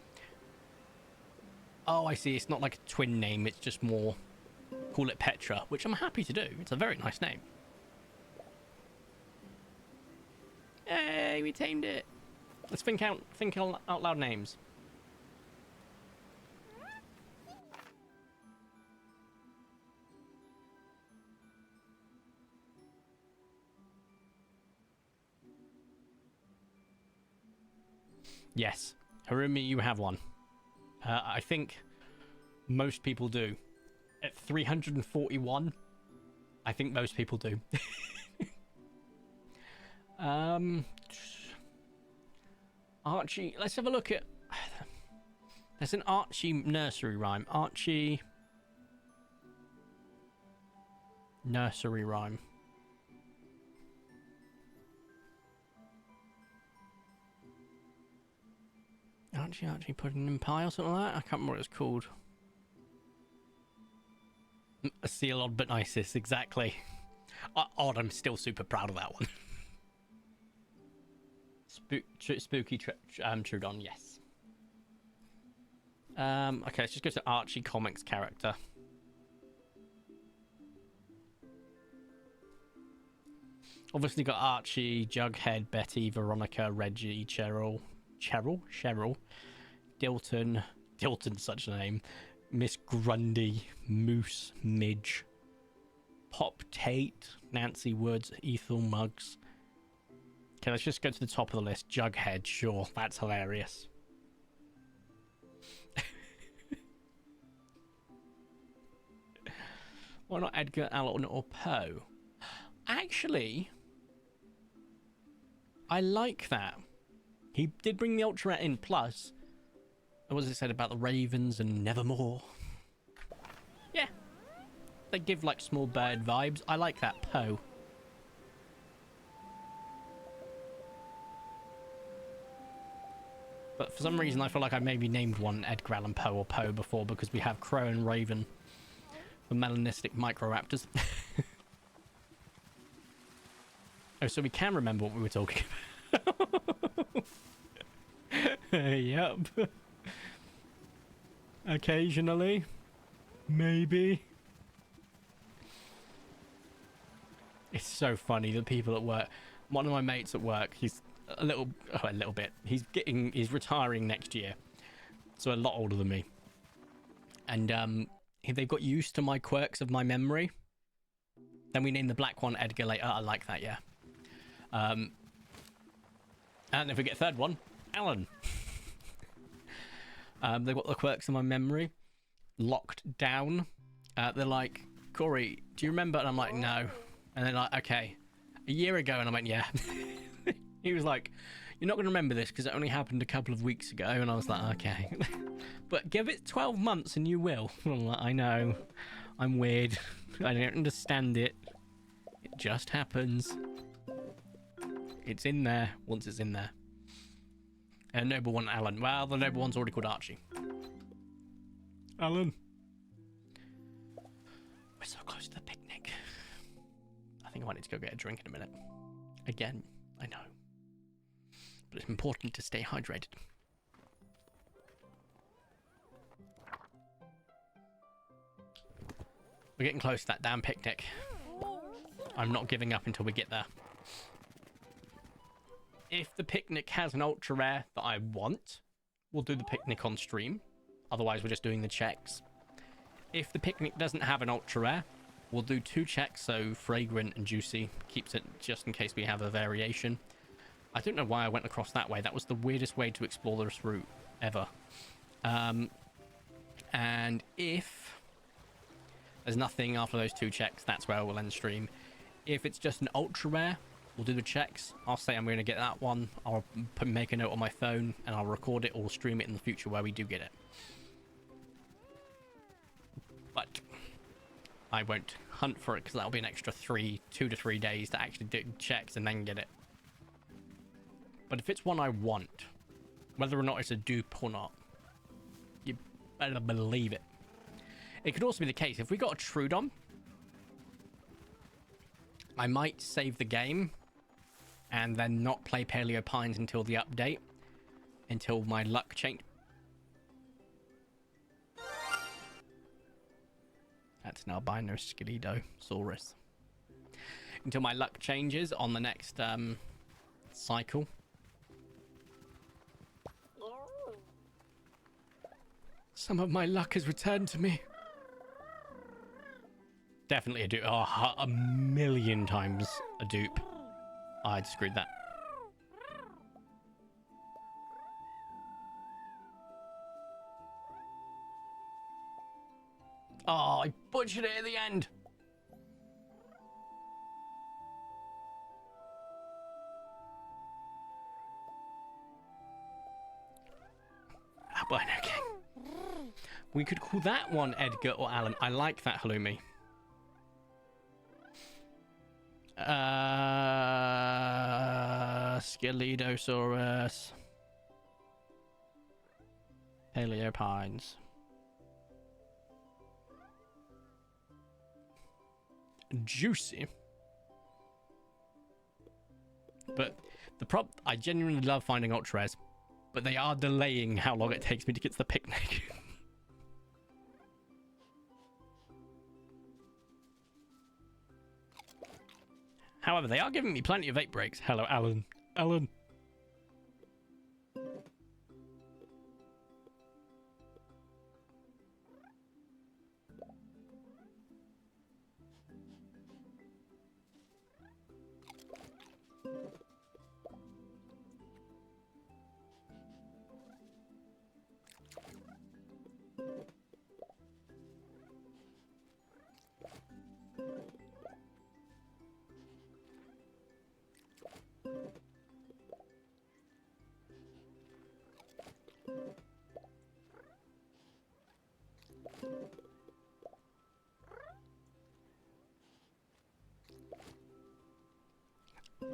Oh, I see. It's not like a twin name. It's just more... Call it Petra, which I'm happy to do. It's a very nice name. Hey, we tamed it. Let's think out loud names. Yes, Harumi, you have one. I think most people do. At 341, I think most people do. Archie, let's have a look at... There's an Archie nursery rhyme. Archie... Nursery rhyme. Archie pudding in pie or something like that? I can't remember what it's called. A seal odd but nicest, exactly. Odd, I'm still super proud of that one. Spooky Trudon, yes. Okay, let's just go to Archie Comics character. Obviously got Archie, Jughead, Betty, Veronica, Reggie, Cheryl, Dilton's such a name, Miss Grundy, Moose, Midge, Pop Tate, Nancy Woods, Ethel Muggs. Okay, let's just go to the top of the list. Jughead, sure, that's hilarious. Why not Edgar Allan or Poe? Actually, I like that. He did bring the Ultra in, plus, what was it said about the Ravens and Nevermore? Yeah. They give, like, small bird vibes. I like that. Poe. But for some reason, I feel like I maybe named one Edgar Allan Poe or Poe before, because we have Crow and Raven, the melanistic microraptors. Oh, so we can remember what we were talking about. Yep. Occasionally. Maybe. It's so funny, the people at work. One of my mates at work, he's a little bit. He's retiring next year. So a lot older than me. And they've got used to my quirks of my memory. Then we named the black one Edgar later. I like that, yeah. And if we get a third one, Alan. They've got the quirks of my memory locked down. They're like, Corey, do you remember? And I'm like, no. And they're like, okay, a year ago. And I went, yeah. He was like, you're not going to remember this because it only happened a couple of weeks ago. And I was like, okay. But give it 12 months and you will. I'm like, I know. I'm weird. I don't understand it. It just happens. It's in there once it's in there. And noble one, Alan. Well, the noble one's already called Archie. Alan. We're so close to the picnic. I think I might need to go get a drink in a minute. Again, I know. But it's important to stay hydrated. We're getting close to that damn picnic. I'm not giving up until we get there. If the picnic has an ultra rare that I want, we'll do the picnic on stream. Otherwise, we're just doing the checks. If the picnic doesn't have an ultra rare, we'll do 2 checks, so fragrant and juicy. Keeps it just in case we have a variation. I don't know why I went across that way. That was the weirdest way to explore this route ever. And if there's nothing after those 2 checks, that's where we'll end stream. If it's just an ultra rare, we'll do the checks. I'll say I'm going to get that one. I'll make a note on my phone and I'll record it or stream it in the future where we do get it. But I won't hunt for it because that'll be an extra 2 to 3 days to actually do checks and then get it. But if it's one I want, whether or not it's a dupe or not, you better believe it. It could also be the case, if we got a Trudon, I might save the game and then not play Paleo Pines until the update, until my luck change. That's an albino Skeledosaurus. Until my luck changes on the next cycle. Some of my luck has returned to me. Definitely a dupe. Oh, a million times a dupe. I'd screwed that. Oh, I butchered it at the end. Albino King. We could call that one Edgar or Alan. I like that halloumi. Skeledosaurus. Paleo Pines. Juicy. But I genuinely love finding ultra rares, but they are delaying how long it takes me to get to the picnic. However, they are giving me plenty of vape breaks. Hello, Alan. Alan.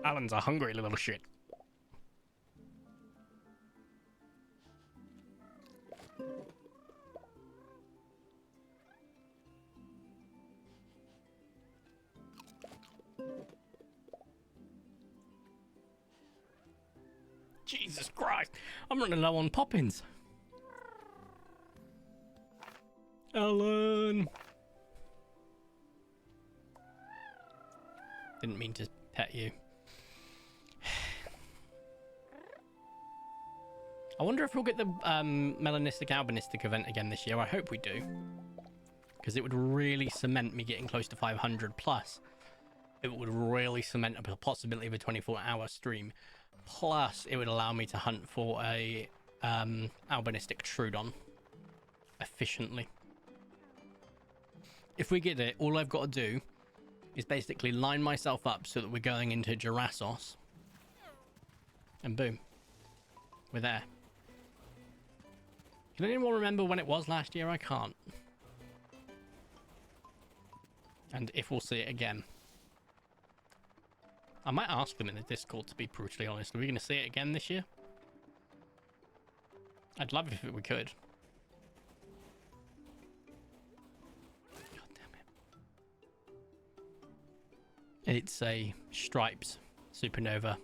Alan's a hungry little shit. Jesus Christ, I'm running low on poppins. Alan. Didn't mean to pet you. I wonder if we'll get the melanistic albinistic event again this year. I hope we do, because it would really cement me getting close to 500 plus. It would really cement a possibility of a 24-hour stream. Plus, it would allow me to hunt for a albinistic Trudon efficiently. If we get it, all I've got to do is basically line myself up so that we're going into Girassos, and boom, we're there. Can anyone remember when it was last year? I can't. And if we'll see it again. I might ask them in the Discord, to be brutally honest. Are we going to see it again this year? I'd love if we could. God damn it. It's a Stripes Supernova.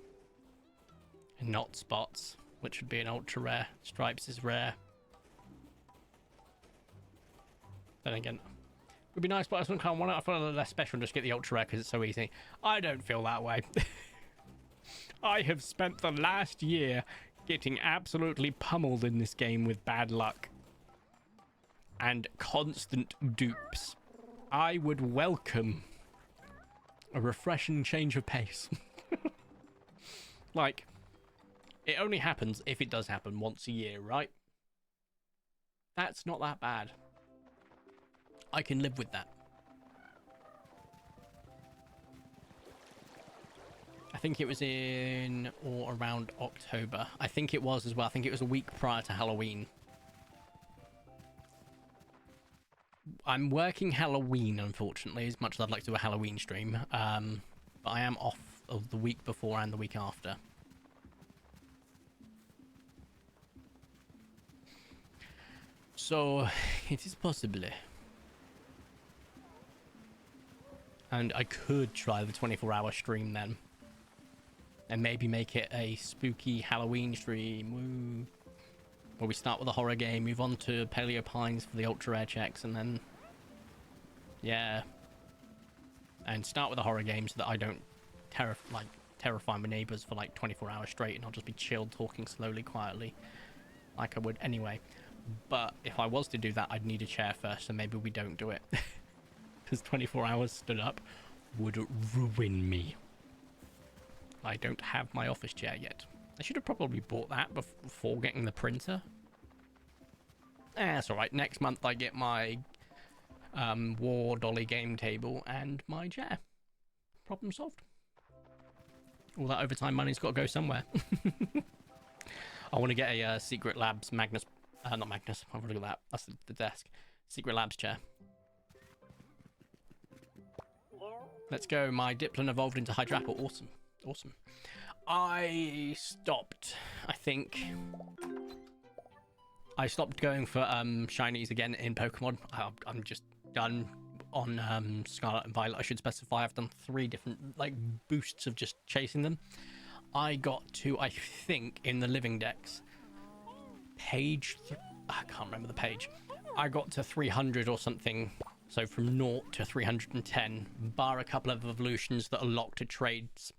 And not Spots, which would be an ultra rare. Stripes is rare. Then again, it would be nice, but I just can't want it. I feel a little less special and just get the ultra rare because it's so easy. I don't feel that way. I have spent the last year getting absolutely pummeled in this game with bad luck and constant dupes. I would welcome a refreshing change of pace. Like, it only happens if it does happen once a year, right? That's not that bad. I can live with that. I think it was in or around October. I think it was as well. I think it was a week prior to Halloween. I'm working Halloween, unfortunately, as much as I'd like to do a Halloween stream. But I am off of the week before and the week after. So, it is possible. And I could try the 24-hour stream then. And maybe make it a spooky Halloween stream. Woo. Where we start with a horror game, move on to Paleo Pines for the ultra rare checks, and then yeah, and start with a horror game so that I don't terrify my neighbors for like 24 hours straight, and I'll just be chilled, talking slowly, quietly, like I would anyway. But if I was to do that, I'd need a chair first, so maybe we don't do it, because 24 hours stood up would ruin me. I don't have my office chair yet. I should have probably bought that before getting the printer. That's alright. Next month I get my War Dolly game table and my chair. Problem solved. All that overtime money's got to go somewhere. I want to get a Secret Labs Magnus... not Magnus. I've already got that. That's the desk. Secret Labs chair. Let's go. My Diplon evolved into Hydrapple. Awesome. Awesome. I stopped, I think. I stopped going for shinies again in Pokemon. I'm just done on Scarlet and Violet. I should specify I've done 3 different like boosts of just chasing them. I got to, I think, in the living dex, page... I can't remember the page. I got to 300 or something. So from 0 to 310, bar a couple of evolutions that are locked to trades.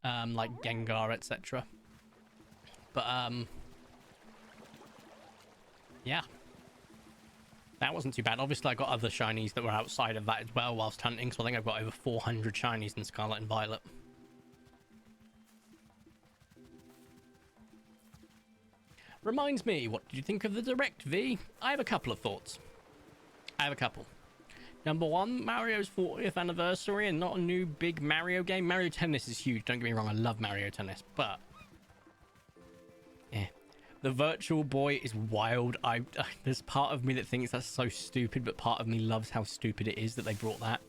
Like Gengar, etc. But, yeah. That wasn't too bad. Obviously, I got other shinies that were outside of that as well whilst hunting, so I think I've got over 400 shinies in Scarlet and Violet. Reminds me, what did you think of the Direct, V? I have a couple of thoughts. Number 1, Mario's 40th anniversary and not a new big Mario game. Mario Tennis is huge, don't get me wrong, I love Mario Tennis, but... yeah. The Virtual Boy is wild. There's part of me that thinks that's so stupid, but part of me loves how stupid it is that they brought that.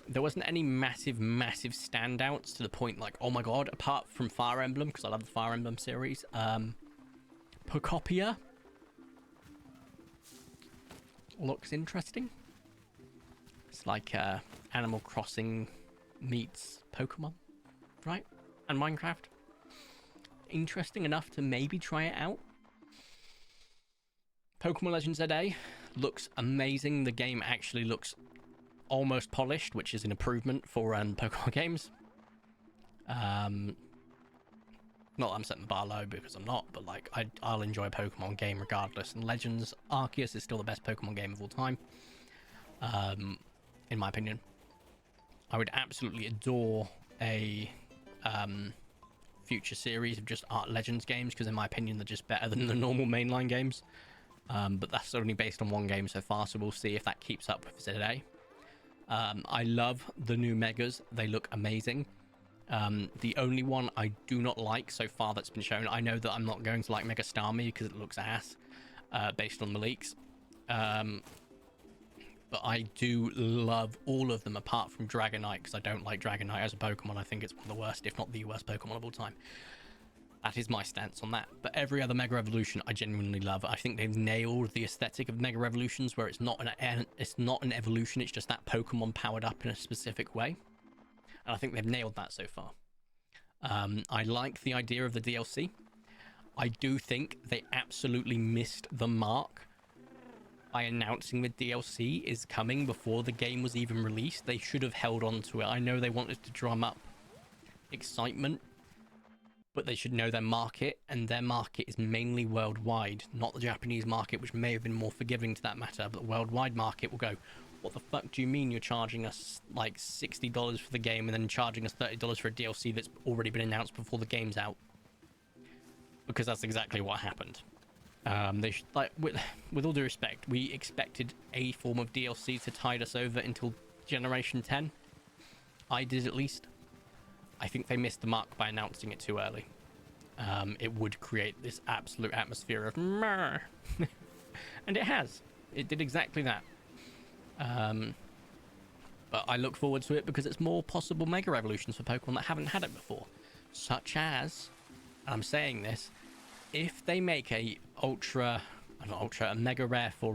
There wasn't any massive standouts to the point like, oh my god, apart from Fire Emblem, because I love the Fire Emblem series. Pocopia looks interesting. It's like Animal Crossing meets Pokemon, right? And Minecraft. Interesting enough to maybe try it out. Pokemon Legends ZA looks amazing. The game actually looks almost polished, which is an improvement for Pokemon games. Not that I'm setting the bar low, because I'm not, but like I'll enjoy a Pokemon game regardless. And Legends Arceus is still the best Pokemon game of all time, in my opinion. I would absolutely adore a future series of just Art Legends games, because in my opinion they're just better than the normal mainline games. But that's only based on one game so far, so we'll see if that keeps up with ZA. I love the new Megas. They look amazing. The only one I do not like so far that's been shown, I know that I'm not going to like Mega Starmie because it looks ass, based on the leaks. But I do love all of them apart from Dragonite, because I don't like Dragonite as a Pokemon. I think it's one of the worst, if not the worst Pokemon of all time. That is my stance on that. But every other Mega Evolution I genuinely love. I think they've nailed the aesthetic of Mega Evolutions, where it's not an evolution, it's just that Pokemon powered up in a specific way. And I think they've nailed that so far. I like the idea of the DLC. I do think they absolutely missed the mark by announcing the DLC is coming before the game was even released. They should have held on to it. I know they wanted to drum up excitement, but they should know their market, and their market is mainly worldwide, not the Japanese market, which may have been more forgiving to that matter. But the worldwide market will go, what the fuck do you mean you're charging us like $60 for the game and then charging us $30 for a DLC that's already been announced before the game's out? Because that's exactly what happened. They should, like, with all due respect, we expected a form of DLC to tide us over until Generation 10. I did, at least. I think they missed the mark by announcing it too early. It would create this absolute atmosphere of meh. And it has. It did exactly that. But I look forward to it because it's more possible Mega Evolutions for Pokemon that haven't had it before. Such as, and I'm saying this, if they make a Mega Rare for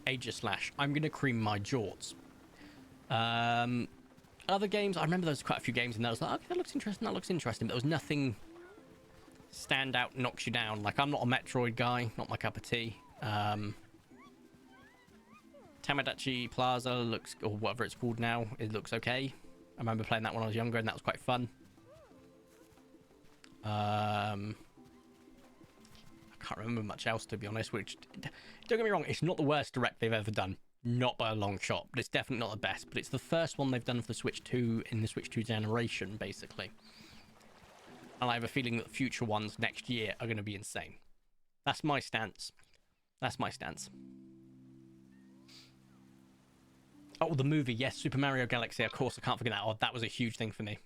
Aegislash, I'm going to cream my jorts. Other games, I remember there was quite a few games in there. I was like, okay, that looks interesting, that looks interesting. But there was nothing stand out, knocks you down. Like, I'm not a Metroid guy, not my cup of tea. Tamagotchi Plaza looks, or whatever it's called now, it looks okay. I remember playing that when I was younger, and that was quite fun. I can't remember much else, to be honest, which, don't get me wrong, it's not the worst direct they've ever done. Not by a long shot, but it's definitely not the best. But it's the first one they've done for the Switch 2 in the Switch 2 generation, basically. And I have a feeling that future ones next year are going to be insane. That's my stance. That's my stance. Oh, the movie, yes, Super Mario Galaxy, of course, I can't forget that. Oh, that was a huge thing for me.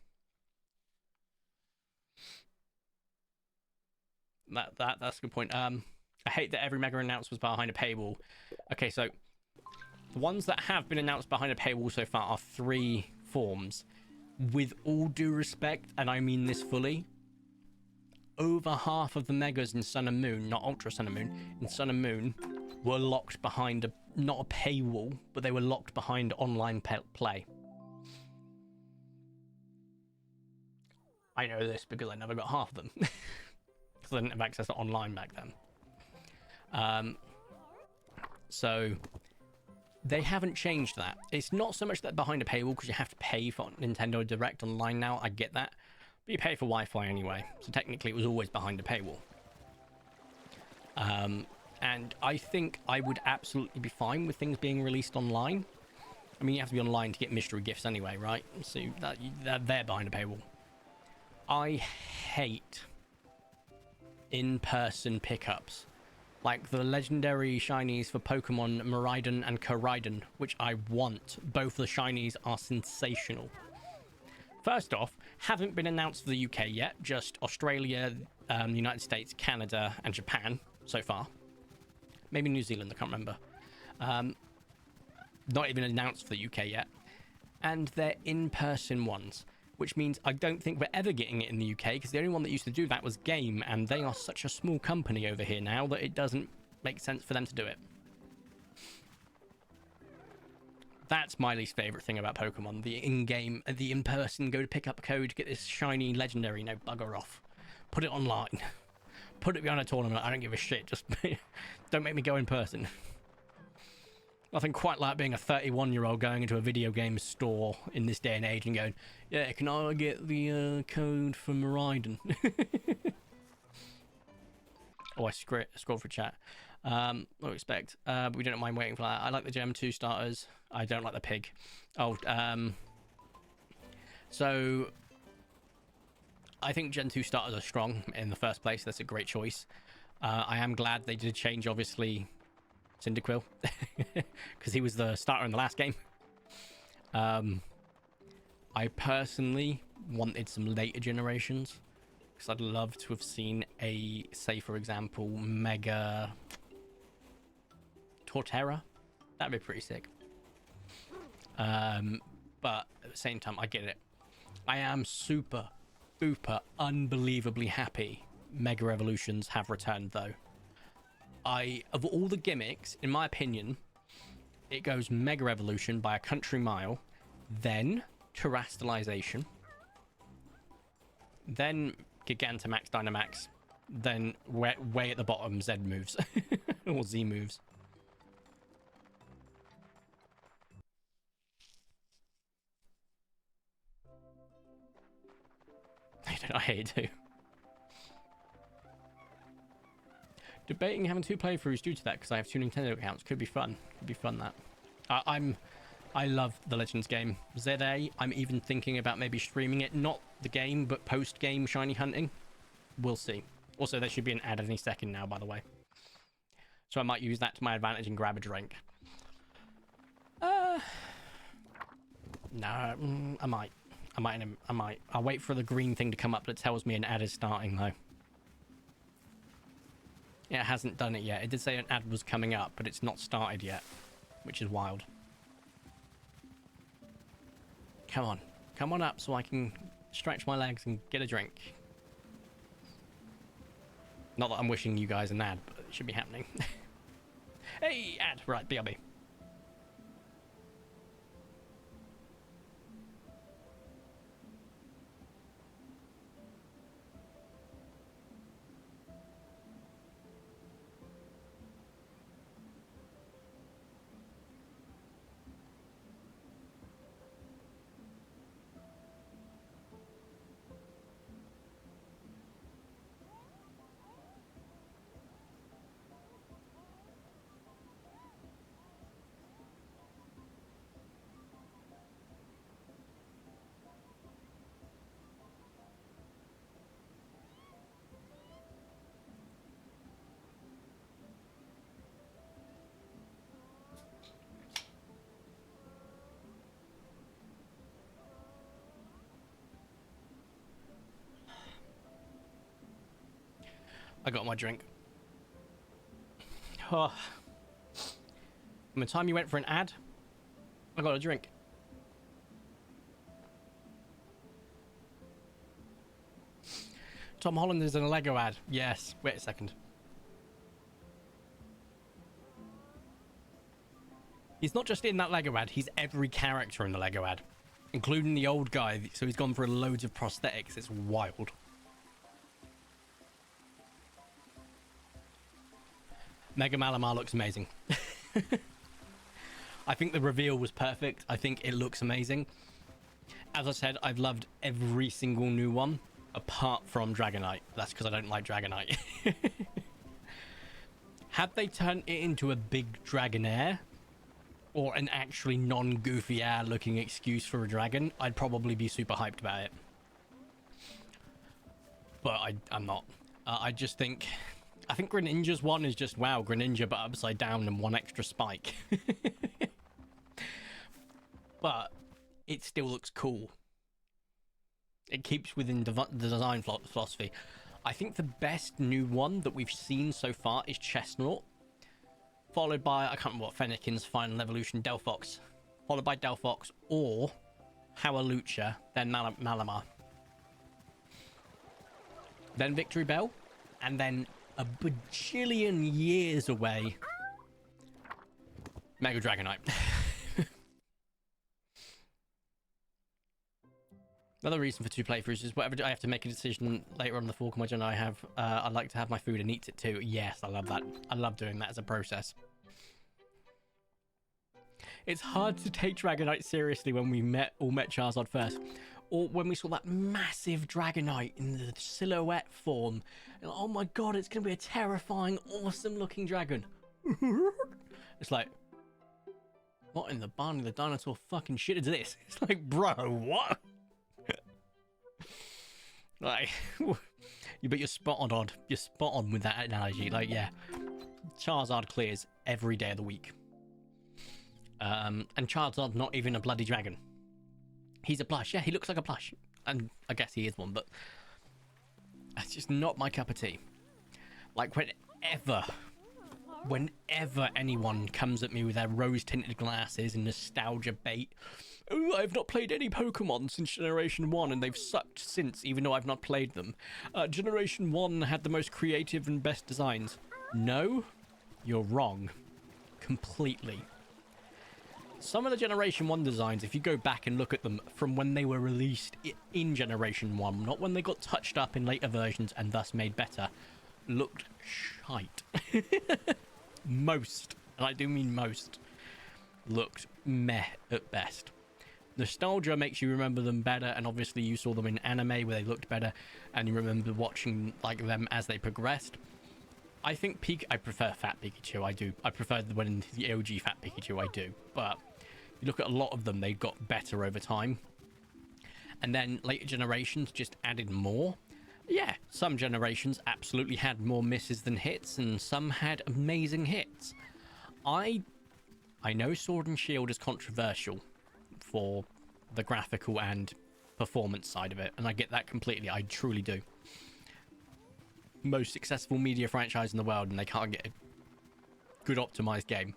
That's a good point. I hate that every Mega announcement was behind a paywall. Okay, so the ones that have been announced behind a paywall so far are 3 forms. With all due respect, and I mean this fully, over half of the Megas in Sun and Moon, not Ultra Sun and Moon, in Sun and Moon, were locked behind not a paywall, but they were locked behind online play. I know this because I never got half of them. Because I didn't have access to online back then. So they haven't changed that. It's not so much that behind a paywall, because you have to pay for Nintendo Direct Online now. I get that. But you pay for Wi-Fi anyway. So technically it was always behind a paywall. And I think I would absolutely be fine with things being released online. I mean, you have to be online to get mystery gifts anyway, right? So they're behind a paywall. I hate in-person pickups. Like the legendary shinies for Pokemon Miraidon and Koraidon, which I want. Both the shinies are sensational. First off, haven't been announced for the UK yet, just Australia, the United States, Canada, and Japan so far. Maybe New Zealand, I can't remember. Not even announced for the UK yet. And they're in-person ones, which means I don't think we're ever getting it in the UK, because the only one that used to do that was Game, and they are such a small company over here now that it doesn't make sense for them to do it. That's my least favourite thing about Pokemon. The in-game, the in-person, go to pick up a code, get this shiny legendary, no, bugger off. Put it online. Put it behind a tournament, I don't give a shit. Just don't make me go in person. Nothing quite like being a 31-year-old going into a video game store in this day and age and going, yeah, can I get the code for Miraidon? Oh, I scrolled for chat. What do I expect? But we don't mind waiting for that. I like the Gem 2 starters. I don't like the pig. Oh, so I think Gen 2 starters are strong in the first place. That's a great choice. I am glad they did change, obviously, Cyndaquil, because he was the starter in the last game. I personally wanted some later generations, because I'd love to have seen a, say for example, Mega Torterra. That'd be pretty sick. But at the same time, I get it. I am super unbelievably happy Mega Evolutions have returned, though. Of all the gimmicks, in my opinion, it goes Mega Evolution by a country mile, then Terastallization, then Gigantamax Dynamax, then way at the bottom Z moves or Z moves. I hate it too. Debating having 2 playthroughs due to that, because I have 2 Nintendo accounts. Could be fun. Could be fun, that. I love the Legends game. ZA, I'm even thinking about maybe streaming it. Not the game, but post-game shiny hunting. We'll see. Also, there should be an ad any second now, by the way. So I might use that to my advantage and grab a drink. No, I might. I'll wait for the green thing to come up that tells me an ad is starting, though. Yeah, it hasn't done it yet. It did say an ad was coming up, but it's not started yet, which is wild. Come on. Come on up so I can stretch my legs and get a drink. Not that I'm wishing you guys an ad, but it should be happening. Hey, ad! Right, BRB. I got my drink. Oh. From the time you went for an ad, I got a drink. Tom Holland is in a Lego ad. Yes. Wait a second. He's not just in that Lego ad, he's every character in the Lego ad, including the old guy. So he's gone for loads of prosthetics. It's wild. Mega Malamar looks amazing. I think the reveal was perfect. I think it looks amazing. As I said, I've loved every single new one, apart from Dragonite. That's because I don't like Dragonite. Had they turned it into a big Dragonair, or an actually non-goofy looking excuse for a dragon, I'd probably be super hyped about it. But I'm not. I just think... I think Greninja's one is just, wow, Greninja, but upside down and one extra spike. But it still looks cool. It keeps within the design philosophy. I think the best new one that we've seen so far is Chestnut. Followed by, I can't remember what Fennekin's final evolution, Delphox. Followed by Delphox or Howlucha, then Malamar. Then Victory Bell. And then a bajillion years away, Mega Dragonite. Another reason for 2 playthroughs is whatever I have to make a decision later on in the Falcon Gen I have, I'd like to have my food and eat it too. Yes, I love that. I love doing that as a process. It's hard to take Dragonite seriously when we all met Charizard first. Or when we saw that massive Dragonite in the silhouette form. And, oh my god, it's going to be a terrifying, awesome looking dragon. It's like, what in the barn of the dinosaur fucking shit is this? It's like, bro, what? Like, but you're spot on, Odd. You're spot on with that analogy. Like, yeah, Charizard clears every day of the week. And Charizard's not even a bloody dragon. He's a plush. Yeah, he looks like a plush. And I guess he is one, but that's just not my cup of tea. Like, whenever anyone comes at me with their rose-tinted glasses and nostalgia bait, oh, I've not played any Pokemon since Generation 1 and they've sucked since, even though I've not played them. Generation 1 had the most creative and best designs. No, you're wrong. Completely. Some of the Generation 1 designs, if you go back and look at them from when they were released in Generation 1, not when they got touched up in later versions and thus made better, looked shite. Most, and I do mean most, looked meh at best. Nostalgia makes you remember them better, and obviously you saw them in anime where they looked better, and you remember watching like them as they progressed. I think I prefer Fat Pikachu, I do. I prefer when the OG Fat Pikachu, I do. But you look at a lot of them, they got better over time. And then later generations just added more. Yeah, some generations absolutely had more misses than hits, and some had amazing hits. I know Sword and Shield is controversial for the graphical and performance side of it, and I get that completely, I truly do. Most successful media franchise in the world, and they can't get a good optimized game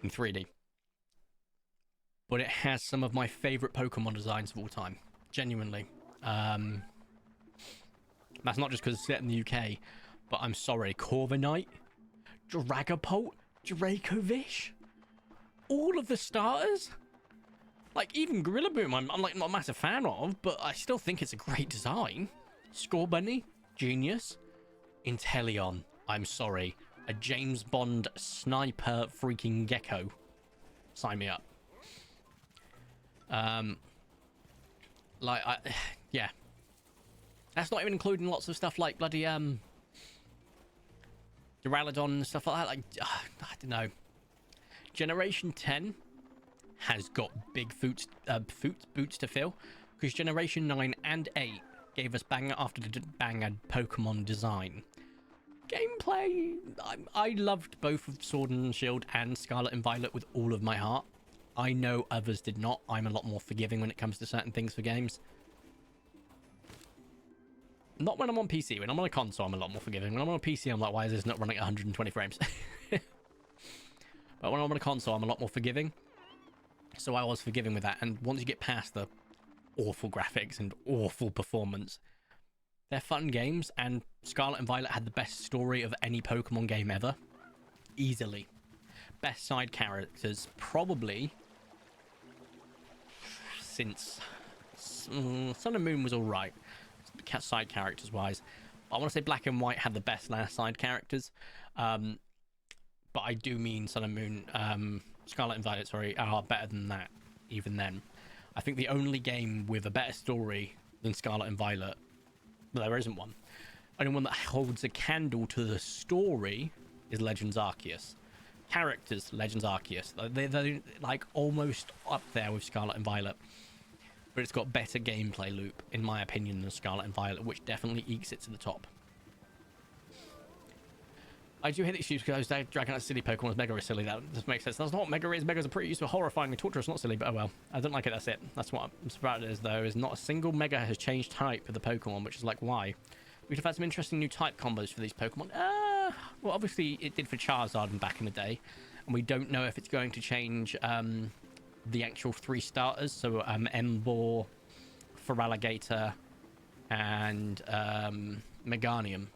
in 3D. But it has some of my favorite Pokemon designs of all time, genuinely. That's not just because it's set in the UK, but I'm sorry, Corviknight, Dragapult, Dracovish, all of the starters. Like, even Gorillaboom, I'm like not a massive fan of, but I still think it's a great design. Scorbunny, genius. Inteleon, I'm sorry, a James Bond sniper freaking gecko. Sign me up. Yeah. That's not even including lots of stuff like bloody Duraludon and stuff like that. Like, I don't know. Generation 10 has got big boots to fill, because Generation 9 and 8 gave us banger after banger Pokemon design. Gameplay, I loved both of Sword and Shield and Scarlet and Violet with all of my heart. I know others did not. I'm a lot more forgiving when it comes to certain things for games. Not when I'm on PC. When I'm on a console, I'm a lot more forgiving. When I'm on a PC, I'm like, why is this not running at 120 frames? But when I'm on a console, I'm a lot more forgiving. So I was forgiving with that. And once you get past the awful graphics and awful performance, they're fun games. And Scarlet and Violet had the best story of any Pokemon game ever. Easily. Best side characters, probably, since Sun and Moon was alright. Side characters wise. I want to say Black and White had the best side characters. But I do mean Sun and Moon, Scarlet and Violet, sorry, are better than that, even then. I think the only game with a better story than Scarlet and Violet, well, there isn't one. Only one that holds a candle to the story is Legends Arceus. Characters, Legends Arceus. They're like almost up there with Scarlet and Violet. But it's got better gameplay loop, in my opinion, than Scarlet and Violet, which definitely ekes it to the top. I do hate the excuse because dragging out silly Pokemon as Mega is silly. That doesn't make sense. That's not what Mega is. Mega's a pretty useful, horrifyingly torturous, not silly, but oh well. I don't like it, that's it. That's what I'm surprised it is, though, is not a single Mega has changed type for the Pokemon, which is like, why? We'd have had some interesting new type combos for these Pokemon. Well, obviously, it did for Charizard back in the day, and we don't know if it's going to change the actual 3 starters, so Emboar, Feraligatr, and Meganium.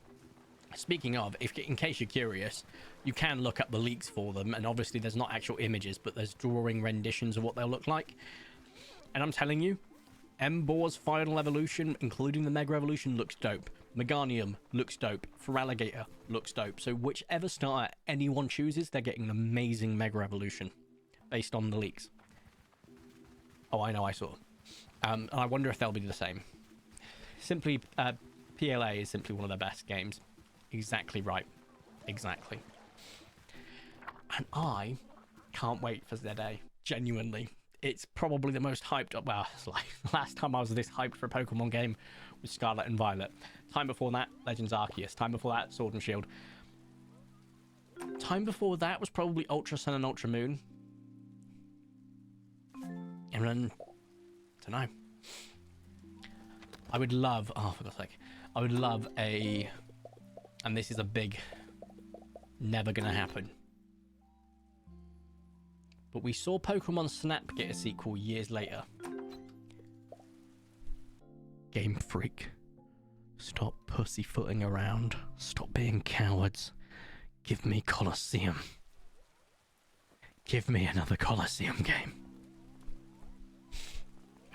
Speaking of, in case you're curious, you can look up the leaks for them, and obviously there's not actual images, but there's drawing renditions of what they'll look like. And I'm telling you, Emboar's final evolution, including the Mega Evolution, looks dope. Meganium looks dope. Feraligatr looks dope. So whichever starter anyone chooses, they're getting an amazing Mega Evolution based on the leaks. Oh, I know, I saw. And I wonder if they'll be the same. Simply, PLA is simply one of their best games. Exactly right. Exactly. And I can't wait for ZA. Genuinely. It's probably the most hyped up. Well, it's like last time I was this hyped for a Pokemon game was Scarlet and Violet. Time before that, Legends Arceus. Time before that, Sword and Shield. Time before that was probably Ultra Sun and Ultra Moon. And then, I don't know. I would love, oh, for God's sake, I would love a, and this is a big, never gonna happen. But we saw Pokemon Snap get a sequel years later. Game Freak. Stop pussyfooting around. Stop being cowards. Give me Colosseum. Give me another Colosseum game.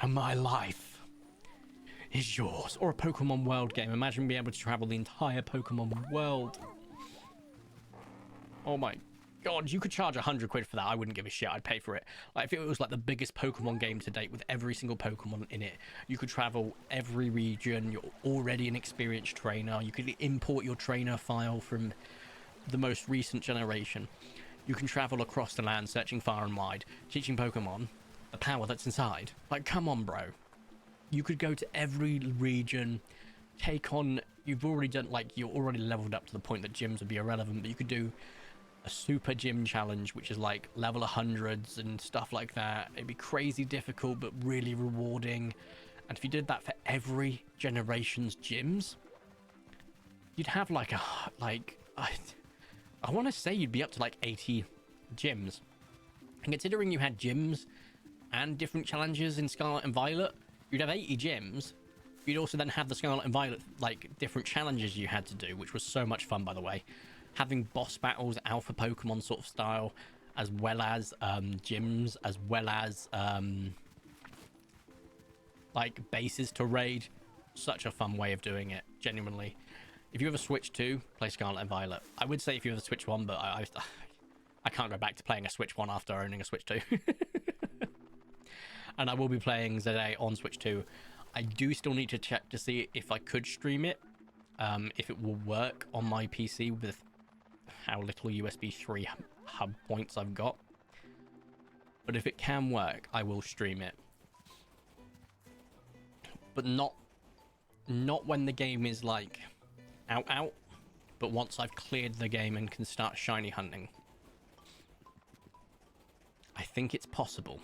And my life is yours. Or a Pokemon World game. Imagine being able to travel the entire Pokemon world. Oh my God, you could charge 100 quid for that. I wouldn't give a shit. I'd pay for it. Like, if it was like the biggest Pokemon game to date with every single Pokemon in it, you could travel every region. You're already an experienced trainer. You could import your trainer file from the most recent generation. You can travel across the land, searching far and wide, teaching Pokemon the power that's inside. Like, come on, bro. You could go to every region, take on... You've already done, like, you're already leveled up to the point that gyms would be irrelevant, but you could do a super gym challenge, which is like level 100s and stuff like that. It'd be crazy difficult, but really rewarding. And if you did that for every generation's gyms, you'd have like a, like, I want to say you'd be up to like 80 gyms. And considering you had gyms and different challenges in Scarlet and Violet, you'd have 80 gyms. You'd also then have the Scarlet and Violet, like, different challenges you had to do, which was so much fun, by the way. Having boss battles, alpha Pokemon sort of style, as well as gyms, as well as like bases to raid. Such a fun way of doing it, genuinely. If you ever Switch 2, play Scarlet and Violet. I would say if you ever Switch 1, but I can't go back to playing a Switch 1 after owning a Switch 2. And I will be playing ZA on Switch 2. I do still need to check to see if I could stream it, if it will work on my PC with how little USB 3 hub points I've got. But if it can work, I will stream it. But not when the game is like out, but once I've cleared the game and can start shiny hunting. I think it's possible.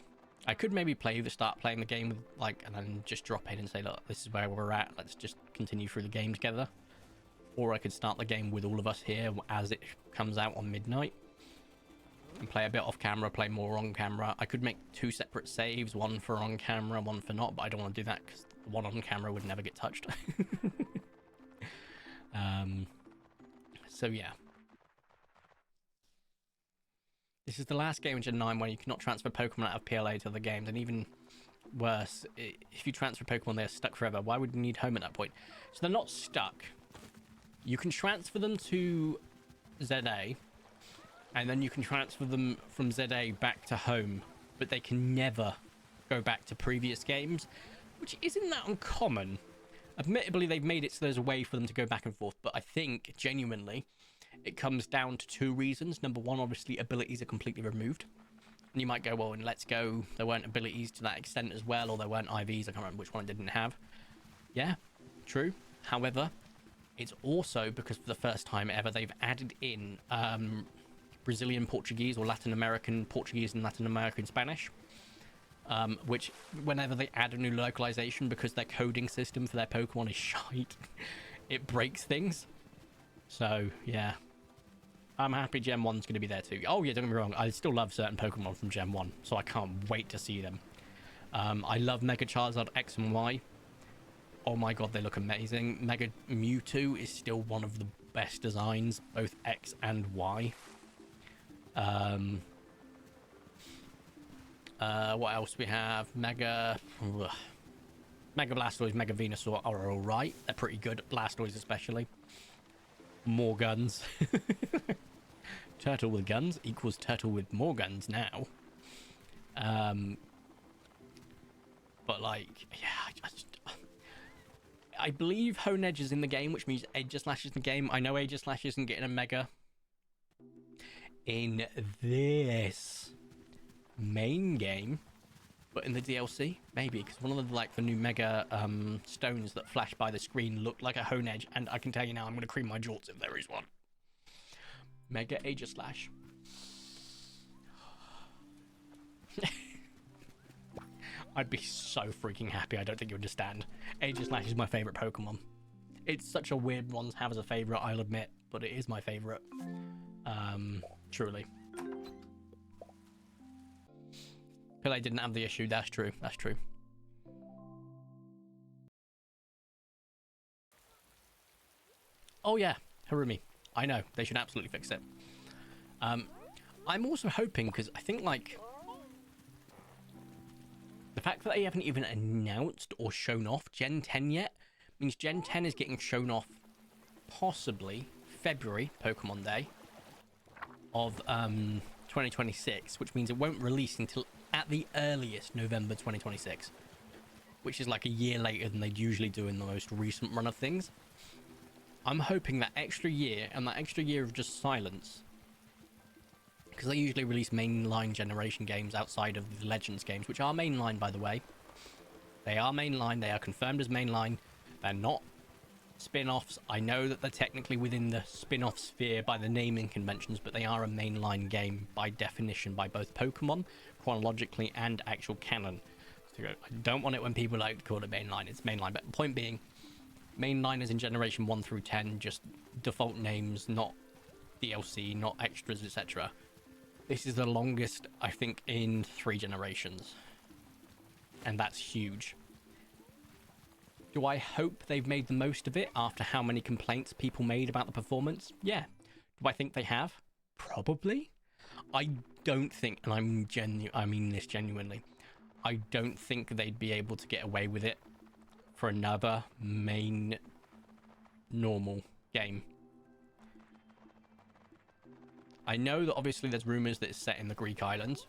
I could maybe start playing the game with like, and then just drop in and say, look, this is where we're at. Let's just continue through the game together. Or I could start the game with all of us here as it comes out on midnight. And play a bit off camera, play more on camera. I could make 2 separate saves, one for on camera, one for not, but I don't want to do that because the one on camera would never get touched. So yeah. This is the last game in Gen 9 where you cannot transfer Pokemon out of PLA to other games, and even worse, if you transfer Pokemon, they're stuck forever. Why would you need home at that point? So they're not stuck. You can transfer them to ZA, and then you can transfer them from ZA back to home, but they can never go back to previous games, which isn't that uncommon. Admittedly, they've made it so there's a way for them to go back and forth, but I think, genuinely, it comes down to 2 reasons. Number 1, obviously, abilities are completely removed. And you might go, well, in Let's Go, there weren't abilities to that extent as well, or there weren't IVs. I can't remember which one it didn't have. Yeah, true. However, it's also because for the first time ever, they've added in Brazilian Portuguese or Latin American Portuguese and Latin American Spanish. Which, whenever they add a new localization, because their coding system for their Pokemon is shite, it breaks things. So, yeah. I'm happy Gen 1's going to be there too. Oh, yeah, don't get me wrong. I still love certain Pokemon from Gen 1, so I can't wait to see them. I love Mega Charizard X and Y. Oh my god, they look amazing. Mega Mewtwo is still one of the best designs, both X and Y. What else we have? Mega Blastoise, Mega Venusaur are alright. They're pretty good. Blastoise especially. More guns. Turtle with guns equals turtle with more guns now. But like, yeah, I believe Honedge is in the game, which means Aegislash is in the game. I know Aegislash isn't getting a Mega in this main game, but in the DLC, maybe, because one of the new Mega stones that flash by the screen looked like a Honedge, and I can tell you now, I'm going to cream my jorts if there is one. Mega Aegislash. I'd be so freaking happy. I don't think you understand. Aegislash is my favorite Pokemon. It's such a weird one to have as a favorite, I'll admit, but it is my favorite. Truly. Pele didn't have the issue. That's true. That's true. Oh yeah, Harumi. I know. They should absolutely fix it. I'm also hoping, because I think, like, the fact that they haven't even announced or shown off Gen 10 yet means Gen 10 is getting shown off possibly February, Pokemon Day, of 2026, which means it won't release until at the earliest November 2026, which is like a year later than they'd usually do in the most recent run of things. I'm hoping that extra year, and that extra year of just silence, because they usually release mainline generation games outside of the Legends games, which are mainline, by the way. They are mainline. They are confirmed as mainline. They're not spin-offs. I know that they're technically within the spin-off sphere by the naming conventions, but they are a mainline game by definition by both Pokemon, chronologically, and actual canon. So I don't want it when people like to call it mainline. It's mainline. But point being, mainliners in generation 1 through 10, just default names, not DLC, not extras, etc. This is the longest, I think, in 3 generations. And that's huge. Do I hope they've made the most of it after how many complaints people made about the performance? Yeah. Do I think they have? Probably. I don't think, and I mean this genuinely, I don't think they'd be able to get away with it for another main normal game. I know that obviously there's rumors that it's set in the Greek islands,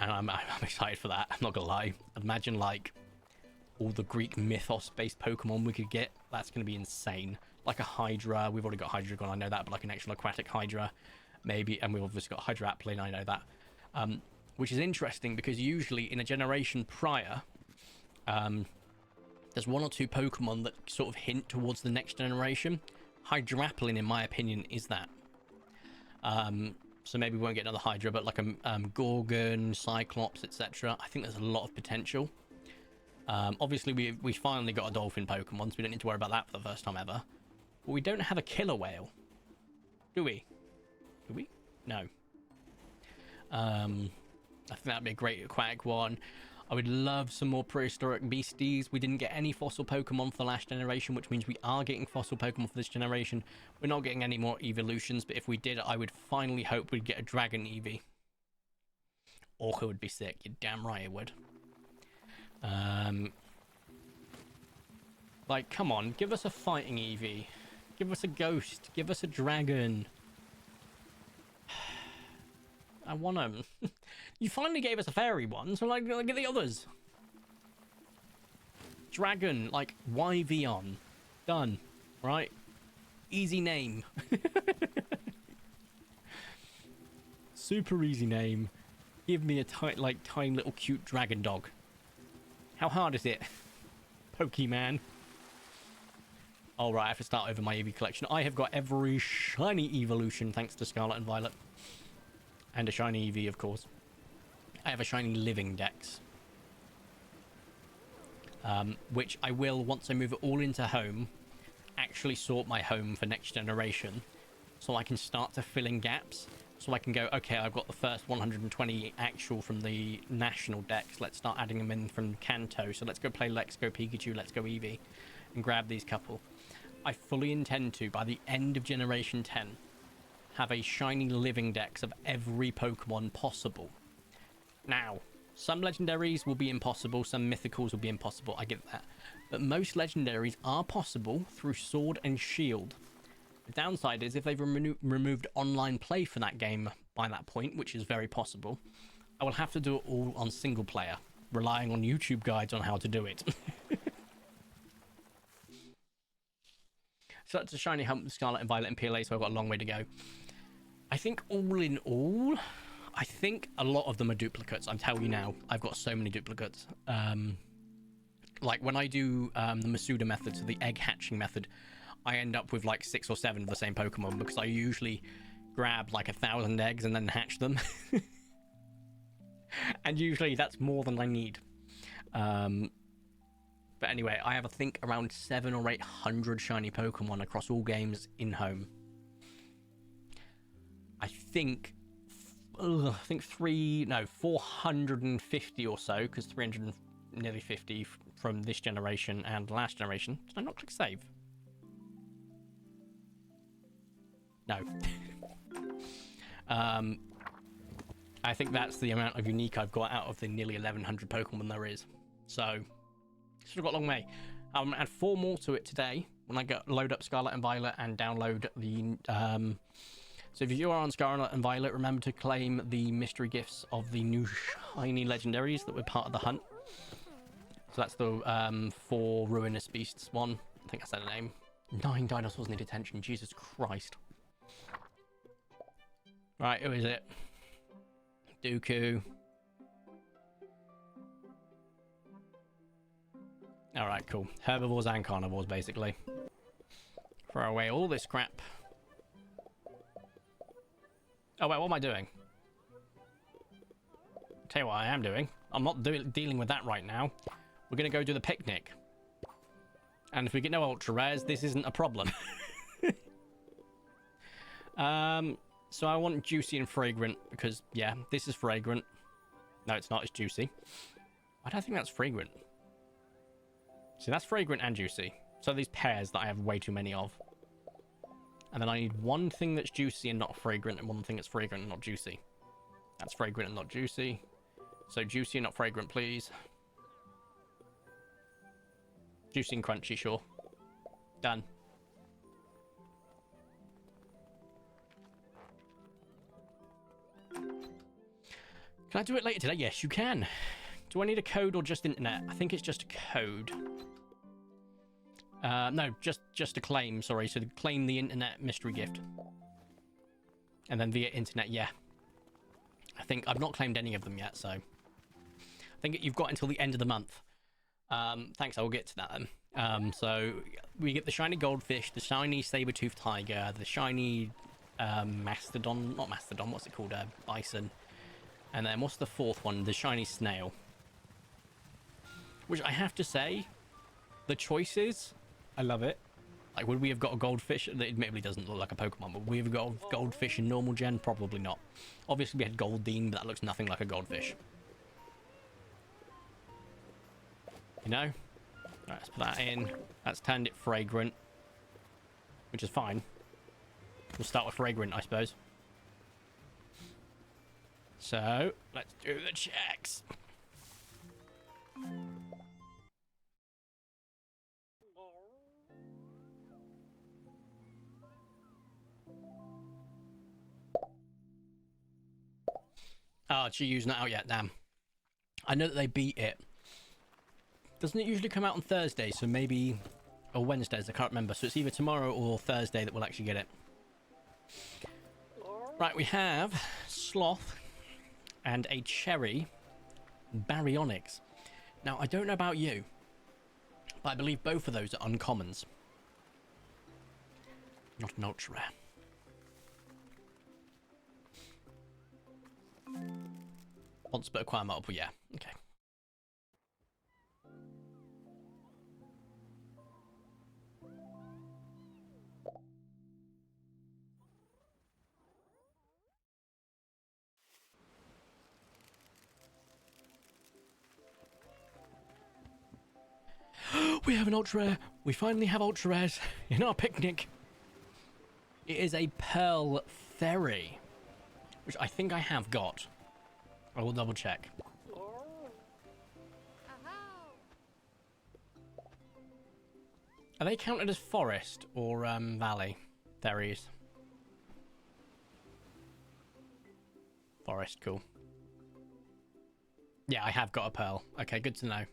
and I'm excited for that. I'm not gonna lie. Imagine like all the Greek mythos-based Pokemon we could get. That's gonna be insane. Like a Hydra. We've already got Hydreigon, I know that, but like an actual aquatic Hydra, maybe. And we've obviously got Hydra Applin, I know that. Which is interesting because usually in a generation prior, there's 1 or 2 Pokemon that sort of hint towards the next generation. Hydraplin, in my opinion, is that. so maybe we won't get another Hydra, but like a Gorgon, Cyclops, etc. I think there's a lot of potential. Obviously, we finally got a dolphin Pokemon, so we don't need to worry about that for the first time ever. But we don't have a killer whale, do we? Do we? No. I think that'd be a great aquatic one. I would love some more prehistoric beasties. We didn't get any fossil Pokemon for the last generation, which means we are getting fossil Pokemon for this generation. We're not getting any more evolutions, but if we did, I would finally hope we'd get a Dragon Eevee. Orca would be sick. You're damn right it would. Like, come on, give us a fighting Eevee. Give us a ghost. Give us a dragon. I want them. You finally gave us a fairy one, so like get the others. Dragon, like YV done, right? Easy name. Super easy name. Give me a tiny little cute dragon dog. How hard is it? Pokemon. All right, I have to start over my Eevee collection. I have got every shiny evolution thanks to Scarlet and Violet. And a shiny Eevee, of course. I have a shiny living dex. Which I will, once I move it all into home, actually sort my home for next generation. So I can start to fill in gaps. So I can go, okay, I've got the first 120 actual from the national dex. Let's start adding them in from Kanto. So let's go play Let's Go Pikachu, Let's Go Eevee. And grab these couple. I fully intend to, by the end of Generation 10, have a shiny living dex of every Pokemon possible. Now, some legendaries will be impossible, some mythicals will be impossible, I get that. But most legendaries are possible through Sword and Shield. The downside is if they've removed online play for that game by that point, which is very possible, I will have to do it all on single player, relying on YouTube guides on how to do it. So that's a shiny hump with Scarlet and Violet and PLA, so I've got a long way to go. I think all in all, I think a lot of them are duplicates. I'm telling you now, I've got so many duplicates. Like when I do the Masuda method, so the egg hatching method, I end up with like 6 or 7 of the same Pokemon because I usually grab like 1,000 eggs and then hatch them. And usually that's more than I need. But anyway, I have, I think, around 700 or 800 shiny Pokemon across all games in home. I think 450 or so, because 300 nearly 50 from this generation and last generation. Did I not click save? No. I think that's the amount of unique I've got out of the nearly 1,100 Pokemon there is. So, still got a long way. I'll add 4 more to it today when I load up Scarlet and Violet and download the... So if you are on Scarlet and Violet, remember to claim the mystery gifts of the new shiny legendaries that were part of the hunt. So that's the 4 Ruinous Beasts one. I think I said the name. 9 dinosaurs need attention. Jesus Christ. Right, who is it? Dooku. Alright, cool. Herbivores and carnivores, basically. Throw away all this crap. Oh, wait, what am I doing? Tell you what I am doing. I'm not dealing with that right now. We're going to go do the picnic. And if we get no ultra rares, this isn't a problem. So I want juicy and fragrant because, yeah, this is fragrant. No, it's not. It's juicy. I don't think that's fragrant. See, that's fragrant and juicy. So these pairs that I have way too many of. And then I need one thing that's juicy and not fragrant, and one thing that's fragrant and not juicy. That's fragrant and not juicy. So juicy and not fragrant, please. Juicy and crunchy, sure. Done. Can I do it later today? Yes, you can. Do I need a code or just internet? I think it's just a code. No, just a claim, sorry. So to claim the internet mystery gift. And then via internet, yeah. I think I've not claimed any of them yet, so. I think you've got until the end of the month. Thanks, I will get to that then. So we get the shiny goldfish, the shiny saber-toothed tiger, the shiny Mastodon, not Mastodon, what's it called? Bison. And then what's the fourth one? The shiny snail. Which I have to say, the choices, I love it. Like, would we have got a goldfish? That admittedly doesn't look like a Pokemon, but would we have got a goldfish in normal gen? Probably not. Obviously, we had Goldeen, but that looks nothing like a goldfish. You know? Right, let's put that in. That's turned it fragrant, which is fine. We'll start with fragrant, I suppose. So, let's do the checks. Oh, Chiyu's not out yet, damn. I know that they beat it. Doesn't it usually come out on Thursdays? So maybe... or Wednesdays, I can't remember. So it's either tomorrow or Thursday that we'll actually get it. Right, we have Sloth and a Cherry Baryonyx. Now, I don't know about you, but I believe both of those are uncommons. Not an ultra rare. Once but acquire multiple, yeah. Okay. We have an ultra rare. We finally have ultra rares in our picnic. It is a Pearl Fairy, which I think I have got. I will double check. Are they counted as forest or valley fairies? Forest, cool. Yeah, I have got a pearl. Okay, good to know.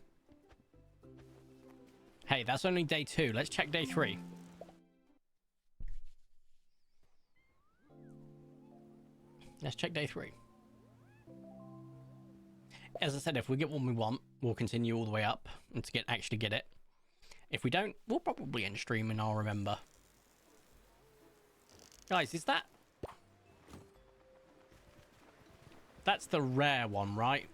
Hey, that's only day 2. Let's check day 3. Let's check day 3. As I said, if we get what we want, we'll continue all the way up and to actually get it. If we don't, we'll probably end stream and I'll remember. Guys, is that... that's the rare one, right?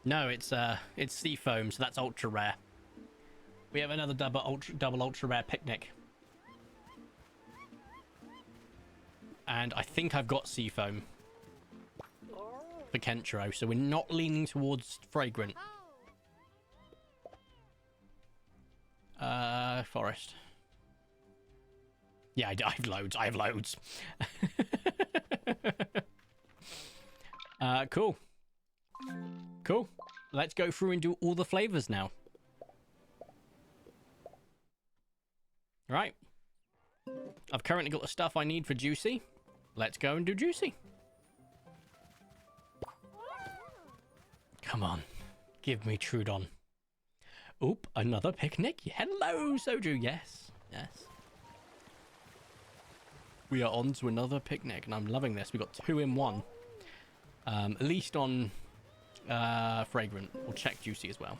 No, it's Seafoam, so that's ultra rare. We have another double ultra rare picnic. And I think I've got Seafoam for Kentro, so we're not leaning towards fragrant. Forest. Yeah, I have loads. I have loads. Cool. Cool. Let's go through and do all the flavors now. Right. I've currently got the stuff I need for Juicy. Let's go and do Juicy. Come on. Give me Trudon. Oop, another picnic. Hello, Soju. Yes. Yes. We are on to another picnic, and I'm loving this. We got 2 in 1. At least on fragrant. We'll check Juicy as well.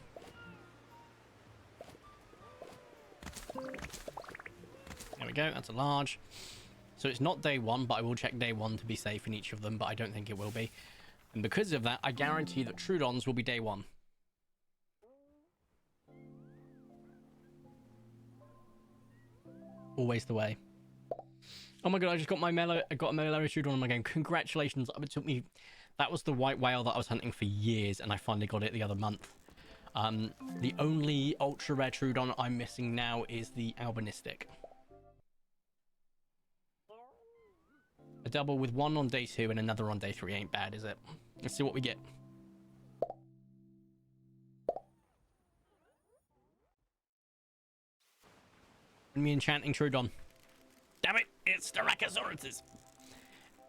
There we go. That's a large. So it's not day 1, but I will check day 1 to be safe in each of them, but I don't think it will be. And because of that, I guarantee that Trudons will be day 1. Always the way. Oh my god, I just got my Mellow Trudon on my game. Congratulations. It took me... that was the white whale that I was hunting for years, and I finally got it the other month. The only ultra rare Trudon I'm missing now is the albinistic. A double with 1 on day 2 and another on day 3 ain't bad, is it? Let's see what we get. Me enchanting Trudon. Damn it! It's the Rachosaurus!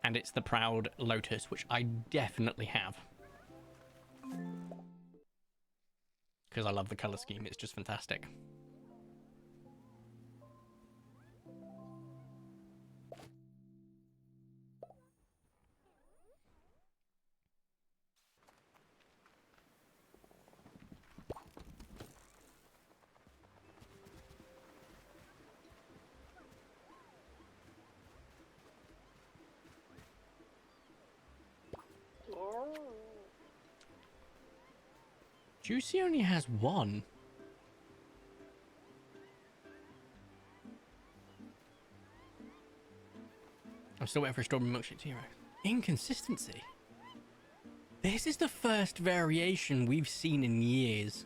And it's the Proud Lotus, which I definitely have. Because I love the colour scheme, it's just fantastic. Juicy only has one. I'm still waiting for a strawberry milkshake T-Rex. Inconsistency. This is the first variation we've seen in years.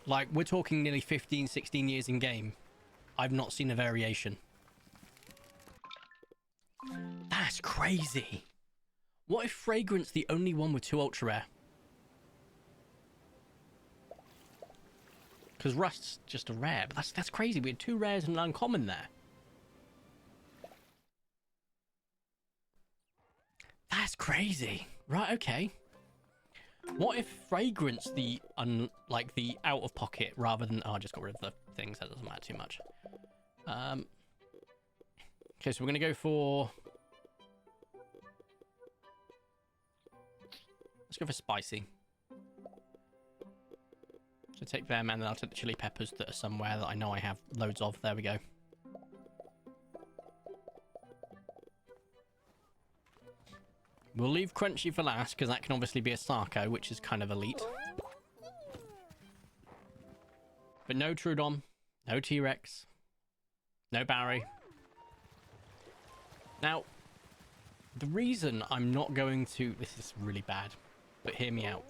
Like, we're talking nearly 15, 16 years in game. I've not seen a variation. That's crazy. What if Fragrance the only one with 2 ultra rare? Because Rust's just a rare, but that's crazy. We had 2 rares and an uncommon there. That's crazy. Right, okay. What if Fragrance the like the out of pocket rather than I just got rid of the things, that doesn't matter too much. Okay, so we're gonna go for, let's go for spicy. So take them and then I'll take the chili peppers that are somewhere that I know I have loads of. There we go. We'll leave crunchy for last, because that can obviously be a Sarko, which is kind of elite. But no Trudon, no T-Rex, no Barry. Now, the reason I'm not going to... This is really bad, but hear me out.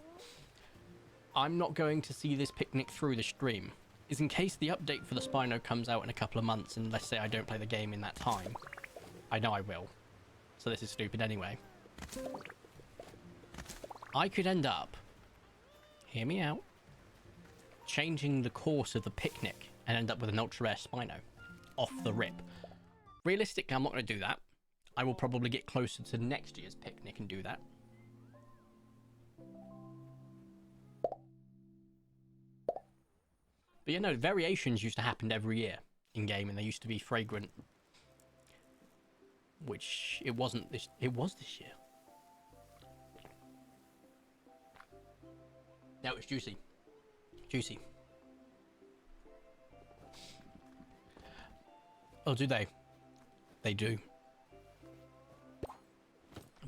I'm not going to see this picnic through the stream is in case the update for the Spino comes out in a couple of months, and let's say I don't play the game in that time. I know I will. So this is stupid anyway. I could end up, hear me out, changing the course of the picnic and end up with an ultra rare Spino off the rip. Realistically, I'm not going to do that. I will probably get closer to next year's picnic and do that. But you know, variations used to happen every year in game, and they used to be fragrant, which it wasn't this. It was this year. No, it's juicy. Juicy. Oh, do they? They do.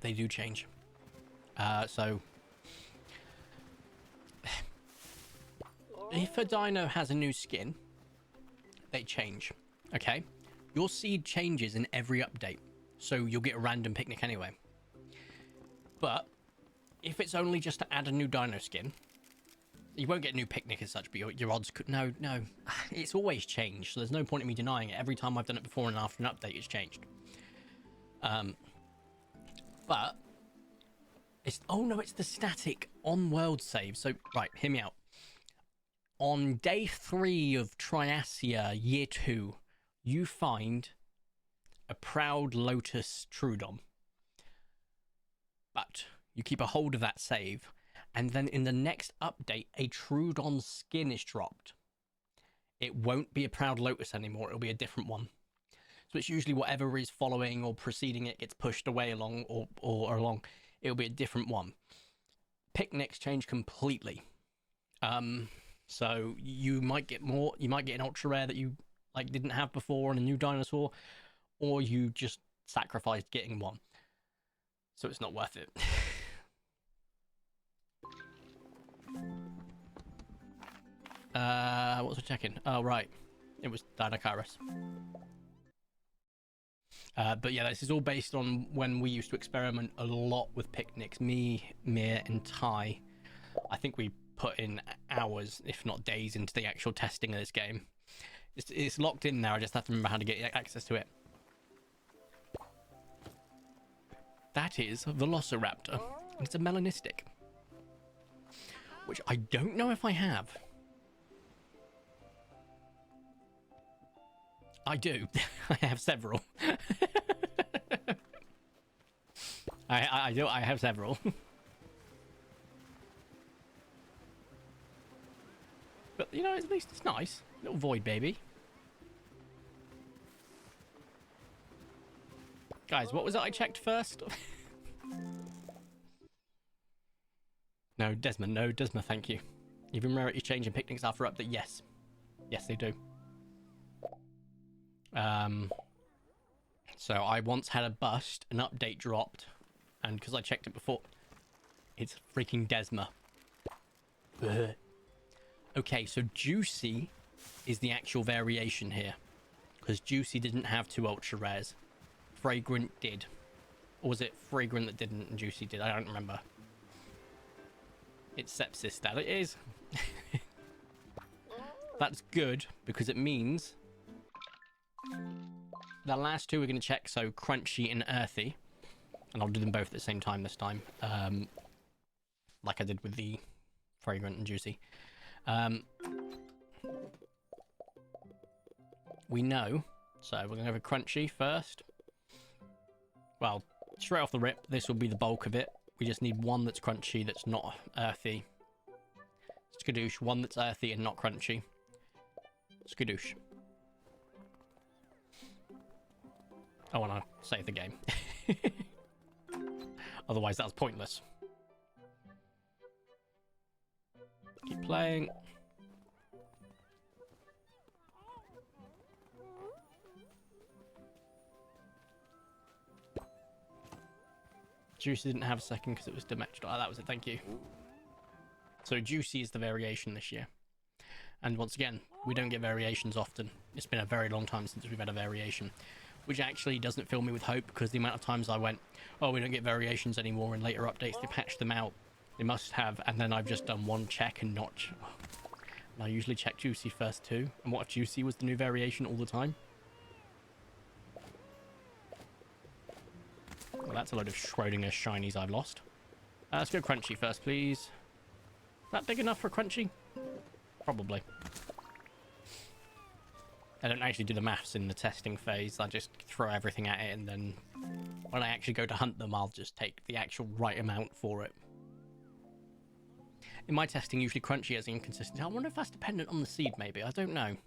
They do change. So if a dino has a new skin, they change. Okay? Your seed changes in every update, so you'll get a random picnic anyway. But if it's only just to add a new dino skin, you won't get a new picnic as such, but your odds could... No. It's always changed, so there's no point in me denying it. Every time I've done it before and after an update, it's changed. But it's... Oh, no, it's the static on-world save. So, right, hear me out. On day 3 of Triasia, year 2, you find a Proud Lotus Trudon. But you keep a hold of that save, and then in the next update, a Trudon skin is dropped. It won't be a Proud Lotus anymore, it'll be a different one. So it's usually whatever is following or preceding it gets pushed away along or along. It'll be a different one. Picnics change completely. So you might get more, you might get an ultra rare that you like didn't have before and a new dinosaur, or you just sacrificed getting one. So it's not worth it. What was I checking? Oh, right. It was Dinocaris. But yeah, this is all based on when we used to experiment a lot with picnics. Me, Mir, and Ty. I think we put in hours, if not days, into the actual testing of this game. It's locked in now. I just have to remember how to get access to it. That is Velociraptor. It's a melanistic, which I don't know if I have. I do. I have several. I do. I have several. But you know, at least it's nice. Little void baby. Guys, what was it I checked first? No, Desmond. No, Desmond, thank you. Even rarity change in picnics after update. Yes. Yes, they do. So I once had a bust, an update dropped, and because I checked it before, It's freaking Desma. Ugh. Okay, so Juicy is the actual variation here. Because Juicy didn't have 2 ultra rares. Fragrant did. Or was it Fragrant that didn't and Juicy did? I don't remember. It's Sepsis that it is. That's good, because it means the last 2 we're going to check, so Crunchy and Earthy. And I'll do them both at the same time this time. Like I did with the Fragrant and Juicy. We know. So we're going to have a Crunchy first. Well, straight off the rip, this will be the bulk of it. We just need one that's Crunchy that's not Earthy. Skadoosh. One that's Earthy and not Crunchy. Skadoosh. I want to save the game. Otherwise, that's pointless. Keep playing. Juicy didn't have a second because it was damaged. Oh, that was it. Thank you. So Juicy is the variation this year. And once again, we don't get variations often. It's been a very long time since we've had a variation. Which actually doesn't fill me with hope, because the amount of times I went, oh, we don't get variations anymore in later updates. They patched them out. They must have. And then I've just done one check and not... And I usually check Juicy first too. And what if Juicy was the new variation all the time? Well, that's a load of Schrodinger's shinies I've lost. Let's go Crunchy first, please. Is that big enough for Crunchy? Probably. I don't actually do the maths in the testing phase. I just throw everything at it, and then when I actually go to hunt them, I'll just take the actual right amount for it. In my testing, usually Crunchy has inconsistency. I wonder if that's dependent on the seed, maybe. I don't know.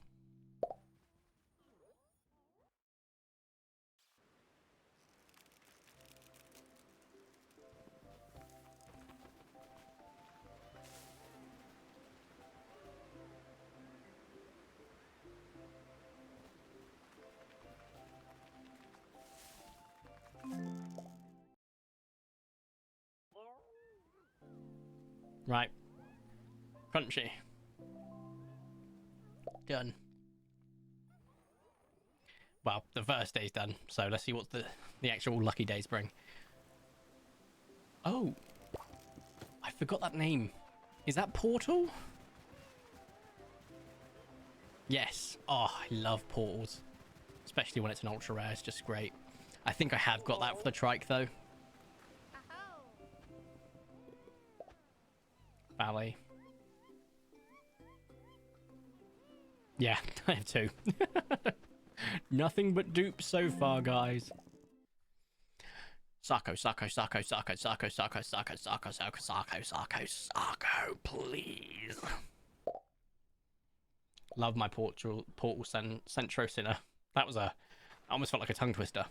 Right. Crunchy. Done. Well, the first day's done, so let's see what the actual lucky days bring. Oh! I forgot that name. Is that Portal? Yes. Oh, I love portals. Especially when it's an ultra rare, it's just great. I think I have got that for the trike, though. Ballet. Yeah, I have 2. Nothing but dupes so far, guys. Sako, please. Love my portal Centro Sinner. That was I almost felt like a tongue twister.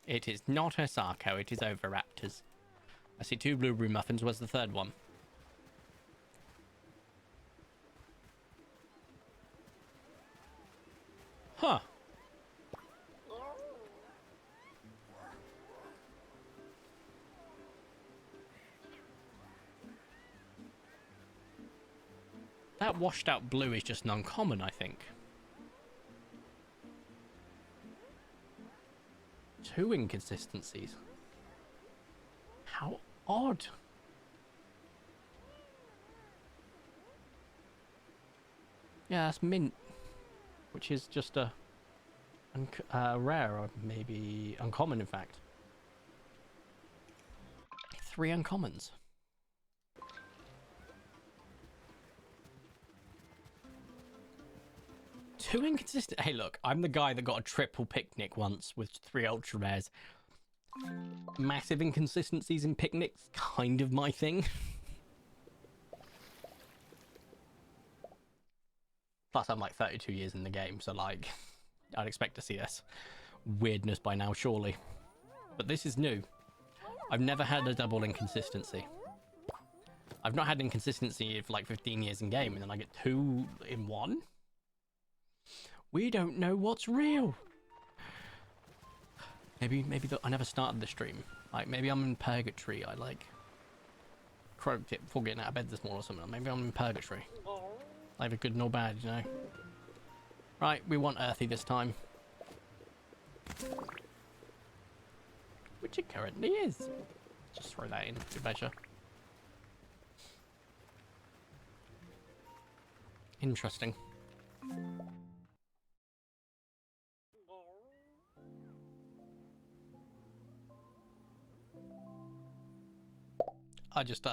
It is not a Sako, it is Overraptors. I see 2 blueberry muffins. Where's the third one? Huh. That washed out blue is just an uncommon, I think. 2 inconsistencies. How odd. Yeah, that's mint. Which is just a rare, or maybe uncommon, in fact. 3 uncommons. Two inconsistent. Hey, look, I'm the guy that got a triple picnic once with 3 ultra rares. Massive inconsistencies in picnics, kind of my thing. Plus, I'm like 32 years in the game, so like, I'd expect to see this weirdness by now, surely. But this is new. I've never had a double inconsistency. I've not had inconsistency for like 15 years in game, and then I get 2 in 1. We don't know what's real. Maybe I never started the stream. Like, maybe I'm in purgatory. I like croaked it before getting out of bed this morning or something. Maybe I'm in purgatory. Neither good nor bad, you know. Right, we want earthy this time. Which it currently is. Just throw that in, good measure. Interesting. I just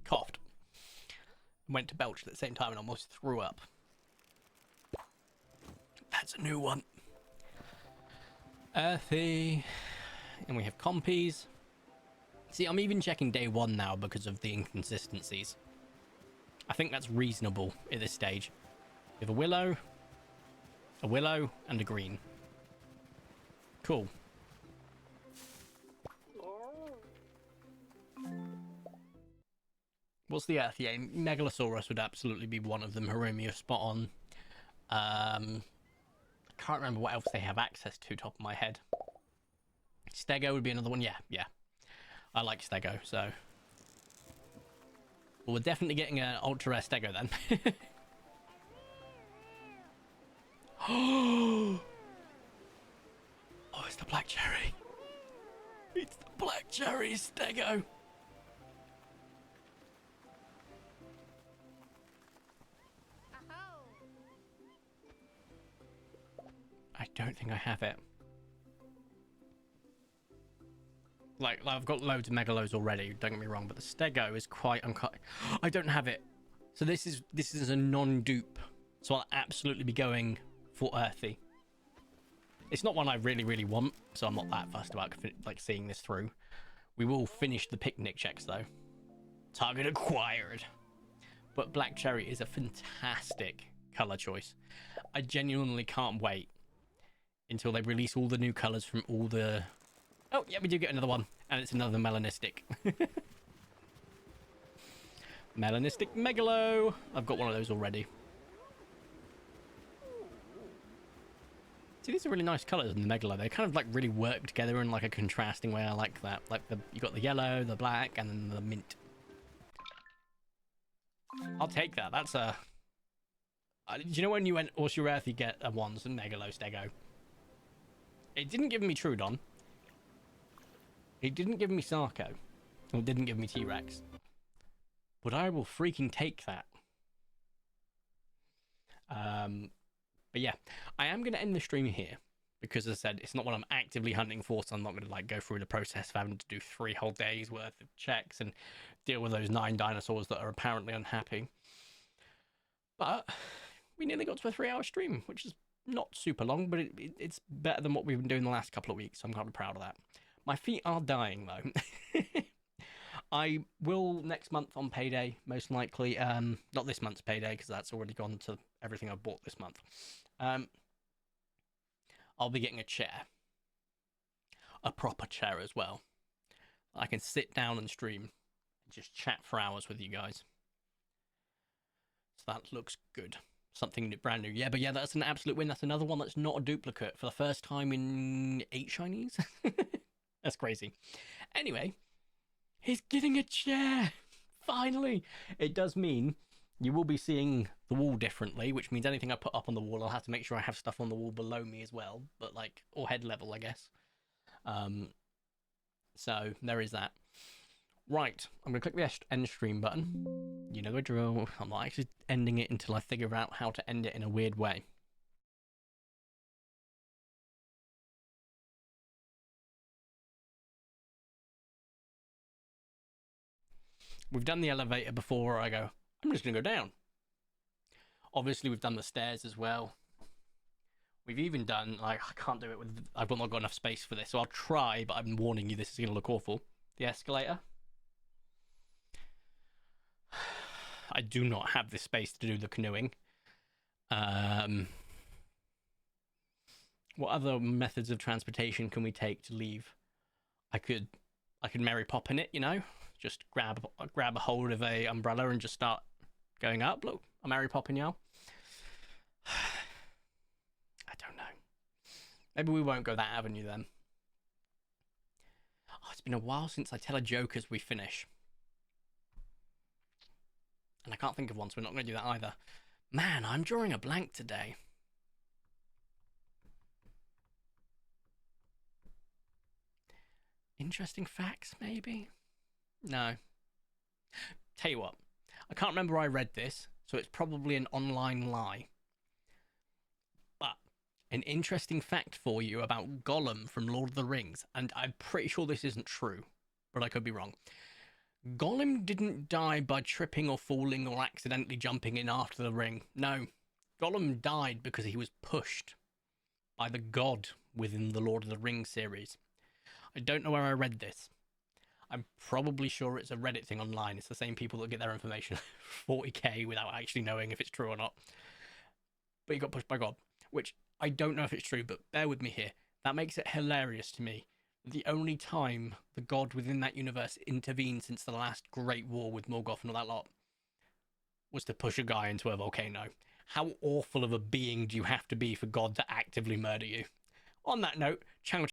coughed. Went to belch at the same time and almost threw up. That's a new one. Earthy. And we have compies. See, I'm even checking day one now because of the inconsistencies. I think that's reasonable at this stage. We have a willow, and a green. Cool. What's the earth? Yeah, Megalosaurus would absolutely be one of them. Harumi, you're spot on. I can't remember what else they have access to, top of my head. Stego would be another one. Yeah. I like Stego, so... Well, we're definitely getting an ultra rare Stego then. Oh, it's the black cherry. It's the black cherry Stego. I don't think I have it. Like I've got loads of megalos already, don't get me wrong, but the Stego is quite uncut. I don't have it. So this is a non-dupe. So I'll absolutely be going for earthy. It's not one I really want, so I'm not that fussed about like seeing this through. We will finish the picnic checks though. Target acquired. But black cherry is a fantastic color choice. I genuinely can't wait until they release all the new colors from all the... Oh, yeah, we do get another one. And it's another melanistic. Melanistic Megalo. I've got one of those already. See, these are really nice colors in the Megalo. They kind of like really work together in like a contrasting way. I like that. Like you got the yellow, the black, and then the mint. I'll take that. That's a... do you know when you went Earth, you get a ones and Megalo Stego? It didn't give me Trudon. It didn't give me Sarko. It didn't give me T-Rex. But I will freaking take that. But yeah, I am going to end the stream here. Because as I said, it's not what I'm actively hunting for, so I'm not going to like go through the process of having to do 3 whole days worth of checks and deal with those 9 dinosaurs that are apparently unhappy. But we nearly got to a 3-hour stream, which is not super long, but it's better than what we've been doing the last couple of weeks, so I'm kind of proud of that. My feet are dying, though. I will next month on payday, most likely. Not this month's payday, because that's already gone to everything I've bought this month. I'll be getting a chair. A proper chair as well. I can sit down and stream and just chat for hours with you guys. So that looks good. Something brand new. Yeah, but yeah, that's an absolute win. That's another one that's not a duplicate for the first time in 8 shinies. That's crazy. Anyway, he's getting a chair. Finally. It does mean you will be seeing the wall differently, which means anything I put up on the wall, I'll have to make sure I have stuff on the wall below me as well, but like, or head level, I guess. So there is that. Right, I'm going to click the end stream button. You know the drill. I'm not actually ending it until I figure out how to end it in a weird way. We've done the elevator before. I go, I'm just going to go down. Obviously, we've done the stairs as well. We've even done, like, I can't do it with, I've not got enough space for this, so I'll try, but I'm warning you, this is going to look awful. The escalator. I do not have the space to do the canoeing. What other methods of transportation can we take to leave? I could Mary Pop in it, you know? Just grab a hold of a umbrella and just start going up. Look, I'm Mary Popping, y'all. I don't know. Maybe we won't go that avenue then. Oh, it's been a while since I tell a joke as we finish. And I can't think of one, so we're not going to do that either. Man, I'm drawing a blank today. Interesting facts, maybe? No. Tell you what, I can't remember where I read this, so it's probably an online lie. But an interesting fact for you about Gollum from Lord of the Rings, and I'm pretty sure this isn't true, but I could be wrong. Gollum didn't die by tripping or falling or accidentally jumping in after the ring. No. Gollum died because he was pushed by the god within the Lord of the Rings series. I don't know where I read this. I'm probably sure it's a Reddit thing online. It's the same people that get their information 40k without actually knowing if it's true or not. But he got pushed by God, which I don't know if it's true, but bear with me here. That makes it hilarious to me. The only time the god within that universe intervened since the last Great War with Morgoth and all that lot was to push a guy into a volcano. How awful of a being do you have to be for God to actively murder you? On that note, ciao.